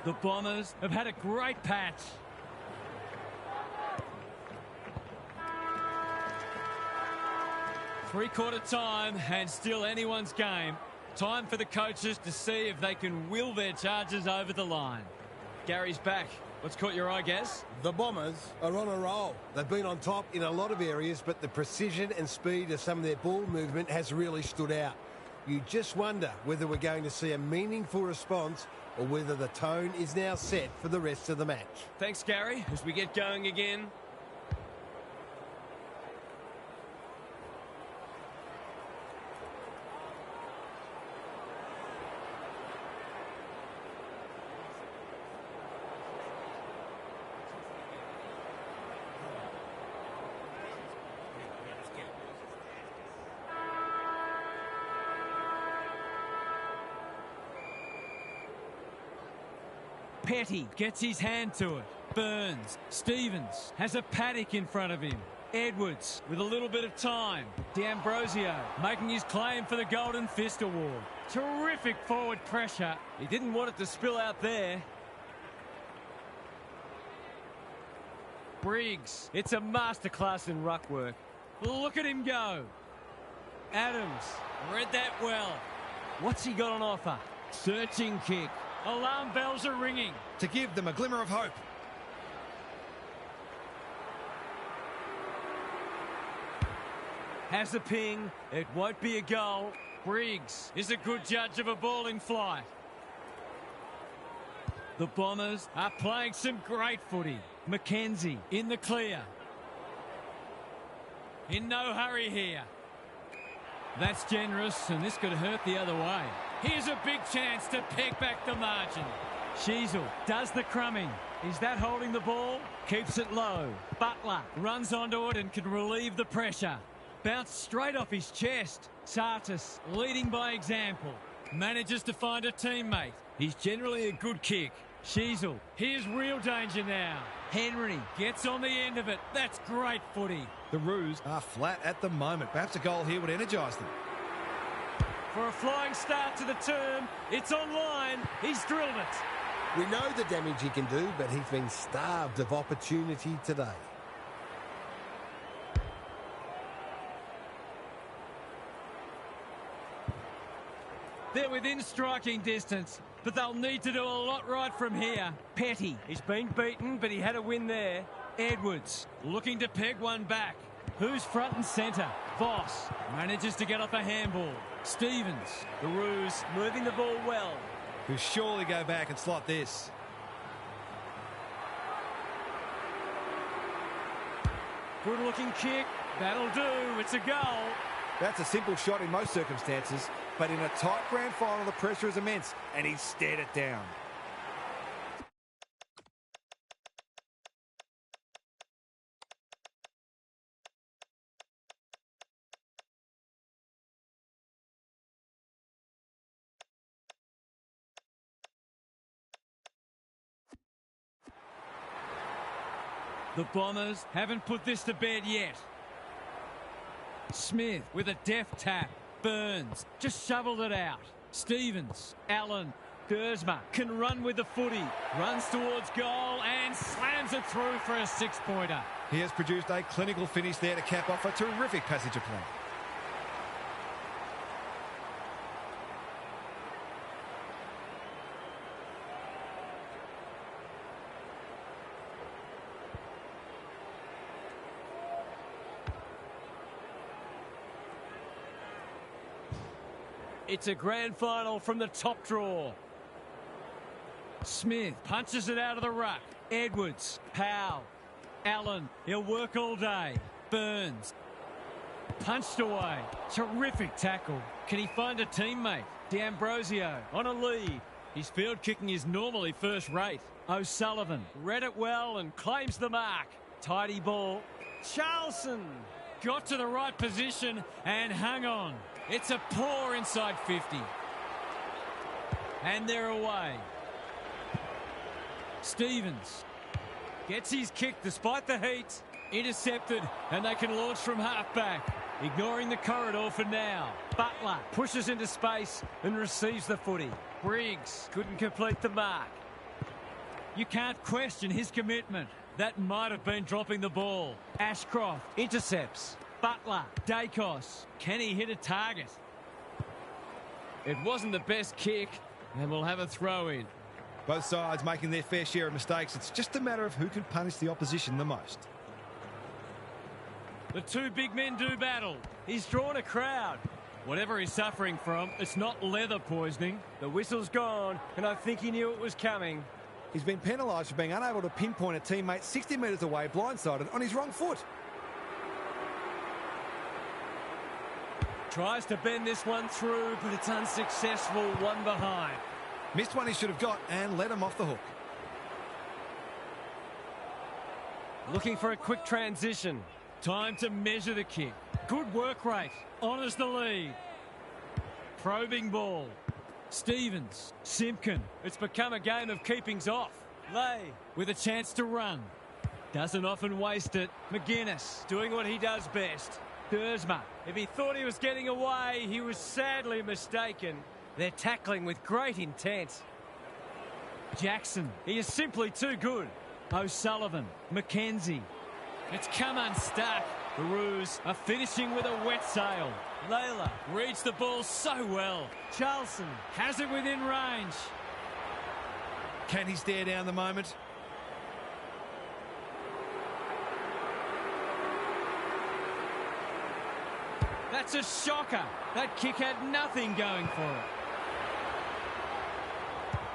The Bombers have had a great patch. Three-quarter time and still anyone's game. Time for the coaches to see if they can will their charges over the line. Gary's back. What's caught your eye, Gaz? The Bombers are on a roll. They've been on top in a lot of areas, but the precision and speed of some of their ball movement has really stood out. You just wonder whether we're going to see a meaningful response or whether the tone is now set for the rest of the match. Thanks, Gary. As we get going again. Petty gets his hand to it. Burns. Stevens has a paddock in front of him. Edwards with a little bit of time. D'Ambrosio making his claim for the Golden Fist Award. Terrific forward pressure. He didn't want it to spill out there. Briggs. It's a masterclass in ruck work. Look at him go. Adams read that well. What's he got on offer? Searching kick. Alarm bells are ringing. To give them a glimmer of hope. Has a ping. It won't be a goal. Briggs is a good judge of a ball in flight. The Bombers are playing some great footy. Mackenzie in the clear. In no hurry here. That's generous, and this could hurt the other way. Here's a big chance to peg back the margin. Sheasel does the crumbing. Is that holding the ball? Keeps it low. Butler runs onto it and can relieve the pressure. Bounced straight off his chest. Sartis leading by example. Manages to find a teammate. He's generally a good kick. Sheasel, here's real danger now. Henry gets on the end of it. That's great footy. The Roos are flat at the moment. Perhaps a goal here would energise them. For a flying start to the term, it's online. He's drilled it. We know the damage he can do, but he's been starved of opportunity today. They're within striking distance, but they'll need to do a lot right from here. Petty, he's been beaten, but he had a win there. Edwards, looking to peg one back. Who's front and centre? Voss manages to get off a handball. Stevens, the Roos, moving the ball well. Who surely go back and slot this. Good looking kick. That'll do. It's a goal. That's a simple shot in most circumstances, but in a tight grand final, the pressure is immense, and he stared it down. The Bombers haven't put this to bed yet. Smith with a deft tap. Burns just shoveled it out. Stevens, Allen, Gersma can run with the footy. Runs towards goal and slams it through for a six-pointer. He has produced a clinical finish there to cap off a terrific passage of play. It's a grand final from the top draw. Smith punches it out of the ruck. Edwards, Powell, Allen, he'll work all day. Burns, punched away. Terrific tackle. Can he find a teammate? D'Ambrosio on a lead. His field kicking is normally first rate. O'Sullivan read it well and claims the mark. Tidy ball. Charlson got to the right position and hung on. It's a poor inside 50. And they're away. Stevens gets his kick despite the heat. Intercepted, and they can launch from halfback. Ignoring the corridor for now. Butler pushes into space and receives the footy. Briggs couldn't complete the mark. You can't question his commitment. That might have been dropping the ball. Ashcroft intercepts. Butler, Dacos, can he hit a target? It wasn't the best kick, and we'll have a throw in. Both sides making their fair share of mistakes. It's just a matter of who can punish the opposition the most. The two big men do battle. He's drawn a crowd. Whatever he's suffering from, it's not leather poisoning. The whistle's gone, and I think he knew it was coming. He's been penalised for being unable to pinpoint a teammate 60 metres away, blindsided, on his wrong foot. Tries to bend this one through, but it's unsuccessful, one behind. Missed one he should have got and let him off the hook. Looking for a quick transition. Time to measure the kick. Good work rate. Honours the lead. Probing ball. Stevens. Simpkin. It's become a game of keepings off. Lay. With a chance to run. Doesn't often waste it. McGuinness doing what he does best. Dersma. If he thought he was getting away, he was sadly mistaken. They're tackling with great intent. Jackson. He is simply too good. O'Sullivan. McKenzie. It's come unstuck. The Roos are finishing with a wet sail. Layla Reads the ball so well. Charlson Has it within range. Can he stare down the moment? That's a shocker. That kick had nothing going for it.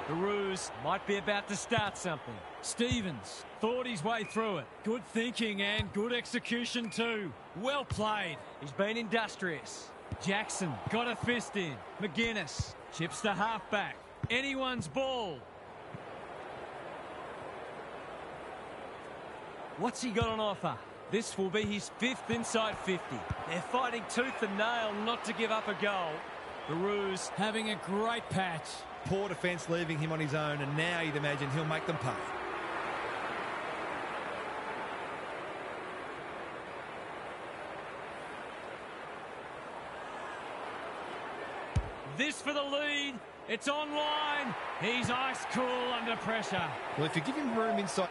The Roos might be about to start something. Stevens thought his way through it. Good thinking and good execution too. Well played. He's been industrious. Jackson got a fist in. McGuinness chips the halfback. Anyone's ball. What's he got on offer? This will be his 5th inside 50. They're fighting tooth and nail not to give up a goal. The Roos having a great patch. Poor defence leaving him on his own, and now you'd imagine he'll make them pay. This for the lead. It's online. He's ice cool under pressure. Well, if you give him room inside...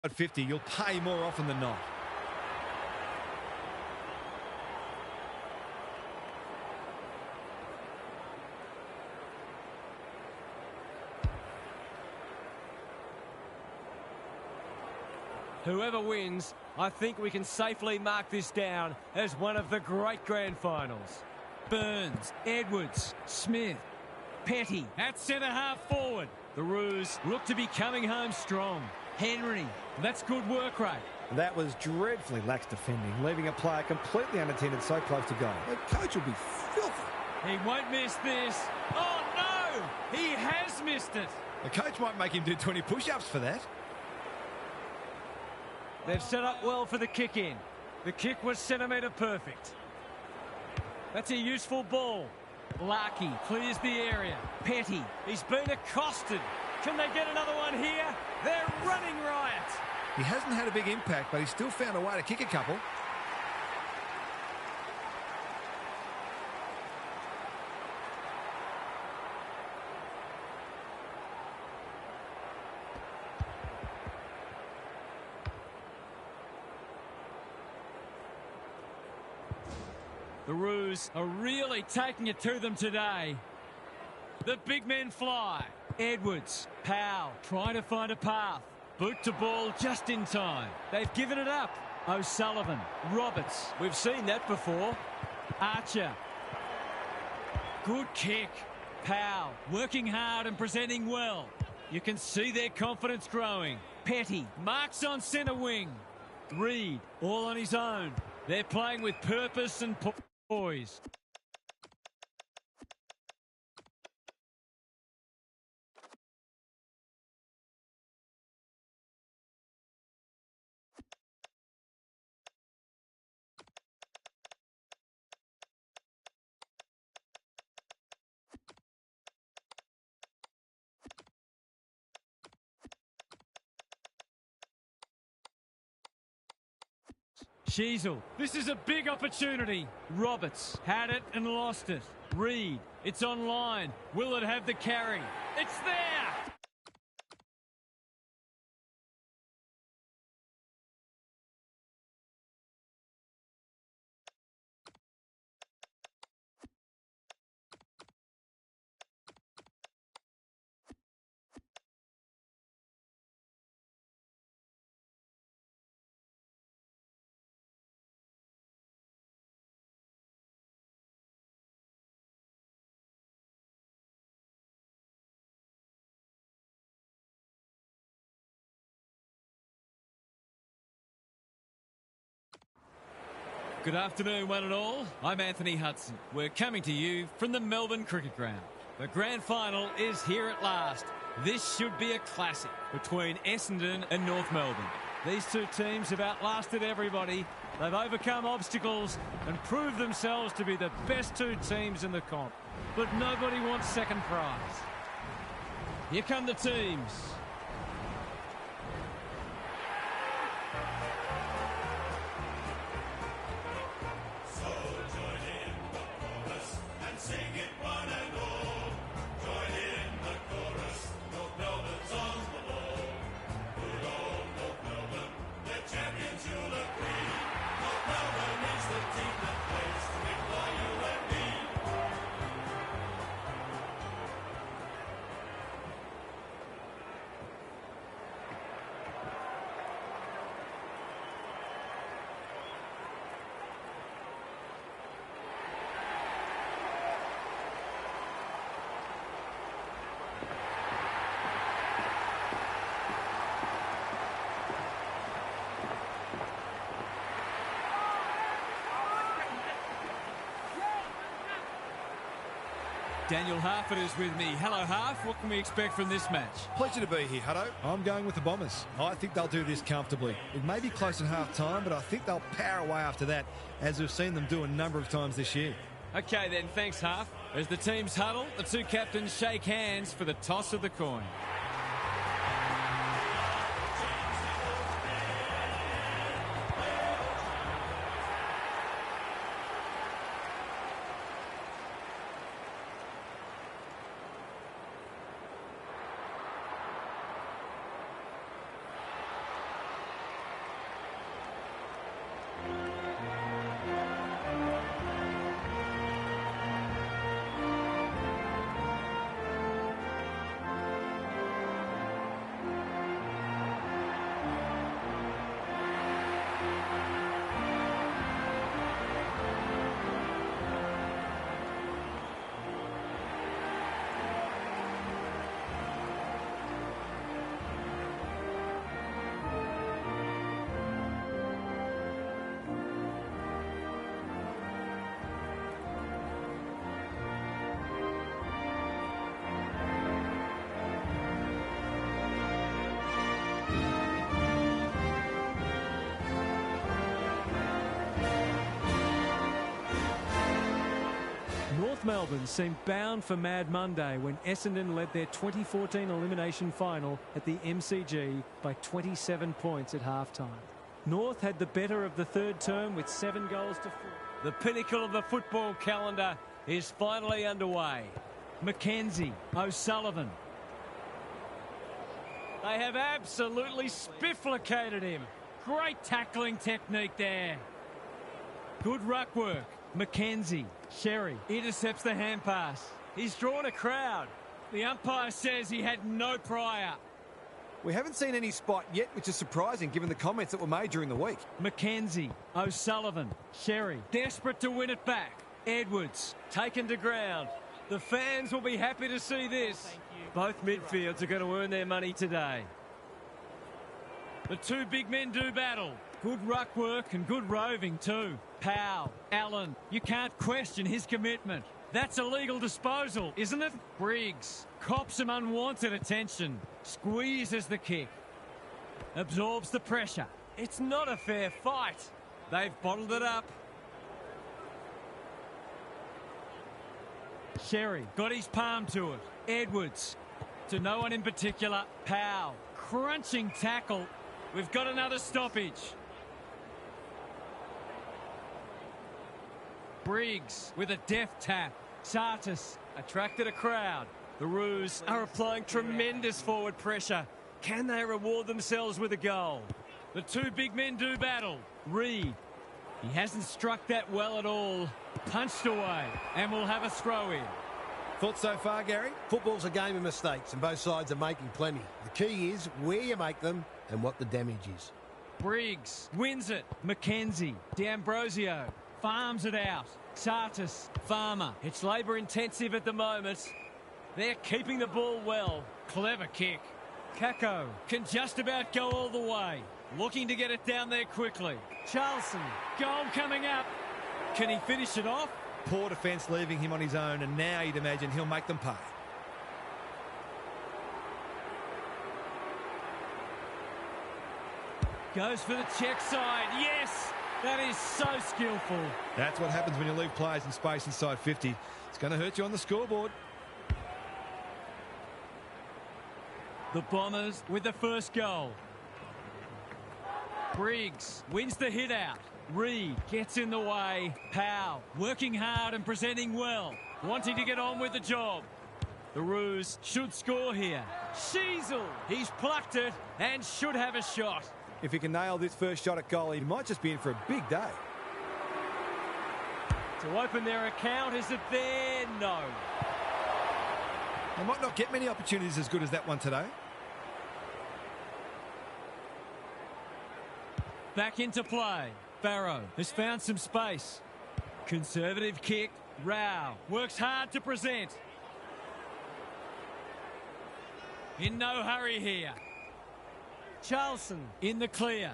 At 50, you'll pay more often than not. Whoever wins, I think we can safely mark this down as one of the great grand finals. Burns, Edwards, Smith, Petty at centre-half forward. The Roos look to be coming home strong. Henry, that's good work rate. That was dreadfully lax defending, leaving a player completely unattended so close to goal. The coach will be filthy. He won't miss this. Oh, no! He has missed it. The coach might make him do 20 push-ups for that. They've set up well for the kick in. The kick was centimetre perfect. That's a useful ball. Larkey clears the area. Petty. He's been accosted. Can they get another one here? They're running riot. He hasn't had a big impact, but he's still found a way to kick a couple. The Roos are really taking it to them today. The big men fly. Edwards, Powell, trying to find a path. Boot to ball just in time. They've given it up. O'Sullivan, Roberts. We've seen that before. Archer. Good kick. Powell, working hard and presenting well. You can see their confidence growing. Petty marks on centre wing. Reed all on his own. They're playing with purpose and poise. Sheasel, this is a big opportunity. Roberts had it and lost it. Reed, it's online. Will it have the carry? It's there! Good afternoon, one and all. I'm Anthony Hudson. We're coming to you from the Melbourne Cricket Ground. The grand final is here at last. This should be a classic between Essendon and North Melbourne. These two teams have outlasted everybody. They've overcome obstacles and proved themselves to be the best two teams in the comp. But nobody wants second prize. Here come the teams. Daniel Harford is with me. Hello, Harf. What can we expect from this match? Pleasure to be here, Hutto. I'm going with the Bombers. I think they'll do this comfortably. It may be close in half-time, but I think they'll power away after that, as we've seen them do a number of times this year. Okay, then. Thanks, Harf. As the teams huddle, the two captains shake hands for the toss of the coin. North Melbourne seemed bound for Mad Monday when Essendon led their 2014 elimination final at the MCG by 27 points at halftime. North had the better of the third term with 7 goals to 4. The pinnacle of the football calendar is finally underway. Mackenzie, O'Sullivan. They have absolutely spifflicated him. Great tackling technique there. Good ruck work. Mackenzie, Sherry intercepts the hand pass. He's drawn a crowd. The umpire says he had no prior. We haven't seen any spot yet, which is surprising given the comments that were made during the week. Mackenzie, O'Sullivan, Sherry, desperate to win it back. Edwards, taken to ground. The fans will be happy to see this. Both midfields are going to earn their money today. The two big men do battle. Good ruck work and good roving too. Powell, Allen, you can't question his commitment. That's a legal disposal, isn't it? Briggs cops some unwanted attention. Squeezes the kick. Absorbs the pressure. It's not a fair fight. They've bottled it up. Sherry got his palm to it. Edwards to no one in particular. Powell, crunching tackle. We've got another stoppage. Briggs with a deft tap. Sartis attracted a crowd. The Roos are applying tremendous forward pressure. Can they reward themselves with a goal? The two big men do battle. Reed, he hasn't struck that well at all. Punched away, and we'll have a throw in. Thoughts so far, Gary? Football's a game of mistakes, and both sides are making plenty. The key is where you make them and what the damage is. Briggs wins it. McKenzie, D'Ambrosio farms it out. Sartis, Farmer. It's labour intensive at the moment. They're keeping the ball well. Clever kick. Kako can just about go all the way. Looking to get it down there quickly. Charlson, goal coming up. Can he finish it off? Poor defence leaving him on his own, and now you'd imagine he'll make them pay. Goes for the check side. Yes! That is so skillful. That's what happens when you leave players in space inside 50. It's going to hurt you on the scoreboard. The Bombers with the first goal. Briggs wins the hit out. Reed gets in the way. Powell working hard and presenting well. Wanting to get on with the job. The Roos should score here. Sheasel, he's plucked it and should have a shot. If he can nail this first shot at goal, he might just be in for a big day. To open their account, is it there? No. They might not get many opportunities as good as that one today. Back into play. Barrow has found some space. Conservative kick. Rao works hard to present. In no hurry here. Charlson in the clear.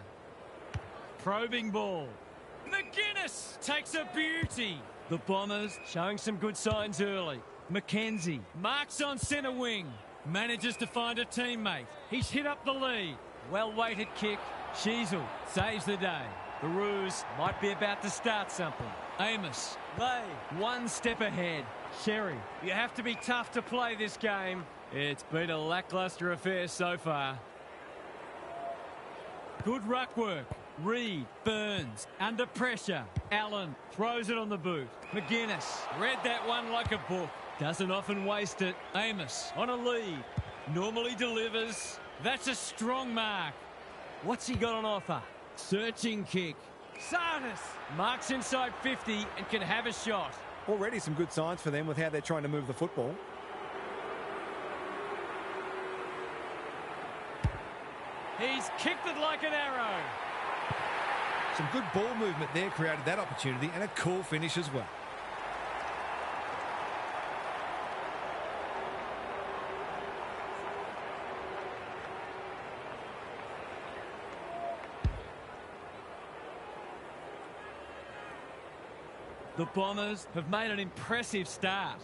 Probing ball. McGuinness takes a beauty. The Bombers showing some good signs early. McKenzie marks on centre wing. Manages to find a teammate. He's hit up the lead. Well-weighted kick. Sheasel saves the day. The Roos might be about to start something. Amos, they one step ahead. Sherry, you have to be tough to play this game. It's been a lacklustre affair so far. Good ruck work. Reed, Burns, under pressure. Allen throws it on the boot. McGuinness read that one like a book. Doesn't often waste it. Amos on a lead. Normally delivers. That's a strong mark. What's he got on offer? Searching kick. Sartis marks inside 50 and can have a shot. Already some good signs for them with how they're trying to move the football. He's kicked it like an arrow. Some good ball movement there created that opportunity, and a cool finish as well. The Bombers have made an impressive start.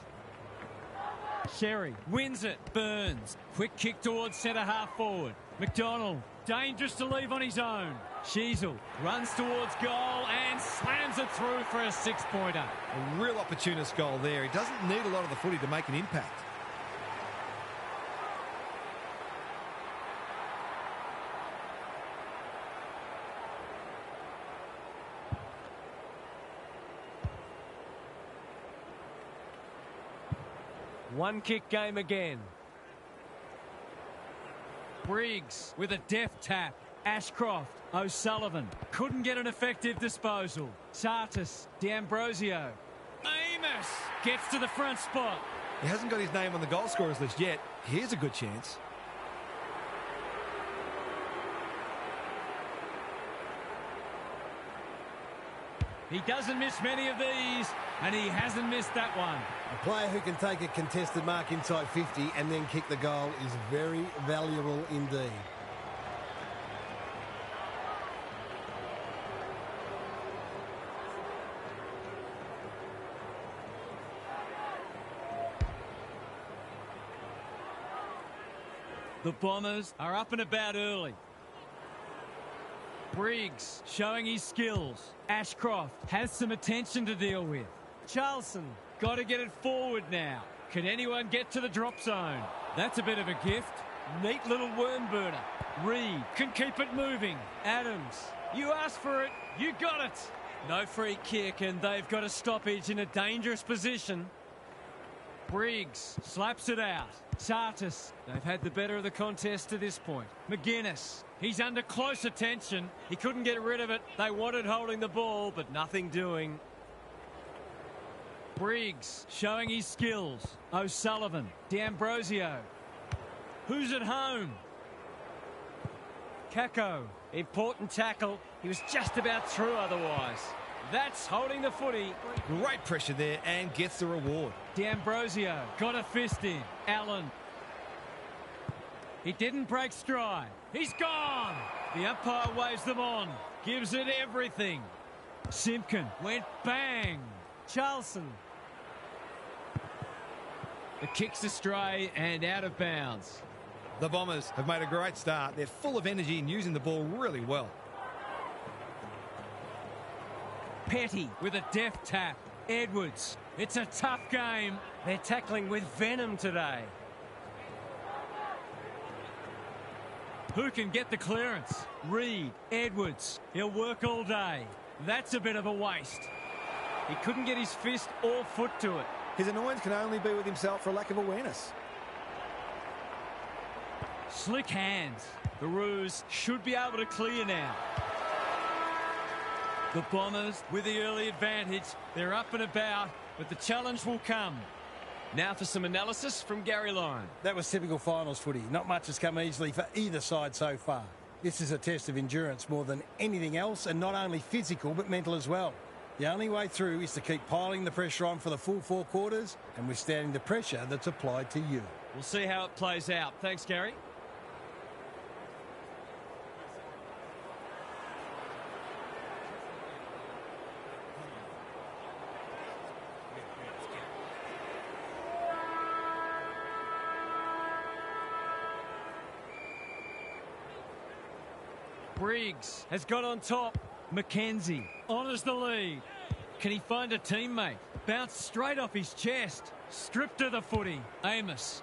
Sherry wins it. Burns. Quick kick towards centre half forward. McDonald. Dangerous to leave on his own. Sheasel runs towards goal and slams it through for a 6-pointer. A real opportunist goal there. He doesn't need a lot of the footy to make an impact. One kick game again. Briggs with a deft tap. Ashcroft, O'Sullivan couldn't get an effective disposal. Sartis, D'Ambrosio. Amos gets to the front spot. He hasn't got his name on the goal scorers list yet. Here's a good chance. He doesn't miss many of these, and he hasn't missed that one. A player who can take a contested mark inside 50 and then kick the goal is very valuable indeed. The Bombers are up and about early. Briggs showing his skills. Ashcroft has some attention to deal with. Charlson got to get it forward now. Can anyone get to the drop zone? That's a bit of a gift. Neat little worm burner. Reed can keep it moving. Adams, you asked for it, you got it. No free kick, and they've got a stoppage in a dangerous position. Briggs slaps it out. Sartis, they've had the better of the contest to this point. McGuinness, he's under close attention. He couldn't get rid of it. They wanted holding the ball, but nothing doing. Briggs showing his skills. O'Sullivan, D'Ambrosio. Who's at home? Kako, important tackle. He was just about through otherwise. That's holding the footy. Great pressure there and gets the reward. D'Ambrosio got a fist in. Allen. He didn't break stride. He's gone. The umpire waves them on. Gives it everything. Simpkin went bang. Charlson. The kick's astray and out of bounds. The Bombers have made a great start. They're full of energy and using the ball really well. Petty with a deft tap. Edwards. It's a tough game. They're tackling with venom today. Who can get the clearance? Reed. Edwards. He'll work all day. That's a bit of a waste. He couldn't get his fist or foot to it. His annoyance can only be with himself for lack of awareness. Slick hands. The Roos should be able to clear now. The Bombers with the early advantage. They're up and about, but the challenge will come. Now for some analysis from Gary Lyon. That was typical finals footy. Not much has come easily for either side so far. This is a test of endurance more than anything else, and not only physical but mental as well. The only way through is to keep piling the pressure on for the full 4 quarters and withstanding the pressure that's applied to you. We'll see how it plays out. Thanks, Gary. Briggs has got on top. McKenzie honours the lead. Can he find a teammate? Bounced straight off his chest. Stripped to the footy. Amos.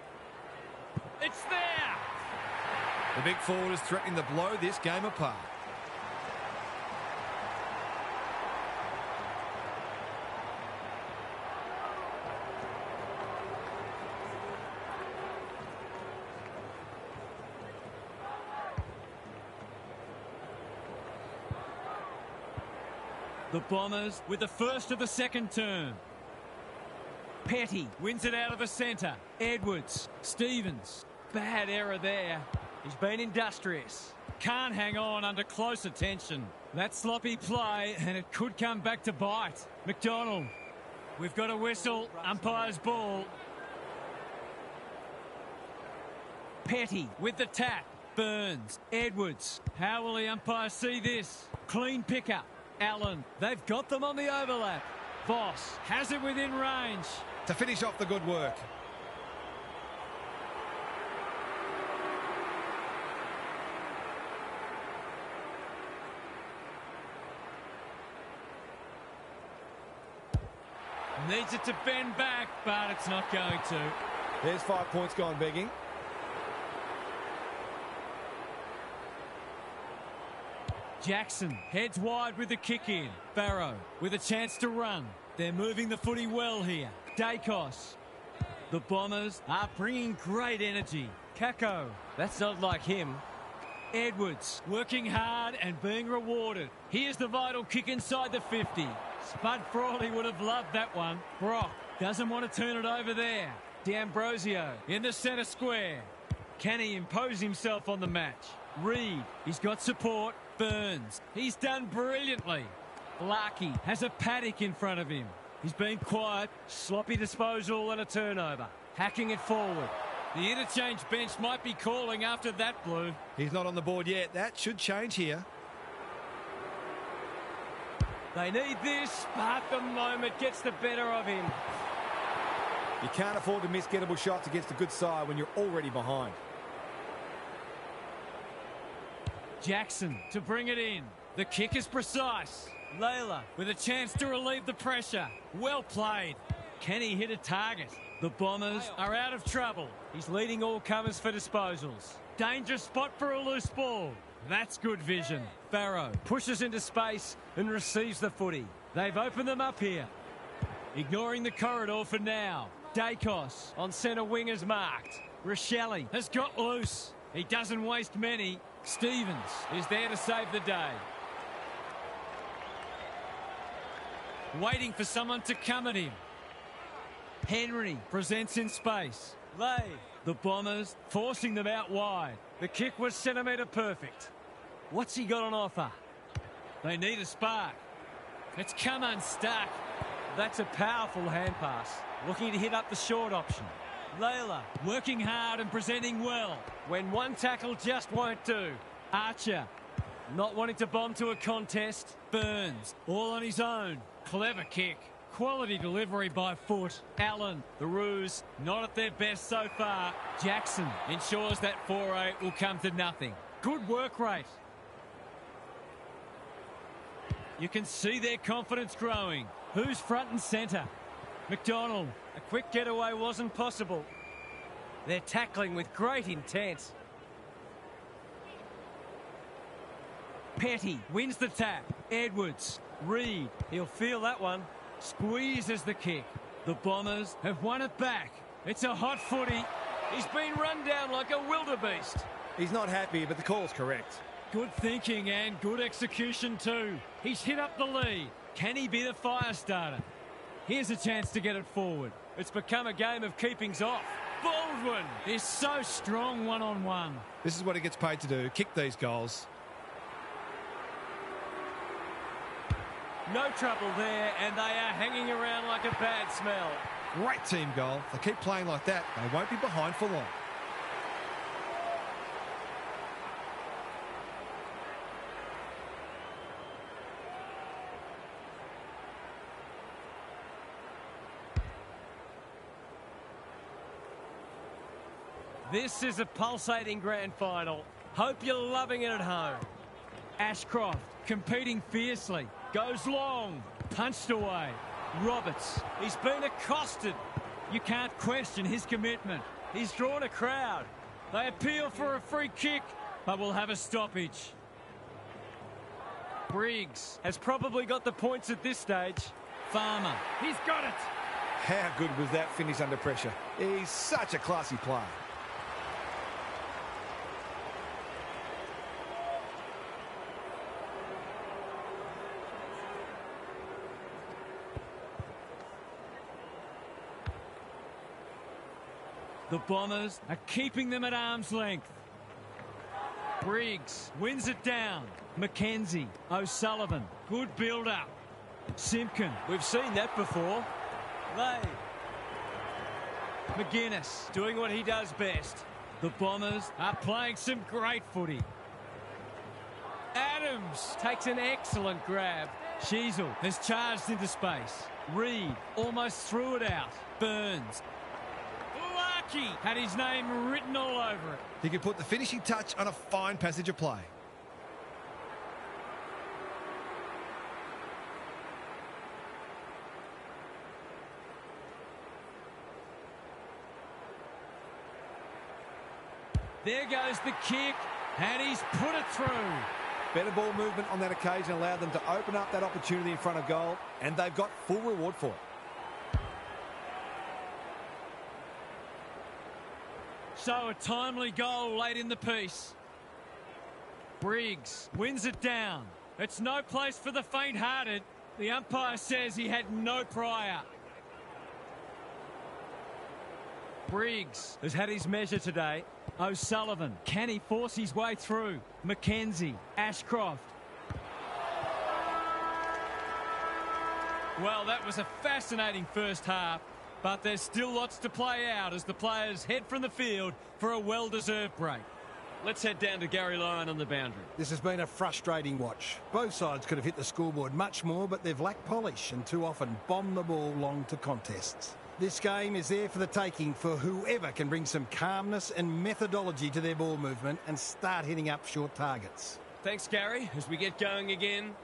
It's there! The big forward is threatening to blow this game apart. The Bombers with the first of the second term. Petty wins it out of the centre. Edwards. Stevens. Bad error there. He's been industrious. Can't hang on under close attention. That sloppy play, and it could come back to bite. McDonald. We've got a whistle. Umpire's ball. Petty with the tap. Burns. Edwards. How will the umpire see this? Clean pickup. Allen, they've got them on the overlap. Voss has it within range. To finish off the good work. Needs it to bend back, but it's not going to. There's 5 points gone begging. Jackson heads wide with the kick in. Barrow with a chance to run. They're moving the footy well here. Dacos. The Bombers are bringing great energy. Kako. That's not like him. Edwards working hard and being rewarded. Here's the vital kick inside the 50. Spud Frawley would have loved that one. Brock doesn't want to turn it over there. D'Ambrosio in the centre square. Can he impose himself on the match? Reed, he's got support. Burns, he's done brilliantly. Larkey has a paddock in front of him. He's been quiet, sloppy disposal and a turnover. Hacking it forward. The interchange bench might be calling after that blue. He's not on the board yet. That should change here. They need this, but the moment gets the better of him. You can't afford to miss gettable shots against a good side when you're already behind. Jackson to bring it in. The kick is precise. Layla with a chance to relieve the pressure. Well played. Can he hit a target? The Bombers are out of trouble. He's leading all comers for disposals. Dangerous spot for a loose ball. That's good vision. Barrow pushes into space and receives the footy. They've opened them up here. Ignoring the corridor for now. Dacos on centre wing is marked. Rochelle has got loose. He doesn't waste many. Stevens is there to save the day. Waiting for someone to come at him. Henry presents in space. Lay. The Bombers forcing them out wide. The kick was centimetre perfect. What's he got on offer? They need a spark. It's come unstuck. That's a powerful hand pass. Looking to hit up the short option. Layla working hard and presenting well. When one tackle just won't do. Archer not wanting to bomb to a contest. Burns all on his own. Clever kick. Quality delivery by foot. Allen, the Roos, not at their best so far. Jackson ensures that 4-8 will come to nothing. Good work rate. You can see their confidence growing. Who's front and centre? McDonald. A quick getaway wasn't possible. They're tackling with great intent. Petty wins the tap. Edwards. Reed. He'll feel that one. Squeezes the kick. The Bombers have won it back. It's a hot footy. He's been run down like a wildebeest. He's not happy, but the call's correct. Good thinking and good execution too. He's hit up the lead. Can he be the fire starter? Here's a chance to get it forward. It's become a game of keepings off. Baldwin is so strong one-on-one. This is what he gets paid to do, kick these goals. No trouble there, and they are hanging around like a bad smell. Great team goal. If they keep playing like that, they won't be behind for long. This is a pulsating grand final. Hope you're loving it at home. Ashcroft competing fiercely. Goes long. Punched away. Roberts. He's been accosted. You can't question his commitment. He's drawn a crowd. They appeal for a free kick, but will have a stoppage. Briggs has probably got the points at this stage. Farmer. He's got it. How good was that finish under pressure? He's such a classy player. The Bombers are keeping them at arm's length. Briggs wins it down. McKenzie, O'Sullivan, good build-up. Simpkin, we've seen that before. Lay. McGuinness doing what he does best. The Bombers are playing some great footy. Adams takes an excellent grab. Sheasel has charged into space. Reed almost threw it out. Burns. Had his name written all over it. He can put the finishing touch on a fine passage of play. There goes the kick, and he's put it through. Better ball movement on that occasion allowed them to open up that opportunity in front of goal, and they've got full reward for it. So a timely goal late in the piece. Briggs wins it down. It's no place for the faint-hearted. The umpire says he had no prior. Briggs has had his measure today. O'Sullivan, can he force his way through? McKenzie, Ashcroft. Well, that was a fascinating first half, but there's still lots to play out as the players head from the field for a well-deserved break. Let's head down to Gary Lyon on the boundary. This has been a frustrating watch. Both sides could have hit the scoreboard much more, but they've lacked polish and too often bombed the ball long to contests. This game is there for the taking for whoever can bring some calmness and methodology to their ball movement and start hitting up short targets. Thanks, Gary, as we get going again.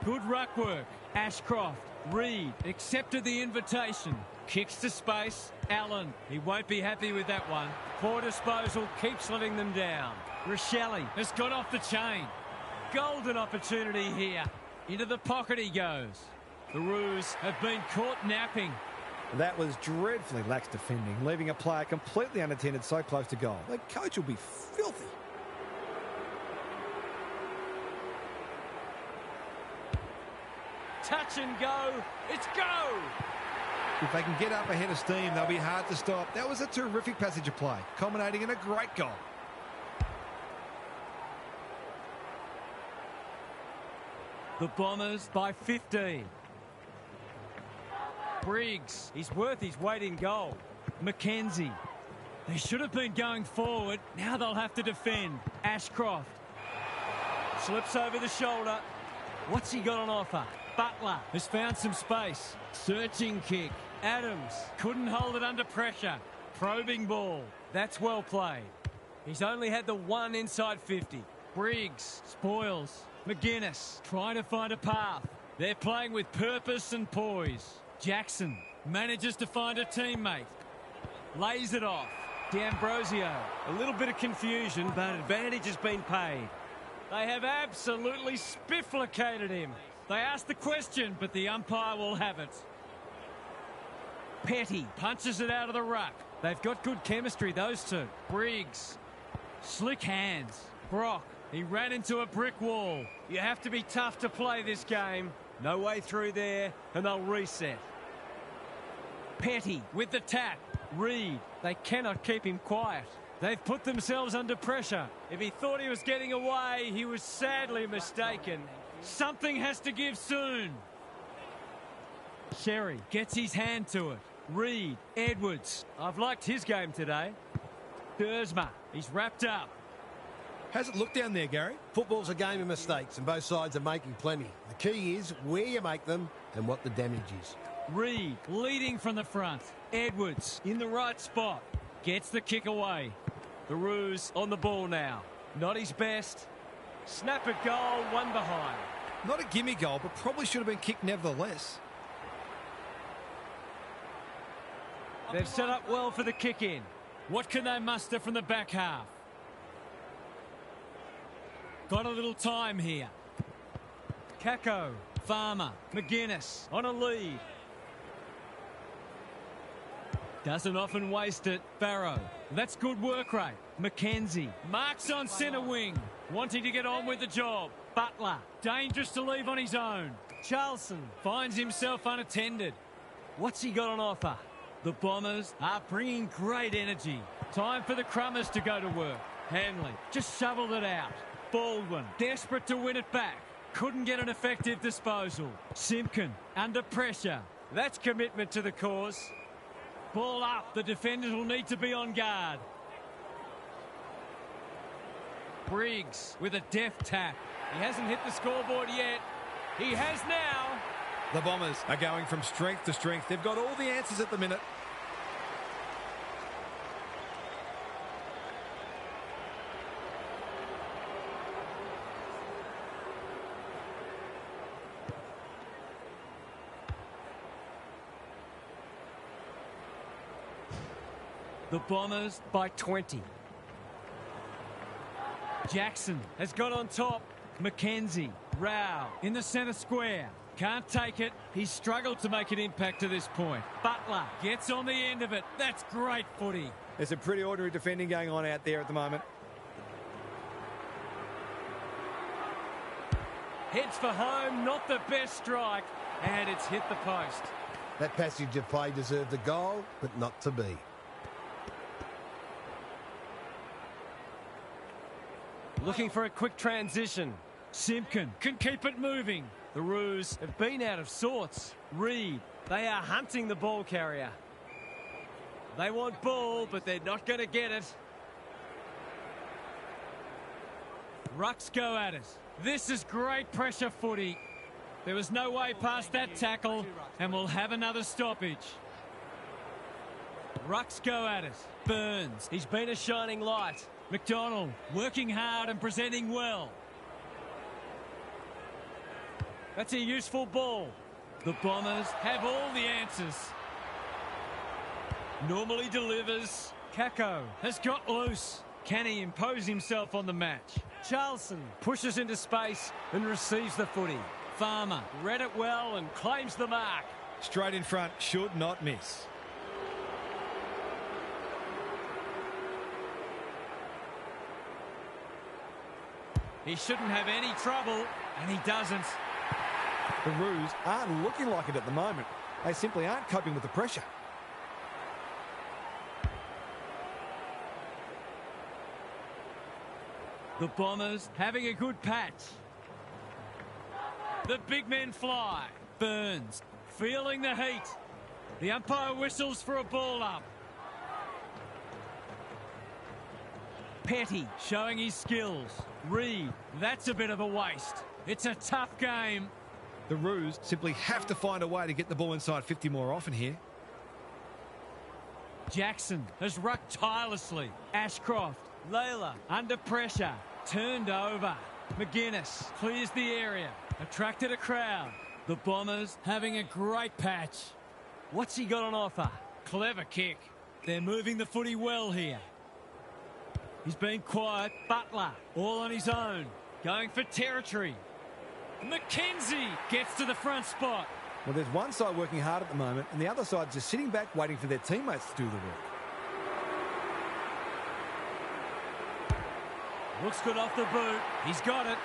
Good ruck work. Ashcroft, Reed, accepted the invitation. Kicks to space. Allen, he won't be happy with that one. Poor disposal, keeps letting them down. Rochelle has got off the chain. Golden opportunity here. Into the pocket he goes. The Roos have been caught napping. That was dreadfully lax defending, leaving a player completely unattended so close to goal. The coach will be filthy. Touch and go. It's go. If they can get up ahead of steam, they'll be hard to stop. That was a terrific passage of play, culminating in a great goal. The Bombers by 15. Briggs, he's worth his weight in gold. Mackenzie. They should have been going forward. Now they'll have to defend. Ashcroft. Slips over the shoulder. What's he got on offer? Butler has found some space. Searching kick. Adams couldn't hold it under pressure. Probing ball. That's well played. He's only had the one inside 50. Briggs spoils. McGuinness trying to find a path. They're playing with purpose and poise. Jackson manages to find a teammate. Lays it off. D'Ambrosio. A little bit of confusion, but advantage has been paid. They have absolutely spifflicated him. They asked the question, but the umpire will have it. Petty punches it out of the ruck. They've got good chemistry, those two. Briggs. Slick hands. Brock. He ran into a brick wall. You have to be tough to play this game. No way through there, and they'll reset. Petty with the tap. Reed. They cannot keep him quiet. They've put themselves under pressure. If he thought he was getting away, he was sadly mistaken. Something has to give soon. Sherry gets his hand to it. Reed, Edwards. I've liked his game today. Dersma, he's wrapped up. How's it look down there, Gary? Football's a game of mistakes and both sides are making plenty. The key is where you make them and what the damage is. Reed leading from the front. Edwards in the right spot. Gets the kick away. The Roos on the ball now. Not his best. Snap at goal, one behind. Not a gimme goal, but probably should have been kicked nevertheless. They've set up well for the kick in. What can they muster from the back half? Got a little time here. Kako, Farmer, McGuinness on a lead. Doesn't often waste it. Barrow. That's good work rate. Mackenzie. Marks on centre wing. Wanting to get on with the job. Butler. Dangerous to leave on his own. Charlson finds himself unattended. What's he got on offer? The Bombers are bringing great energy. Time for the Crummers to go to work. Hanley just shoveled it out. Baldwin desperate to win it back. Couldn't get an effective disposal. Simpkin under pressure. That's commitment to the cause. Ball up. The defenders will need to be on guard. Briggs with a deft tap. He hasn't hit the scoreboard yet. He has now. The Bombers are going from strength to strength. They've got all the answers at the minute. The Bombers by 20. Jackson has got on top. Mackenzie. Rao in the centre square. Can't take it. He's struggled to make an impact to this point. Butler gets on the end of it. That's great footy. There's some pretty ordinary defending going on out there at the moment. Heads for home, not the best strike, and it's hit the post. That passage of play deserved a goal, but not to be. Looking for a quick transition. Simpkin can keep it moving. The Roos have been out of sorts. Reed, they are hunting the ball carrier. They want ball, but they're not going to get it. Rucks go at it. This is great pressure footy. There was no way past that tackle, and we'll have another stoppage. Rucks go at it. Burns, he's been a shining light. McDonald working hard and presenting well. That's a useful ball. The Bombers have all the answers. Normally delivers. Kako has got loose. Can he impose himself on the match? Charlson pushes into space and receives the footy. Farmer read it well and claims the mark. Straight in front, should not miss. He shouldn't have any trouble, and he doesn't. The Roos aren't looking like it at the moment. They simply aren't coping with the pressure. The Bombers having a good patch. The big men fly. Burns feeling the heat. The umpire whistles for a ball up. Petty showing his skills. Reed, that's a bit of a waste. It's a tough game. The Roos simply have to find a way to get the ball inside 50 more often here. Jackson has rucked tirelessly. Ashcroft, Layla under pressure. Turned over. McGuinness clears the area. Attracted a crowd. The Bombers having a great patch. What's he got on offer? Clever kick. They're moving the footy well here. He's been quiet. Butler all on his own. Going for territory. McKenzie gets to the front spot. Well, there's one side working hard at the moment, and the other side just sitting back waiting for their teammates to do the work. Looks good off the boot. He's got it.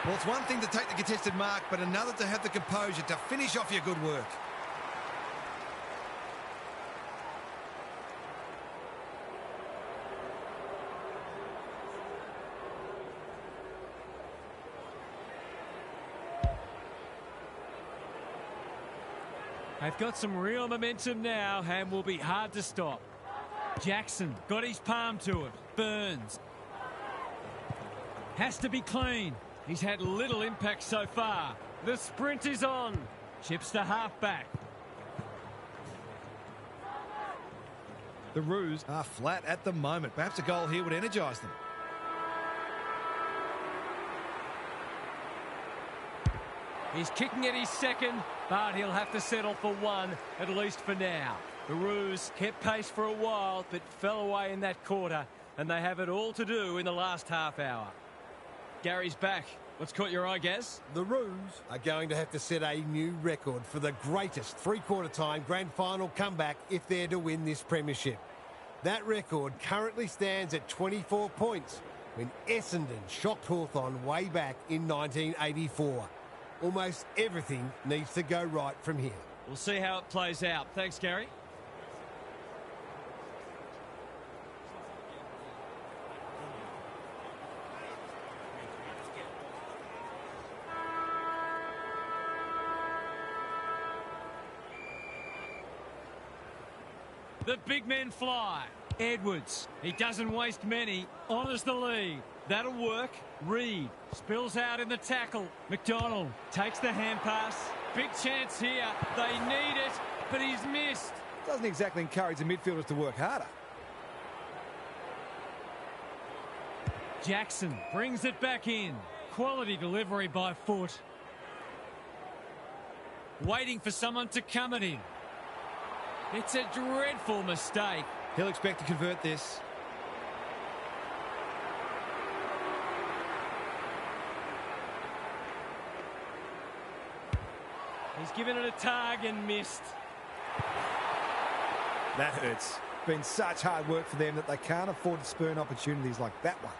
Well, it's one thing to take the contested mark, but another to have the composure to finish off your good work. They've got some real momentum now and will be hard to stop. Jackson got his palm to it. Burns has to be clean. He's had little impact so far. The sprint is on. Chips to half-back. The Roos are flat at the moment. Perhaps a goal here would energise them. He's kicking at his second, but he'll have to settle for one, at least for now. The Roos kept pace for a while, but fell away in that quarter, and they have it all to do in the last half hour. Gary's back. What's caught your eye, Gaz? The Roos are going to have to set a new record for the greatest three-quarter time grand final comeback if they're to win this premiership. That record currently stands at 24 points when Essendon shocked Hawthorn way back in 1984. Almost everything needs to go right from here. We'll see how it plays out. Thanks, Gary. The big men fly. Edwards, he doesn't waste many, honours the lead. That'll work. Reed spills out in the tackle. McDonald takes the hand pass. Big chance here. They need it, but he's missed. Doesn't exactly encourage the midfielders to work harder. Jackson brings it back in. Quality delivery by foot. Waiting for someone to come at him. It's a dreadful mistake. He'll expect to convert this. He's given it a tug and missed. That hurts. Been such hard work for them that they can't afford to spurn opportunities like that one.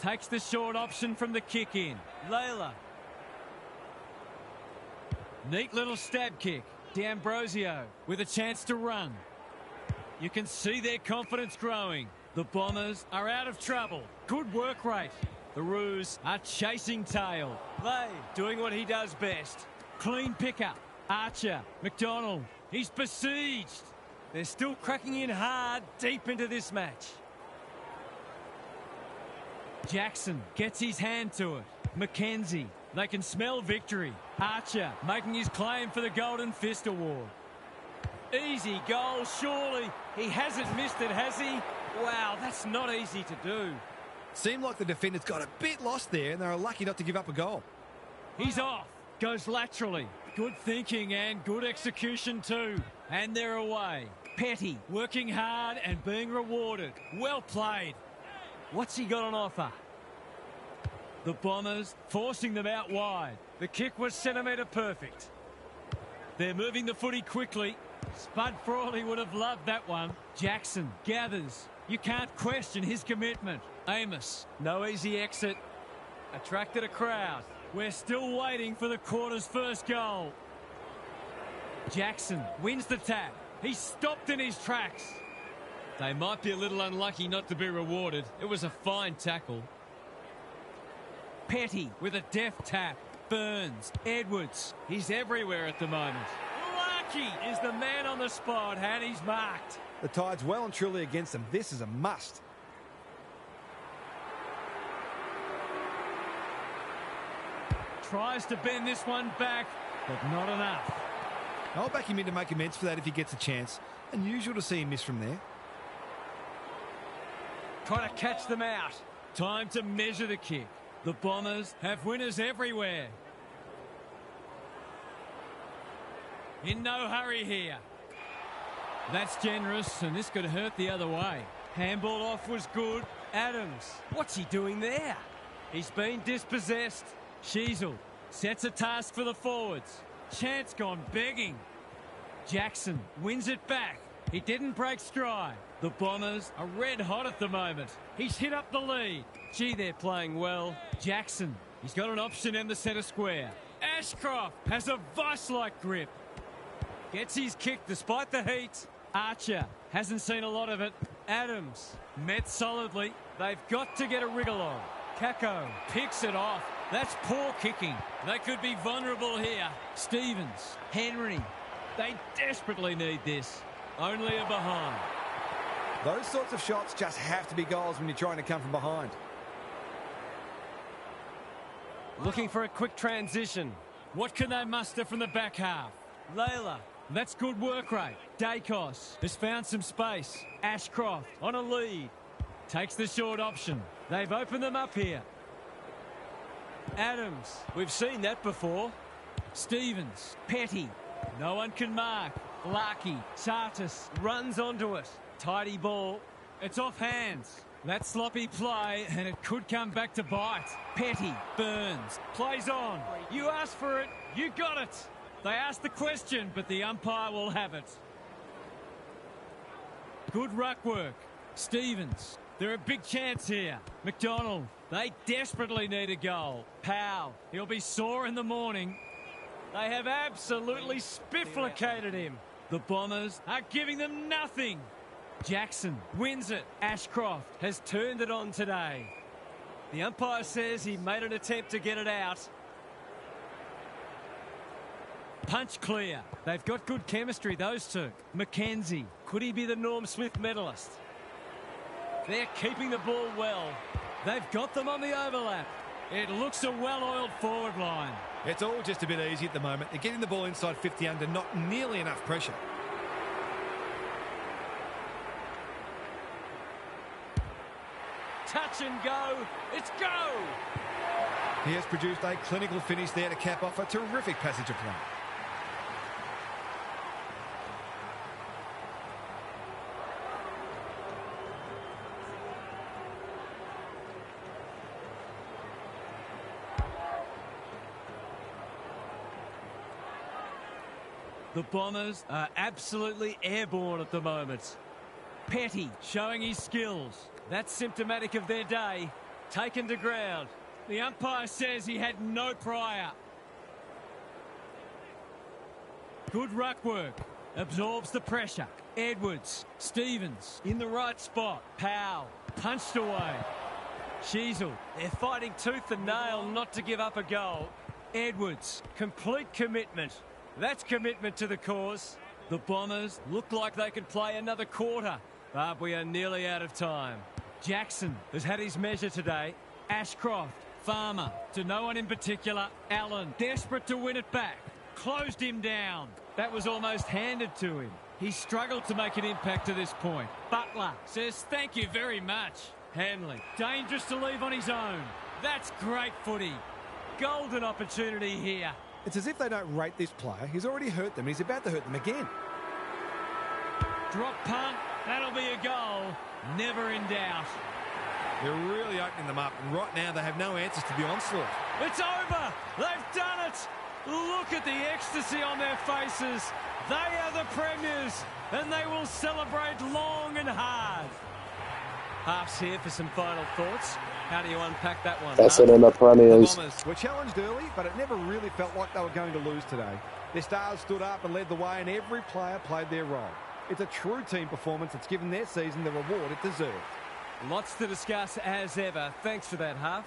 Takes the short option from the kick in. Layla. Neat little stab kick. D'Ambrosio with a chance to run. You can see their confidence growing. The Bombers are out of trouble. Good work rate. The Roos are chasing tail. Lay doing what he does best. Clean pickup. Archer. McDonald. He's besieged. They're still cracking in hard deep into this match. Jackson gets his hand to it. McKenzie. They can smell victory. Archer making his claim for the Golden Fist Award. Easy goal, surely. He hasn't missed it, has he? Wow, that's not easy to do. Seemed like the defenders got a bit lost there and they were lucky not to give up a goal. He's off. Goes laterally. Good thinking and good execution too. And they're away. Petty working hard and being rewarded. Well played. What's he got on offer? The Bombers forcing them out wide. The kick was centimetre perfect. They're moving the footy quickly. Spud Frawley would have loved that one. Jackson gathers. You can't question his commitment. Amos, no easy exit. Attracted a crowd. We're still waiting for the quarter's first goal. Jackson wins the tap. He's stopped in his tracks. They might be a little unlucky not to be rewarded. It was a fine tackle. Petty with a deft tap. Burns, Edwards. He's everywhere at the moment. Lucky is the man on the spot and he's marked. The Tide's well and truly against them. This is a must. Tries to bend this one back, but not enough. I'll back him in to make amends for that if he gets a chance. Unusual to see him miss from there. Trying to catch them out. Time to measure the kick. The Bombers have winners everywhere. In no hurry here. That's generous, and this could hurt the other way. Handball off was good. Adams, what's he doing there? He's been dispossessed. Sheasel sets a task for the forwards. Chance gone begging. Jackson wins it back. He didn't break stride. The Bombers are red hot at the moment. He's hit up the lead. Gee, they're playing well. Jackson, he's got an option in the centre square. Ashcroft has a vice-like grip. Gets his kick despite the heat. Archer hasn't seen a lot of it. Adams met solidly. They've got to get a wriggle on. Kako picks it off. That's poor kicking. They could be vulnerable here. Stevens, Henry. They desperately need this. Only a behind. Those sorts of shots just have to be goals when you're trying to come from behind. Looking for a quick transition. What can they muster from the back half? Layla. That's good work rate. Dacos has found some space. Ashcroft on a lead. Takes the short option. They've opened them up here. Adams. We've seen that before. Stevens. Petty. No one can mark. Larky. Sartis runs onto it. Tidy ball. It's off hands. That's sloppy play, and it could come back to bite. Petty. Burns. Plays on. You asked for it. You got it. They asked the question, but the umpire will have it. Good ruck work. Stevens. They're a big chance here. McDonald. They desperately need a goal. Powell. He'll be sore in the morning. They have absolutely spifflicated him. The Bombers are giving them nothing. Jackson wins it. Ashcroft has turned it on today. The umpire says he made an attempt to get it out. Punch clear. They've got good chemistry, those two. McKenzie. Could he be the Norm Smith medalist? They're keeping the ball well. They've got them on the overlap. It looks a well-oiled forward line. It's all just a bit easy at the moment. They're getting the ball inside 50 under, not nearly enough pressure. Touch and go. It's go! He has produced a clinical finish there to cap off a terrific passage of play. The Bombers are absolutely airborne at the moment. Petty showing his skills. That's symptomatic of their day. taken to ground. The umpire says he had no prior. Good ruck work. Absorbs the pressure. Edwards. Stevens. In the right spot. Powell. Punched away. Sheasel. They're fighting tooth and nail not to give up a goal. Edwards. Complete commitment. That's commitment to the cause. The Bombers look like they could play another quarter, but we are nearly out of time. Jackson has had his measure today. Ashcroft. Farmer. To no one in particular. Allen. Desperate to win it back. Closed him down. That was almost handed to him. He struggled to make an impact to this point. Butler says thank you very much. Hanley, dangerous to leave on his own. That's great footy. Golden opportunity here. It's as if they don't rate this player. He's already hurt them. He's about to hurt them again. Drop punt. That'll be a goal. Never in doubt. They're really opening them up, and right now they have no answers to the onslaught. It's over. They've done it. Look at the ecstasy on their faces. They are the premiers, and they will celebrate long and hard. Half's here for some final thoughts. How do you unpack that one? Essendon the premiers. The Bombers were challenged early, but it never really felt like they were going to lose today. Their stars stood up and led the way, and every player played their role. It's a true team performance that's given their season the reward it deserved. Lots to discuss as ever. Thanks for that, Half.